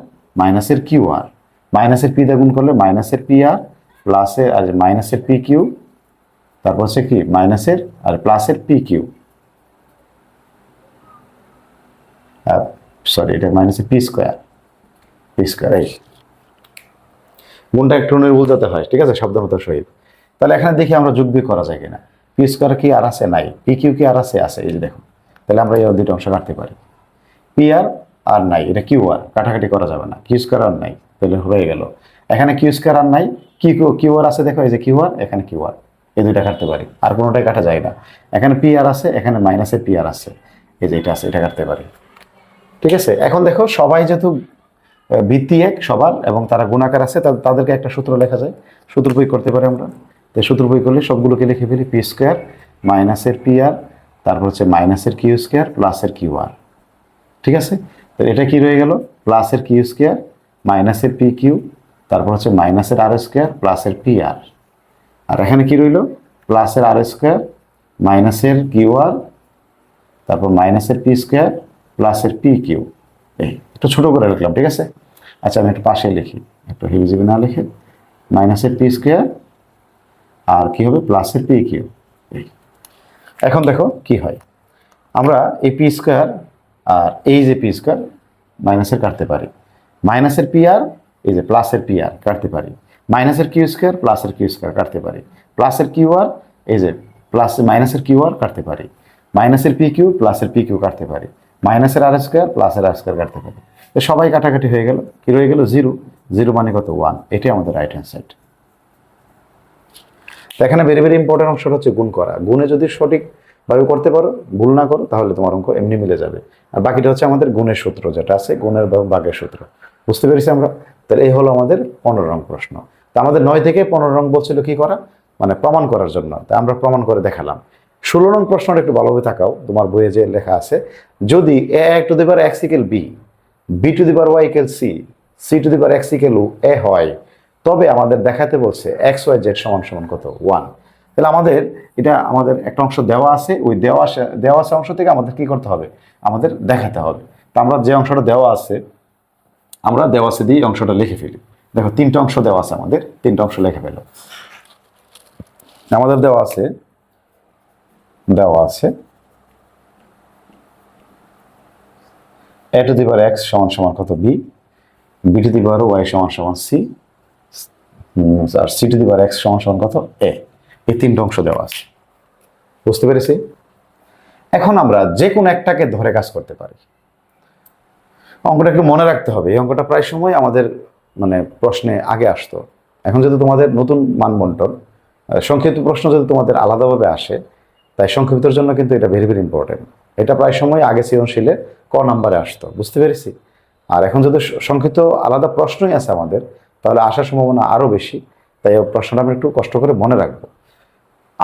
মাইনাসের কিউ আর, মাইনাসের পি দা গুণ করলে মাইনাসের পি আর প্লাসের আর মাইনাসের পি কিউ, তারপর হচ্ছে কি মাইনাসের আর প্লাসের পি কিউ, সরি এটা মাইনাসের পি স্কোয়ার, এই গুণটা একটু বুঝতে হয়, ঠিক আছে? শব্দ মতো সহিত। তাহলে এখানে দেখি আমরা যোগ বিয়োগ করা যায় কিনা। পি স্কোয়ার কি আর আছে? নাই। পি কিউ কি আর আছে? আছে, এই যে দেখুন। তাহলে আমরা এই দুটো অংশ কাটতে পারি। পি আর নাই, এটা কিউ আর, কাটাকাটি করা যাবে না। কিউ স্কোয়ার আর নাই, তাহলে হয়ে গেল। এখানে কিউ স্কোয়ার আর নাই, কিউ আর আছে, দেখো এই যে কিউ আর, এখানে কিউ আর, এই দুইটা কাটতে পারি। আর কোনোটাই কাটা যায় না। এখানে পি আর আছে, এখানে মাইনাসের পি আর আছে, এই যে এটা আছে, এটা কাটতে পারি, ঠিক আছে? এখন দেখো সবাই যেহেতু ভিত্তি এক সবার এবং তারা গুণাকার আছে, তাদেরকে একটা সূত্র লেখা যায়, সূত্র প্রয়োগ করতে পারি আমরা। তো সূত্র প্রয়োগ করলে সবগুলোকে লিখে ফেলি। পি স্কোয়ার মাইনাসের পি আর, তারপর হচ্ছে মাইনাসের কিউ স্কোয়ার প্লাসের কিউ আর, ঠিক আছে? তো এটা কি রয়ে গেল? প্লাসের কিউ স্কোয়ার মাইনাসের পি কিউ, তারপর হচ্ছে মাইনাসের আর স্কোয়ার প্লাসের পি আর। আর এখানে কি রইল? প্লাসের আর স্কোয়ার মাইনাসের কিউ আর, তারপর মাইনাসের পি স্কোয়ার প্লাসের পি কিউ। এই একটু ছোটো করে লিখলাম, ঠিক আছে? আচ্ছা আমি একটু পাশে লিখি, একটু হিবিজিবি না লিখে। মাইনাসের পি স্কোয়ার আর কি হবে? প্লাসের পি কিউ। এখন দেখো কি হয়, আমরা এই পি স্কোয়ার আর এই যে পি স্কোয়ার মাইনাসের কাটতে পারি, মাইনাসের পি আর এই যে প্লাসের পি আর কাটতে পারি, মাইনাসের কিউ স্কোয়ার প্লাসের কিউ স্কোয়ার কাটতে পারি, প্লাসের কিউ আর এই যে প্লাস মাইনাসের কিউ আর কাটতে পারি, মাইনাসের পি কিউ প্লাসের পি কিউ কাটতে পারি, মাইনাসের আর স্কোয়ার প্লাসের আর স্কোয়ার কাটতে পারি। তো সবাই কাটাকাটি হয়ে গেল। কি রয়ে গেল? জিরো। জিরো মানে কত? 1। এটাই আমাদের রাইট হ্যান্ড সাইড। তো এখানে ভেরি ভেরি ইম্পর্টেন্ট অংশটা হচ্ছে গুণ করা। গুণে যদি সঠিকভাবে করতে পারো, ভুল না করো, তাহলে তোমার অঙ্ক এমনি মিলে যাবে। আর বাকিটা হচ্ছে আমাদের গুণের সূত্র, যেটা আছে গুণের বা ভাগের সূত্র। বুঝতে পেরেছি আমরা? তাহলে এই হলো আমাদের 15 নং প্রশ্ন। তা আমাদের 9 থেকে 15 নং বলছিল কি করা, মানে প্রমাণ করার জন্য। তা আমরা প্রমাণ করে দেখালাম। 16 নং প্রশ্নটা একটু ভালোভাবে তাকাও, তোমার বইয়ে যে লেখা আছে, যদি a to the power x equal b, b to the power y equal c, c two the power x equal a হয়, তবে আমাদের দেখাতে বলছে এক্স ওয়াই জেড সমান সমান কত? 1। তাহলে আমাদের একটা অংশ দেওয়া আছে, ওই দেওয়া আছে অংশ থেকে আমাদের কি করতে হবে? আমাদের দেখাতে হবে। তা আমরা যে অংশটা দেওয়া আছে, আমরা দেওয়া আছে দিয়ে অংশটা লিখে ফেলি। দেখো 3টা অংশ দেওয়া আছে, আমাদের 3টা অংশ লিখে ফেলো। আমাদের দেওয়া আছে a to the power x সমান সমান কত? b, b to the power y সমান সমান c, আর C to the power X সমান সমান কত? এ। এই 3টা অংশ দেওয়া আছে। বুঝতে পেরেছি? এখন আমরা যে কোনো একটাকে ধরে কাজ করতে পারি। অঙ্কটা একটু মনে রাখতে হবে। এই অঙ্কটা প্রায় সময় আমাদের মানে প্রশ্নে আগে আসতো। এখন যদি তোমাদের নতুন মানবন্টন সংক্ষিপ্ত প্রশ্ন যদি তোমাদের আলাদাভাবে আসে, তাই সংক্ষিপ্তর জন্য কিন্তু এটা ভেরি ভেরি ইম্পর্টেন্ট। এটা প্রায় সময় আগে সৃজনশীলে ক নাম্বারে আসতো। বুঝতে পেরেছি? আর এখন যদি সংক্ষিপ্ত আলাদা প্রশ্নই আছে আমাদের, তাহলে আসার সম্ভাবনা আরও বেশি। তাই প্রশ্নটা আমি একটু কষ্ট করে মনে রাখবো।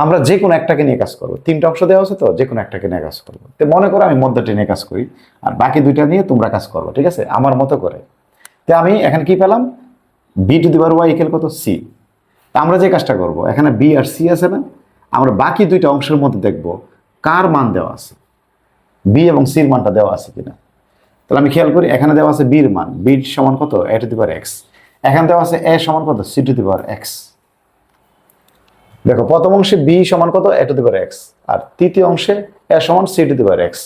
আমরা যে কোনো একটাকে নিয়ে কাজ করবো। 3টা অংশ দেওয়া আছে, তো যে কোনো একটাকে নিয়ে কাজ করবো। তো মনে করো আমি মধ্যটা নিয়ে কাজ করি, আর বাকি 2টা নিয়ে তোমরা কাজ করবো, ঠিক আছে? আমার মতো করে। তো আমি এখানে কি পেলাম? B to the power Y equal কত? সি। তা আমরা যে কাজটা করবো, এখানে বি আর সি আছে না, আমরা বাকি 2টা অংশের মধ্যে দেখবো কার মান দেওয়া আছে, বি এবং সির মানটা দেওয়া আছে কিনা। তাহলে আমি খেয়াল করি, এখানে দেওয়া আছে বির মান, বি সমান কত? A to the power X. এখানে দেওয়া আছে এ সমান কত? C to the power X. দেখো প্রথম অংশে বি সমান কত? A to the power x, আর তৃতীয় অংশে এ সমান c to the power x.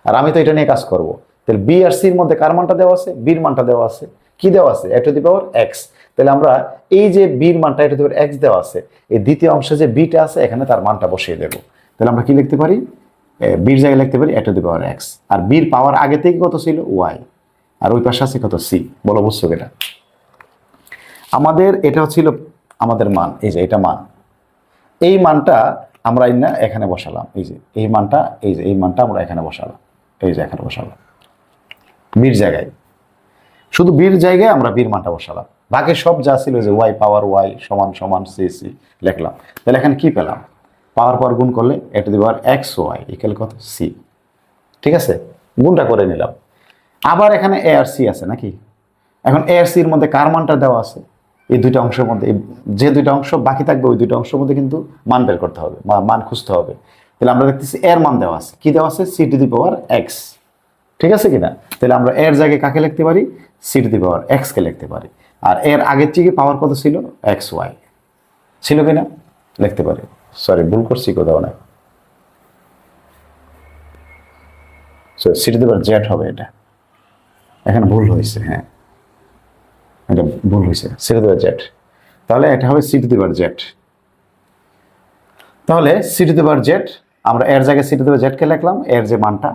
আর আমি তো এটা নিয়ে কাজ করব। তাহলে বি আর সির মধ্যে কার মানটা দেওয়া আছে? বির মানটা দেওয়া আছে। কি দেওয়া আছে? A to the power x. তাহলে আমরা এই যে বির মানটা এ টু দি পাওয়ার এক্স দেওয়া আছে, এই দ্বিতীয় অংশে যে বিটা আছে এখানে তার মানটা বসিয়ে দেবো। তাহলে আমরা কি লিখতে পারি? বির জায়গায় লিখতে পারি এ টু দি পাওয়ার এক্স। আর বির পাওয়ার আগে থেকে কত ছিল? ওয়াই। আর ওই পাশে আছে কত? সি। বলো বুঝছো এটা? আমাদের এটা ছিল আমাদের মান, এই যে এটা মান। এই মানটা আমরা এই না এখানে বসালাম, এই যে এই মানটা, এই যে এই মানটা আমরা এখানে বসালাম, এই যে এখানে বসালাম বির জায়গায়, শুধু বির জায়গায় আমরা বির মানটা বসালাম, বাকি সব যা ছিল যে ওয়াই পাওয়ার ওয়াই সমান সমান সি সি লিখলাম। তাহলে এখানে কি পেলাম, পাওয়ার পর গুণ করলে a to the power x y equal কত সি। ঠিক আছে, গুণটা করে নিলাম। আবার এখানে এ আর সি আছে নাকি, এখন এ আর সির মধ্যে কার মানটা দেওয়া আছে, এই দুইটা অংশের মধ্যে যে দুইটা অংশ বাকি থাকবে ওই দুইটা অংশের মধ্যে কিন্তু মান বের করতে হবে, মান খুঁজতে হবে। তাহলে আমরা দেখতেছি এর মান দেওয়া আছে, কি দেওয়া আছে, C to the power X. ঠিক আছে কিনা, তাহলে আমরা এর জায়গায় কাকে লিখতে পারি, c to the power x কে লিখতে পারি। আর এর আগের থেকে পাওয়ার কত ছিল, এক্স ওয়াই ছিল কিনা, লিখতে পারি। সরি ভুল করছি কোথাও না, c to the power z হবে, এটা এখানে ভুল হয়েছে, হ্যাঁ এটা ভুল হয়েছে, c to the power z. তাহলে এটা হবে c to the power z. তাহলে c to the power z, আমরা এর জায়গায় c to the power z কে লিখলাম, এর যে মানটা,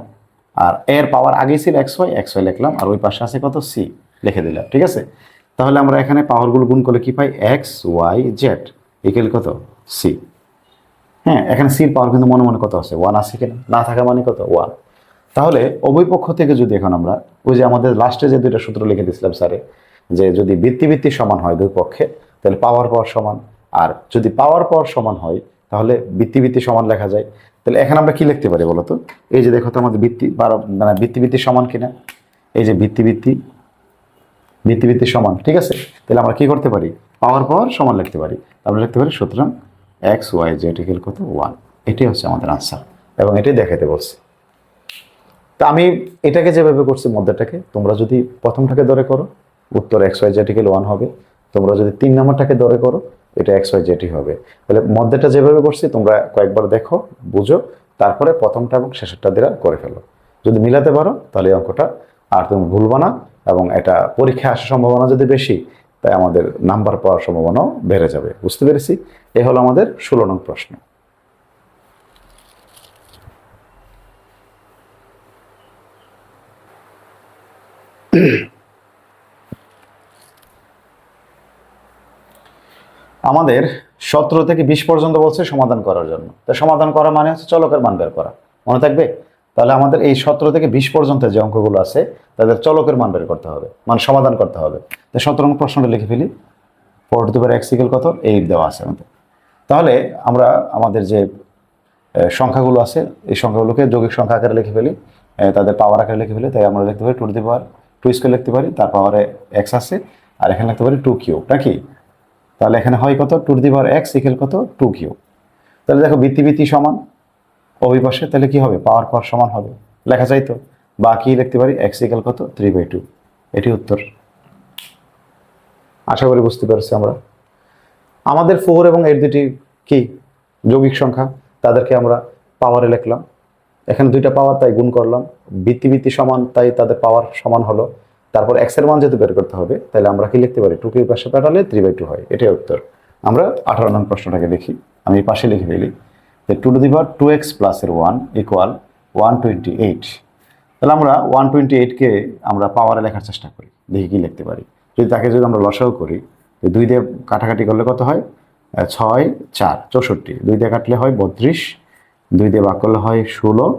আর এর পাওয়ার আগেই ছিল এক্স ওয়াই লিখলাম, আর ওই পাশে আছে কত সি লিখে দিলাম। ঠিক আছে, তাহলে আমরা এখানে পাওয়ারগুলো গুণ করলে কি পাই, এক্স ওয়াই জেড ইকুয়াল কত সি। হ্যাঁ, এখানে সির পাওয়ার কিন্তু মনে মনে কত আছে, ওয়ান আছে কিনা, না থাকা মানে কত ওয়ান। তাহলে উভয় পক্ষ থেকে যদি এখন আমরা ওই যে আমাদের লাস্টে যে দুইটা সূত্র লিখে দিয়েছিলাম স্যারে, যে যদি ভিত্তি সমান হয় দুই পক্ষে তাহলে পাওয়ার সমান, আর যদি পাওয়ার সমান হয় তাহলে ভিত্তি সমান লেখা যায়। তাহলে এখানে আমরা কি লিখতে পারি বলতো, এই যে দেখো তো আমাদের মানে ভিত্তি সমান কিনা, এই যে ভিত্তি সমান। ঠিক আছে, তাহলে আমরা কি করতে পারি, পাওয়ার সমান লিখতে পারি। আমরা লিখতে পারি সুতরাং এক্স ওয়াই জেড ইকুয়াল কত ওয়ান। এটাই হচ্ছে আমাদের আনসার, এবং এটাই দেখাতে বলছি। তা আমি এটাকে যেভাবে করছি মধ্যটাকে, তোমরা যদি প্রথমটাকে ধরে করো উত্তর X Y Z equal one হবে, তোমরা যদি 3 নম্বরটাকে ধরে করো এটা এক্স ওয়াই জেডই হবে। তাহলে মধ্যটা যেভাবে করছি তোমরা কয়েকবার দেখো, বুঝো, তারপরে প্রথমটা এবং শেষেরটা দিয়ে করে ফেলো। যদি মিলাতে পারো তাহলে এই অঙ্কটা আর তুমি ভুলবা না, এবং এটা পরীক্ষায় আসার সম্ভাবনা যদি বেশি, তাই আমাদের নাম্বার পাওয়ার সম্ভাবনাও বেড়ে যাবে। বুঝতে পেরেছি, এ হলো আমাদের 16 নং প্রশ্ন। আমাদের 17 থেকে 20 পর্যন্ত বলছে সমাধান করার জন্য। তো সমাধান করা মানে হচ্ছে চলকের মান বের করা, মনে থাকবে। তাহলে আমাদের এই 17 থেকে 20 পর্যন্ত যে অঙ্কগুলো আছে তাদের চলকের মান বের করতে হবে, মানে সমাধান করতে হবে। তো 17 নং প্রশ্নটা লিখে ফেলি, 4 two the power X equal কত 8 দেওয়া আছে আমাদের। তাহলে আমরা আমাদের যে সংখ্যাগুলো আছে এই সংখ্যাগুলোকে যৌগিক সংখ্যা আকারে লিখে ফেলি, তাদের পাওয়ার আকারে লিখে ফেলি। তাই আমরা লিখতে পারি 2 টু দি পাওয়ার 2 স্কয়ার লিখতে পারি, তার পাওয়ারে এক্স আছে, আর এখানে লিখতে পারি 2 কিউব নাকি। তাহলে এখানে হয় কত, 2 to the power X equal কত 2 কিউব। তাহলে দেখো ভিত্তি সমান ওই পাশে, তাহলে কি হবে, পাওয়ার সমান হবে, লেখা যায় তো। বা কি লিখতে পারি, এক্স ইকুয়াল কত 3/2। এটি উত্তর। আশা করি বুঝতে পারছি আমরা। আমাদের 4 এবং 8 দুটি কি যৌগিক সংখ্যা, তাদেরকে আমরা পাওয়ারে লিখলাম। এখানে দুইটা পাওয়ার তাই গুণ করলাম, ভিত্তি সমান তাই তাদের পাওয়ার সমান হলো। তারপর এক্স এর মান যেহেতু বের করতে হবে, তাহলে আমরা কি লিখতে পারি, 2 কে পাশে পাঠালে 3/2 হয়, এটাই উত্তর। আমরা 18 নং প্রশ্নটাকে দেখি, আমি পাশে লিখে ফেলি, যে 2 to the power 2x plus এর 1 ইকুয়াল 128। তাহলে আমরা 128কে আমরা পাওয়ারে লেখার চেষ্টা করি, দেখি কি লিখতে পারি। যদি আমরা লসাগু করি, 2 দিয়ে কাটাকাটি করলে কত হয়, 6 4 64, 2 দিয়ে কাটলে হয় 32, 2 দিয়ে ভাগ করলে হয় 16,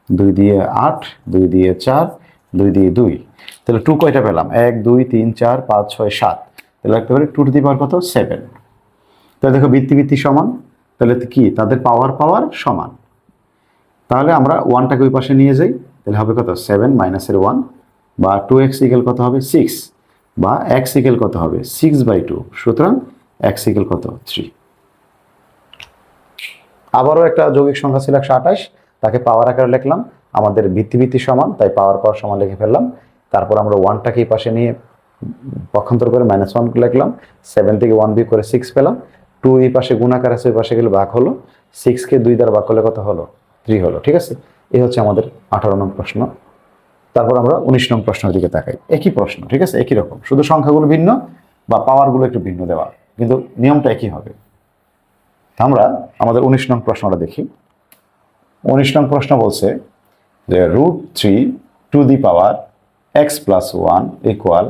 2 দিয়ে 8, 2 দিয়ে 4, 2 দিয়ে 2। তাহলে 2 কয়টা পেলাম, 1 2 3 4 5 6 7। তাহলে লিখতে পারি 2 টু দি পাওয়ার কত 7। তাহলে দেখো ভিত্তি সমান, তাহলে কি তাদের পাওয়ার সমান। তাহলে আমরা 1টাকে ওই পাশে নিয়ে যাই, তাহলে হবে কত 7 মাইনাসের 1, বা 2x ইকুয়াল কত হবে 6, বা x ইকুয়াল কত হবে 6/2। সুতরাং x ইকুয়াল কত 3। আবারও একটা যৌগিক সংখ্যা ছিল 128, তাকে পাওয়ার আকারে লিখলাম। আমাদের ভিত্তি সমান তাই পাওয়ার সমান লিখে ফেললাম। তারপর আমরা 1টাকে এই পাশে নিয়ে পক্ষান্তর করে -1 লিখলাম, 7 থেকে 1 বিয়োগ করে 6 পেলাম। 2 এই পাশে গুণাকার আছে, ওই পাশে গেলে ভাগ হলো, 6কে 2 দ্বারা ভাগ করলে কত হলো 3 হলো। ঠিক আছে, এই হচ্ছে আমাদের 18 নং প্রশ্ন। তারপর আমরা 19 নং প্রশ্নের দিকে তাকাই, একই প্রশ্ন, ঠিক আছে, একই রকম, শুধু সংখ্যাগুলো ভিন্ন বা পাওয়ারগুলো একটু ভিন্ন দেওয়া, কিন্তু নিয়মটা একই হবে। আমরা আমাদের 19 নং প্রশ্নটা দেখি। 19 নং প্রশ্ন বলছে যে √3 to the power x plus 1 equal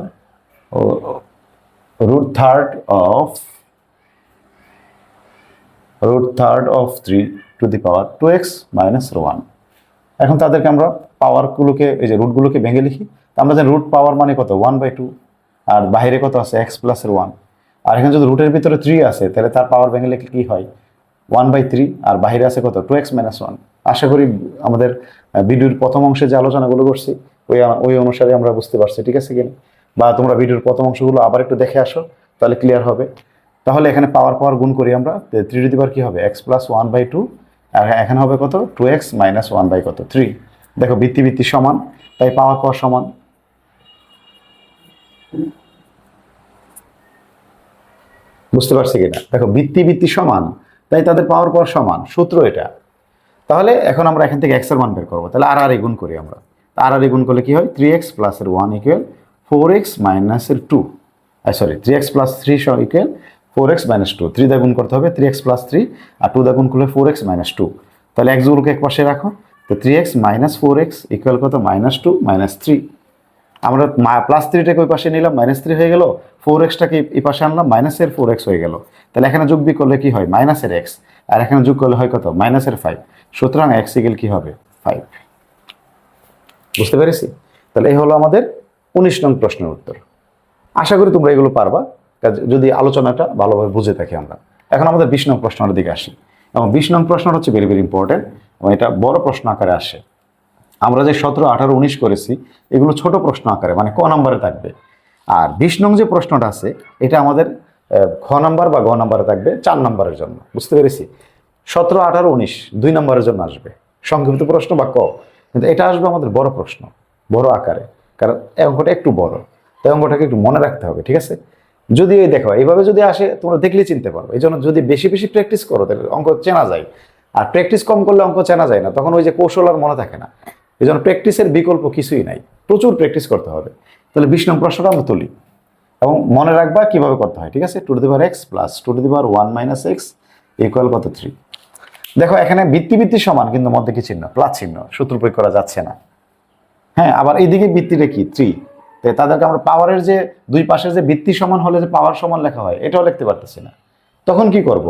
√3 of 3 to the power 2x minus 1। এখন তাদেরকে আমরা পাওয়ারগুলোকে, এই যে রুটগুলোকে ভেঙে লিখি। আমরা জানি রুট পাওয়ার মানে কত, 1/2, আর বাইরে কত আছে x প্লাস 1। আর এখানে যদি রুটের ভিতরে 3 আছে তাহলে তার পাওয়ার ভেঙে লিখলে কি হয়, 1/3, আর বাইরে আছে কত, 2x মাইনাস 1। আশা করি আমাদের ভিডিওর প্রথম অংশে যে আলোচনাগুলো করছি ওই অনুসারে আমরা বুঝতে পারছি, ঠিক আছে কিনা? বা তোমরা ভিডিওর প্রথম অংশগুলো আবার একটু দেখে আসো, তাহলে ক্লিয়ার হবে। তাহলে এখানে পাওয়ার গুণ করি আমরা, 3 টু দি পাওয়ার কি হবে, x প্লাস 1/2, আর এখানে হবে কত, 2x মাইনাস 1/3। দেখো ভিত্তি সমান, তাই পাওয়ার সমান। বুঝতে পারছি কিনা? দেখো ভিত্তি সমান, তাই তাদের পাওয়ার সমান, সূত্র এটা। তাহলে এখন আমরা এখান থেকে x এর মান বের করবো, তাহলে আর গুণ করি আমরা। আর গুণ করলে কি হয়, 3x plus 1 equal 4x minus 2, sorry 3x plus 3 equal 4x minus 2। 3 দা গুণ করতে হবে, 3x প্লাস 3, আর 2 দা গুণ করলে 4x মাইনাস 2। তাহলে x গুলোকে এক পাশে রাখো, তো 3x মাইনাস 4x ইকুয়াল কত, মাইনাস 2 মাইনাস 3। আমরা প্লাস 3টাকে ওই পাশে নিলাম, মাইনাস 3 হয়ে গেল, 4x-টাকে এই পাশে আনলাম, মাইনাসের 4x হয়ে গেল। তাহলে এখানে যোগ বিয়োগ করলে কি হয়, মাইনাসের x, আর এখানে যোগ করলে হয় কত, মাইনাসের 5। সুতরাং x ইকুয়াল কি হবে, 5। বুঝতে পেরেছি? তাহলে এই হলো আমাদের 19 নং প্রশ্নের উত্তর। আশা করি তোমরা এগুলো পারবা যদি আলোচনাটা ভালোভাবে বুঝে থাকি আমরা। এখন আমাদের 20 নং প্রশ্নের দিকে আসি, এবং 20 নং প্রশ্নটা হচ্ছে ভেরি ইম্পর্টেন্ট, এবং এটা বড় প্রশ্ন আকারে আসে। আমরা যে 17, 18, 19 করেছি এগুলো ছোট প্রশ্ন আকারে, মানে ক নম্বরে থাকবে। আর 20 নং যে প্রশ্নটা আছে এটা আমাদের খ নাম্বার বা গ নাম্বারে থাকবে, 4 নম্বরের জন্য। বুঝতে পেরেছি? 17, 18, 19 2 নম্বরের জন্য আসবে সংক্ষিপ্ত প্রশ্ন বা ক, কিন্তু এটা আসবে আমাদের বড় প্রশ্ন, বড় আকারে, কারণ এই অঙ্কটা একটু বড়, তাই অঙ্কটাকে একটু মনে রাখতে হবে, ঠিক আছে? যদি এই দেখো এইভাবে যদি আসে তোমরা দেখলেই চিনতে পারবে। এই জন্য যদি বেশি প্র্যাকটিস করো তাহলে অঙ্ক চেনা যায়, আর প্র্যাকটিস কম করলে অঙ্ক চেনা যায় না, তখন ওই যে কৌশল আর মনে থাকে না। এই জন্য প্র্যাকটিসের বিকল্প কিছুই নাই, প্রচুর প্র্যাকটিস করতে হবে। তাহলে 20 নং প্রশ্নটা আমরা তুলি এবং মনে রাখবা কিভাবে করতে হয়, ঠিক আছে? 2 to the power x plus 2 to the power 1 minus x equal কত, 3। দেখো এখানে ভিত্তি সমান, কিন্তু মধ্যে কি চিহ্ন, প্লাস চিহ্ন, সূত্র প্রয়োগ করা যাচ্ছে না। হ্যাঁ, আবার এইদিকে ভিত্তিটা কি, 3। তাদেরকে আমরা পাওয়ারের যে দুই পাশের যে ভিত্তি সমান হলে যে পাওয়ার সমান লেখা হয়, এটাও লিখতে পারতেছি না। তখন কি করব,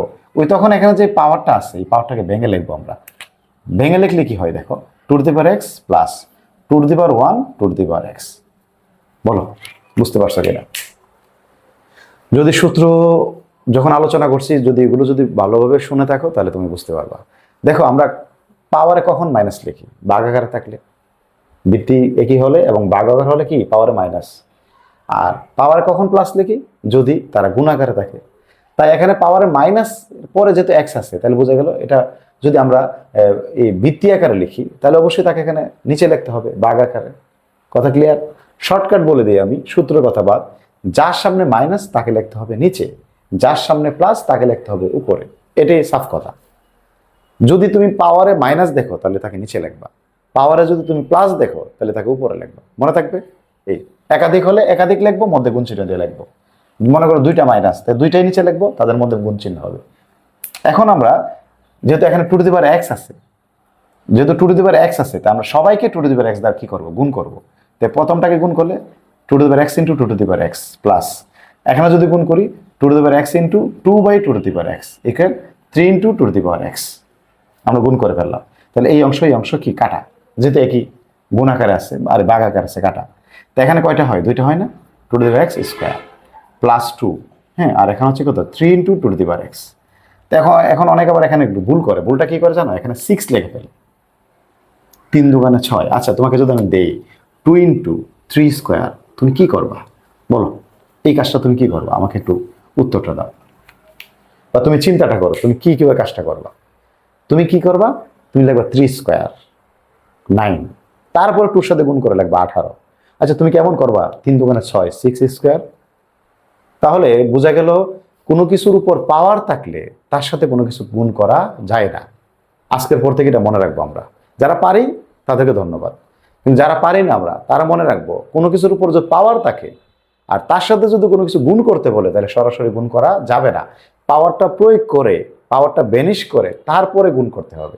তখন এখানে যে পাওয়ারটা আছে এই পাওয়ারটাকে ভেঙে লিখবো আমরা। ভেঙে লিখলে কি হয়, দেখো 2 to the power x plus 2 to the power 1 2 to the power x। বলো বুঝতে পারছো কিনা? যদি সূত্র যখন আলোচনা করছি, যদি এগুলো যদি ভালোভাবে শুনে থাকো তাহলে তুমি বুঝতে পারবা। দেখো আমরা পাওয়ারে কখন মাইনাস লিখি, ভাগাকারে থাকলে। ভিত্তি একই হলে এবং ভাগাকার হলে কি পাওয়ারে মাইনাস। আর পাওয়ারে কখন প্লাস লিখি, যদি তারা গুণাকারে থাকে। তাই এখানে পাওয়ারে মাইনাস পরে যেহেতু x আছে, তাহলে বোঝা গেল এটা যদি আমরা এই ভিত্তি আকারে লিখি তাহলে অবশ্যই তাকে এখানে নিচে লিখতে হবে ভাগ আকারে। কথা ক্লিয়ার? শর্টকাট বলে দিই আমি, সূত্রের কথা বাদ। যার সামনে মাইনাস তাকে লিখতে হবে নিচে, যার সামনে প্লাস তাকে লিখতে হবে উপরে। এটাই সাফ কথা। যদি তুমি পাওয়ারে মাইনাস দেখো তাহলে তাকে নিচে লিখবা, পাওয়ারে যদি তুমি প্লাস দেখো তাহলে তাকে উপরে লিখবা। মনে থাকবে? এই একাধিক হলে একাধিক লিখবো, মধ্যে গুণ চিহ্ন দিয়ে লিখবো। মনে করো দুইটা মাইনাস, তাই দুইটাই নিচে লিখবো, তাদের মধ্যে গুণ চিহ্ন হবে। এখন আমরা যেহেতু এখানে 2 টু দি পাওয়ার x আছে, যেহেতু 2 টু দি পাওয়ার x আছে, তাই আমরা সবাইকে 2 টু দি পাওয়ার x দ্বারা কি করবো, গুণ করবো। তাই প্রথমটাকে গুণ করলে 2 to the power x into 2 to the power x plus, এখানে যদি গুণ করি 2 to the power x into 2/2 two the power x equal 3 into 2 to the power x। আমরা গুণ করে ফেললাম। তাহলে এই অংশ কি কাটা, যেহেতু একই গুণ আকারে আছে আর ভাগ আকারে আছে, কাটা। তো এখানে কয়টা হয়, দুইটা হয় না, 2 to the power x square plus 2। হ্যাঁ, আর এখানে হচ্ছে কত, 3 into 2 to the power x। তো এখন অনেক আবার এখানে একটু ভুল করে। ভুলটা কি করে জানো, এখানে 6 লিখে ফেলে, 3 দুগুণে 6। আচ্ছা, তোমাকে যদি আমি দেই 2 ইন্টু 3 স্কোয়ার, তুমি কি করবা বলো? এই কাজটা তুমি কি করবা, আমাকে একটু উত্তরটা দাও, বা তুমি চিন্তাটা করো তুমি কিভাবে কাজটা করবা। তুমি কি করবা, তুমি লিখবা 3 স্কোয়ার 9, তারপরে 2 সাথে গুণ করে লিখবা 18। আচ্ছা, তুমি কেমন করবা, 3 দুগুণে 6 6 স্কোয়ার। তাহলে বোঝা গেল কোনো কিছুর উপর পাওয়ার থাকলে তার সাথে কোনো কিছু গুণ করা যায় না। আজকের পর থেকে এটা মনে রাখবো আমরা। যারা পারি তাদেরকে ধন্যবাদ, কিন্তু যারা পারি না আমরা তারা মনে রাখবো, কোনো কিছুর উপর যদি পাওয়ার থাকে আর তার সাথে যদি কোনো কিছু গুণ করতে বলে তাহলে সরাসরি গুণ করা যাবে না। পাওয়ারটা প্রয়োগ করে, পাওয়ারটা বেনিশ করে তারপরে গুণ করতে হবে।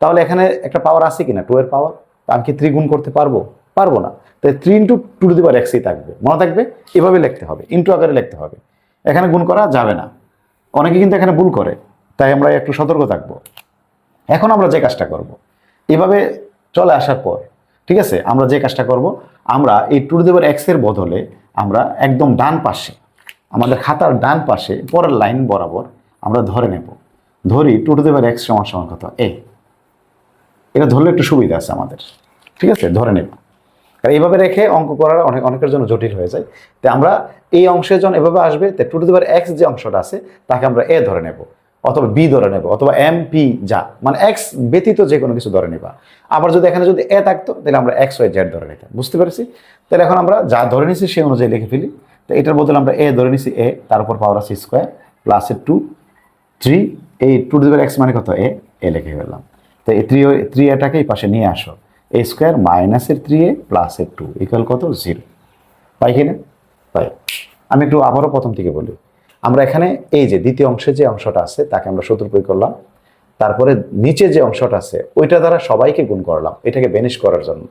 তাহলে এখানে একটা পাওয়ার আছে কিনা, 2 এর পাওয়ার, আমি কি 3 গুণ করতে পারবো? পারবো না। তাই 3 ইন্টু 2 টু দি পাওয়ার xই থাকবে, মনে থাকবে। এভাবে লিখতে হবে, ইন্টু আকারে লিখতে হবে, এখানে গুণ করা যাবে না। অনেকে কিন্তু এখানে ভুল করে, তাই আমরা একটু সতর্ক থাকবো। এখন আমরা যে কাজটা করব, এভাবে চলে আসার পর, ঠিক আছে, আমরা যে কাজটা করব, আমরা এই two to the power x এর বদলে আমরা একদম ডান পাশে, আমাদের খাতার ডান পাশে পরের লাইন বরাবর আমরা ধরে নেব, ধরি two to the power X সমান সমান কত এ। এটা ধরলে একটু সুবিধা আছে আমাদের, ঠিক আছে, ধরে নেব। কারণ এইভাবে রেখে অঙ্ক করার অনেকের জন্য জটিল হয়ে যায়। তো আমরা এই অংশের জন্য এভাবে আসবে, তো two to the power X যে অংশটা আছে তাকে আমরা এ ধরে নেব, অথবা বি ধরে নেব, অথবা এম পি যা, মানে এক্স ব্যতীত যে কোনো কিছু ধরে নিবা। আবার যদি এখানে যদি এ থাকতো তাহলে আমরা এক্স ওয়াই জেড ধরে নিতাম, বুঝতে পেরেছি? তাহলে এখন আমরা যা ধরে নিছি সেই অনুযায়ী লিখে ফেলি। তো এটার বদলে আমরা এ ধরে নিছি এ, তার উপর পাওয়ার আছে স্কোয়ার প্লাস এর 2 3, এই two to the power X মানে কত এ, এ লিখে ফেললাম। তো এই 3 এটাকে এই পাশে নিয়ে আসো, এ স্কোয়ার মাইনাসের 3a প্লাসের 2 ইকুয়াল কত 0। পাই কিনা? পাই। আমি একটু আবারও প্রথম থেকে বলি। আমরা এখানে এই যে দ্বিতীয় অংশে যে অংশটা আছে তাকে আমরা সূত্র প্রয়োগ করলাম, তারপরে নিচে যে অংশটা আছে ওইটা দ্বারা সবাইকে গুণ করলাম এটাকে বেনিশ করার জন্য।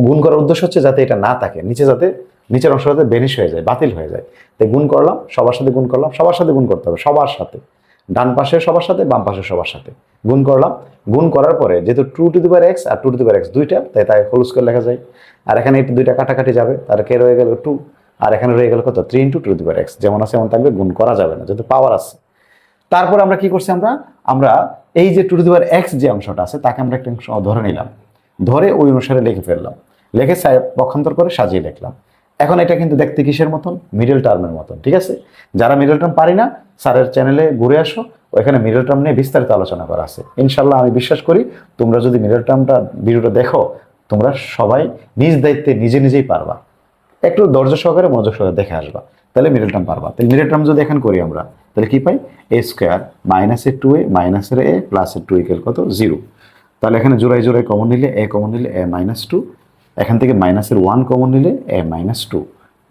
গুণ করার উদ্দেশ্য হচ্ছে যাতে এটা না থাকে নিচে, যাতে নিচের অংশ যাতে বেনিশ হয়ে যায়, বাতিল হয়ে যায়। তাই গুণ করলাম, সবার সাথে গুণ করলাম, সবার সাথে গুণ করতে হবে, সবার সাথে, ডান পাশে সবার সাথে, বাম পাশে সবার সাথে গুণ করলাম। গুণ করার পরে যেহেতু two to the power x আর two to the power X দুইটা, তাই হোল স্কয়ার লেখা যায়। আর এখানে এই দুইটা কাটাকাটি যাবে, তার কে রয়ে গেল 2, আর এখানে রয়ে গেল কত 3 into two to the power X, যেমন আছে এমন থাকবে, গুণ করা যাবে না যেহেতু পাওয়ার আছে। তারপর আমরা কি করছি, আমরা এই যে two to the power X যে অংশটা আছে তাকে আমরা একটা অংশ ধরে নিলাম, ধরে ওই অনুসারে লিখে ফেললাম, লিখে পক্ষান্তর করে সাজিয়ে লিখলাম। এখন এটা কিন্তু দেখতে কিসের মতন, মিডল টার্মের মতন, ঠিক আছে? যারা মিডল টার্ম পারি না স্যারের চ্যানেলে ঘুরে আসো, ওইখানে মিডল টার্ম নিয়ে বিস্তারিত আলোচনা করা আছে। ইনশাল্লাহ আমি বিশ্বাস করি তোমরা যদি মিডল টার্মটা ভিডিওটা দেখো, তোমরা সবাই নিজ দায়িত্বে নিজে নিজেই পারবা। একটু ধৈর্য সহকারে মনোযোগ সহকারে দেখে আসবা, তাহলে মিডল টার্ম পারবা। তাহলে মিডল টার্ম যদি এখন করি আমরা, তাহলে কি পাই, এ স্কোয়ার মাইনাসের 2a মাইনাসের এ প্লাসের 2 ইকুয়াল কত 0। তাহলে এখানে জোড়ায় জোড়ায় কমন নিলে এ কমন নিলে এ মাইনাস 2, এখান থেকে মাইনাসের 1 কমন নিলে এ মাইনাস 2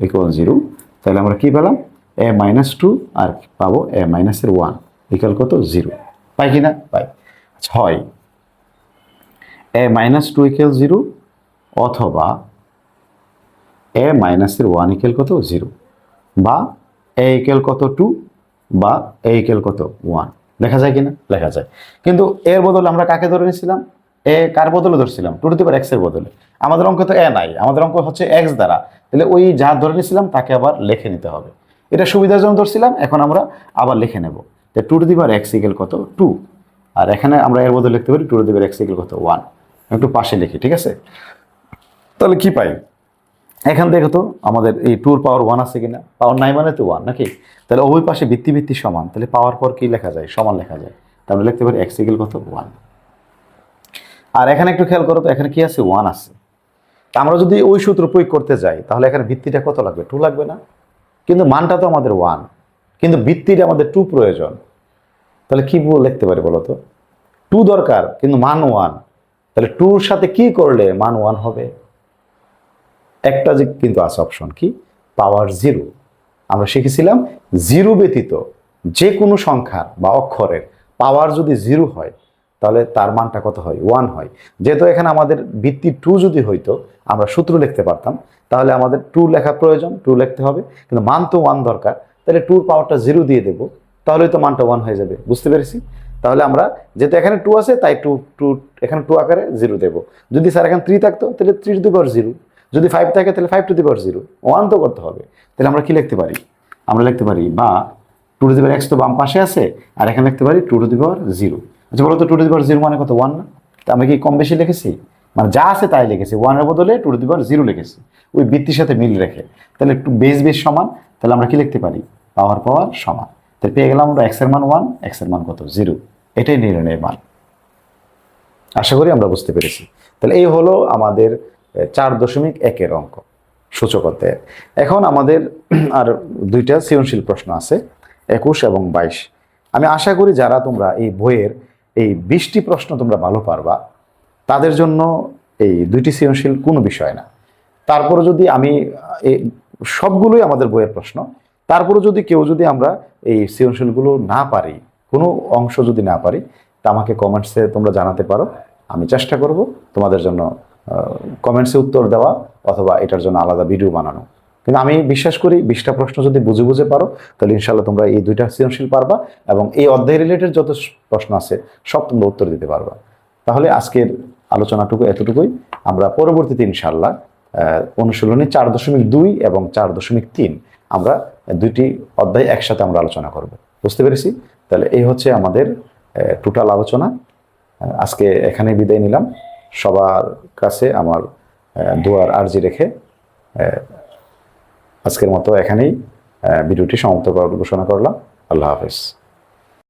ইকুয়াল 0। তাহলে আমরা কি পেলাম, এ মাইনাস 2 আর পাবো এ মাইনাসের 1 ইকুয়াল কত 0। পাই কি না? পাই। আচ্ছা, হয় এ মাইনাস 2 ইকুয়াল 0 অথবা এ মাইনাসের 1 ইকুয়াল কত 0, বা এ ইকুয়াল কত 2 বা এ ইকুয়াল কত 1, লেখা যায় কিনা? লেখা যায়। কিন্তু এর বদলে আমরা কাকে ধরে নিয়েছিলাম, এ কার বদলে ধরছিলাম, two to the power x এর বদলে। আমাদের অঙ্ক তো এ নাই, আমাদের অঙ্ক হচ্ছে এক্স দ্বারা, তাহলে ওই যা ধরে নিয়েছিলাম তাকে আবার লিখে নিতে হবে। এটা সুবিধার জন্য ধরছিলাম, এখন আমরা আবার লিখে নেব। তো two to the power X equal কত 2, আর এখানে আমরা এর বদলে লিখতে পারি two to the power X equal কত 1। একটু পাশে লিখি, ঠিক আছে? তাহলে কি পাই, এখান থেকে তো আমাদের এই 2 পাওয়ার 1 আছে কিনা, পাওয়ার নাই মানে তো 1 নাকি? তাহলে ওই পাশে ভিত্তি ভিত্তি সমান, তাহলে পাওয়ার পর কি লেখা যায়, সমান লেখা যায়। তাহলে লিখতে পারি এক্স ইকুয়াল কত 1। আর এখানে একটু খেয়াল করো তো, এখানে কি আছে 1 আছে। তা আমরা যদি ওই সূত্র প্রয়োগ করতে যাই তাহলে এখানে ভিত্তিটা কত লাগবে, 2 লাগবে না? কিন্তু মানটা তো আমাদের 1, কিন্তু ভিত্তিটা আমাদের 2 প্রয়োজন। তাহলে কি লিখতে পারি বলো তো, 2 দরকার কিন্তু মান 1, তাহলে 2-র সাথে কি করলে মান 1 হবে? একটা যে কিন্তু আছে অপশন, কি, পাওয়ার 0। আমরা শিখেছিলাম 0 ব্যতীত যে কোনো সংখ্যার বা অক্ষরের পাওয়ার যদি 0 হয় তাহলে তার মানটা কত হয়, 1 হয়। যেহেতু এখানে আমাদের ভিত্তি 2 যদি হইতো আমরা সূত্র লিখতে পারতাম, তাহলে আমাদের 2 লেখা প্রয়োজন, 2 লিখতে হবে, কিন্তু মান তো 1 দরকার। তাহলে 2-র পাওয়ারটা 0 দিয়ে দেবো, তাহলেই তো মানটা 1 হয়ে যাবে, বুঝতে পেরেছি? তাহলে আমরা যেহেতু এখানে 2 আছে তাই 2 এখানে 2 আকারে 0 দেবো। যদি স্যার এখানে 3 থাকতো তাহলে 3 টু দি পাওয়ার 0, যদি 5 থাকে তাহলে 5 টু দি পাওয়ার 0, 1 তো করতে হবে। তাহলে আমরা কি লিখতে পারি, আমরা লিখতে পারি বা two to the power X তো বাম পাশে আছে, আর এখানে লিখতে পারি টু টু দি পাওয়ার 0। আচ্ছা বলো তো, টু টু দি পাওয়ার 0 মানে কত, 1 না? তা আমি কি কম বেশি লিখেছি? মানে যা আছে তাই লিখেছি, 1 এর বদলে টু টু দি পাওয়ার 0 লিখেছি, ওই বৃত্তির সাথে মিল রেখে। তাহলে একটু বেস বেস সমান, তাহলে আমরা কি লিখতে পারি, পাওয়ার পাওয়ার সমান। তাহলে পেয়ে গেলাম আমরা এক্স এর মান 1, এক্স এর মান কত 0, এটাই নির্ণয়ের মান। আশা করি আমরা বুঝতে পেরেছি। তাহলে এই হলো আমাদের 4.1 অঙ্ক, সূচক অধ্যায়ের। এখন আমাদের আর দুইটা সৃজনশীল প্রশ্ন আছে, 21 এবং 22। আমি আশা করি যারা তোমরা এই বইয়ের এই 20টি প্রশ্ন তোমরা ভালো পারবা, তাদের জন্য এই দুইটি সৃজনশীল কোনো বিষয় না। তারপরে যদি আমি সবগুলোই আমাদের বইয়ের প্রশ্ন, তারপরে যদি কেউ যদি আমরা এই সৃজনশীলগুলো না পারি, কোনো অংশ যদি না পারি, তা আমাকে কমেন্টসে তোমরা জানাতে পারো। আমি চেষ্টা করব তোমাদের জন্য কমেন্টসে উত্তর দেওয়া অথবা এটার জন্য আলাদা ভিডিও বানানো। কিন্তু আমি বিশ্বাস করি 20টা প্রশ্ন যদি বুঝে বুঝে পারো তাহলে ইনশাল্লাহ তোমরা এই 2টা সৃজনশীল পারবা, এবং এই অধ্যায় রিলেটেড যত প্রশ্ন আছে সব তোমরা উত্তর দিতে পারবা। তাহলে আজকের আলোচনাটুকু এতটুকুই। আমরা পরবর্তীতে ইনশাল্লাহ অনুশীলনী 4.2 এবং 4.3 আমরা 2টি অধ্যায় একসাথে আমরা আলোচনা করব। বুঝতে পেরেছি? তাহলে এই হচ্ছে আমাদের টোটাল আলোচনা। আজকে এখানে বিদায় নিলাম। সবার কাছে আমার দোয়ার আরজি রেখে আজকের মতো এখানেই ভিডিওটি সমাপ্ত করার ঘোষণা করলাম। আল্লাহ হাফেজ।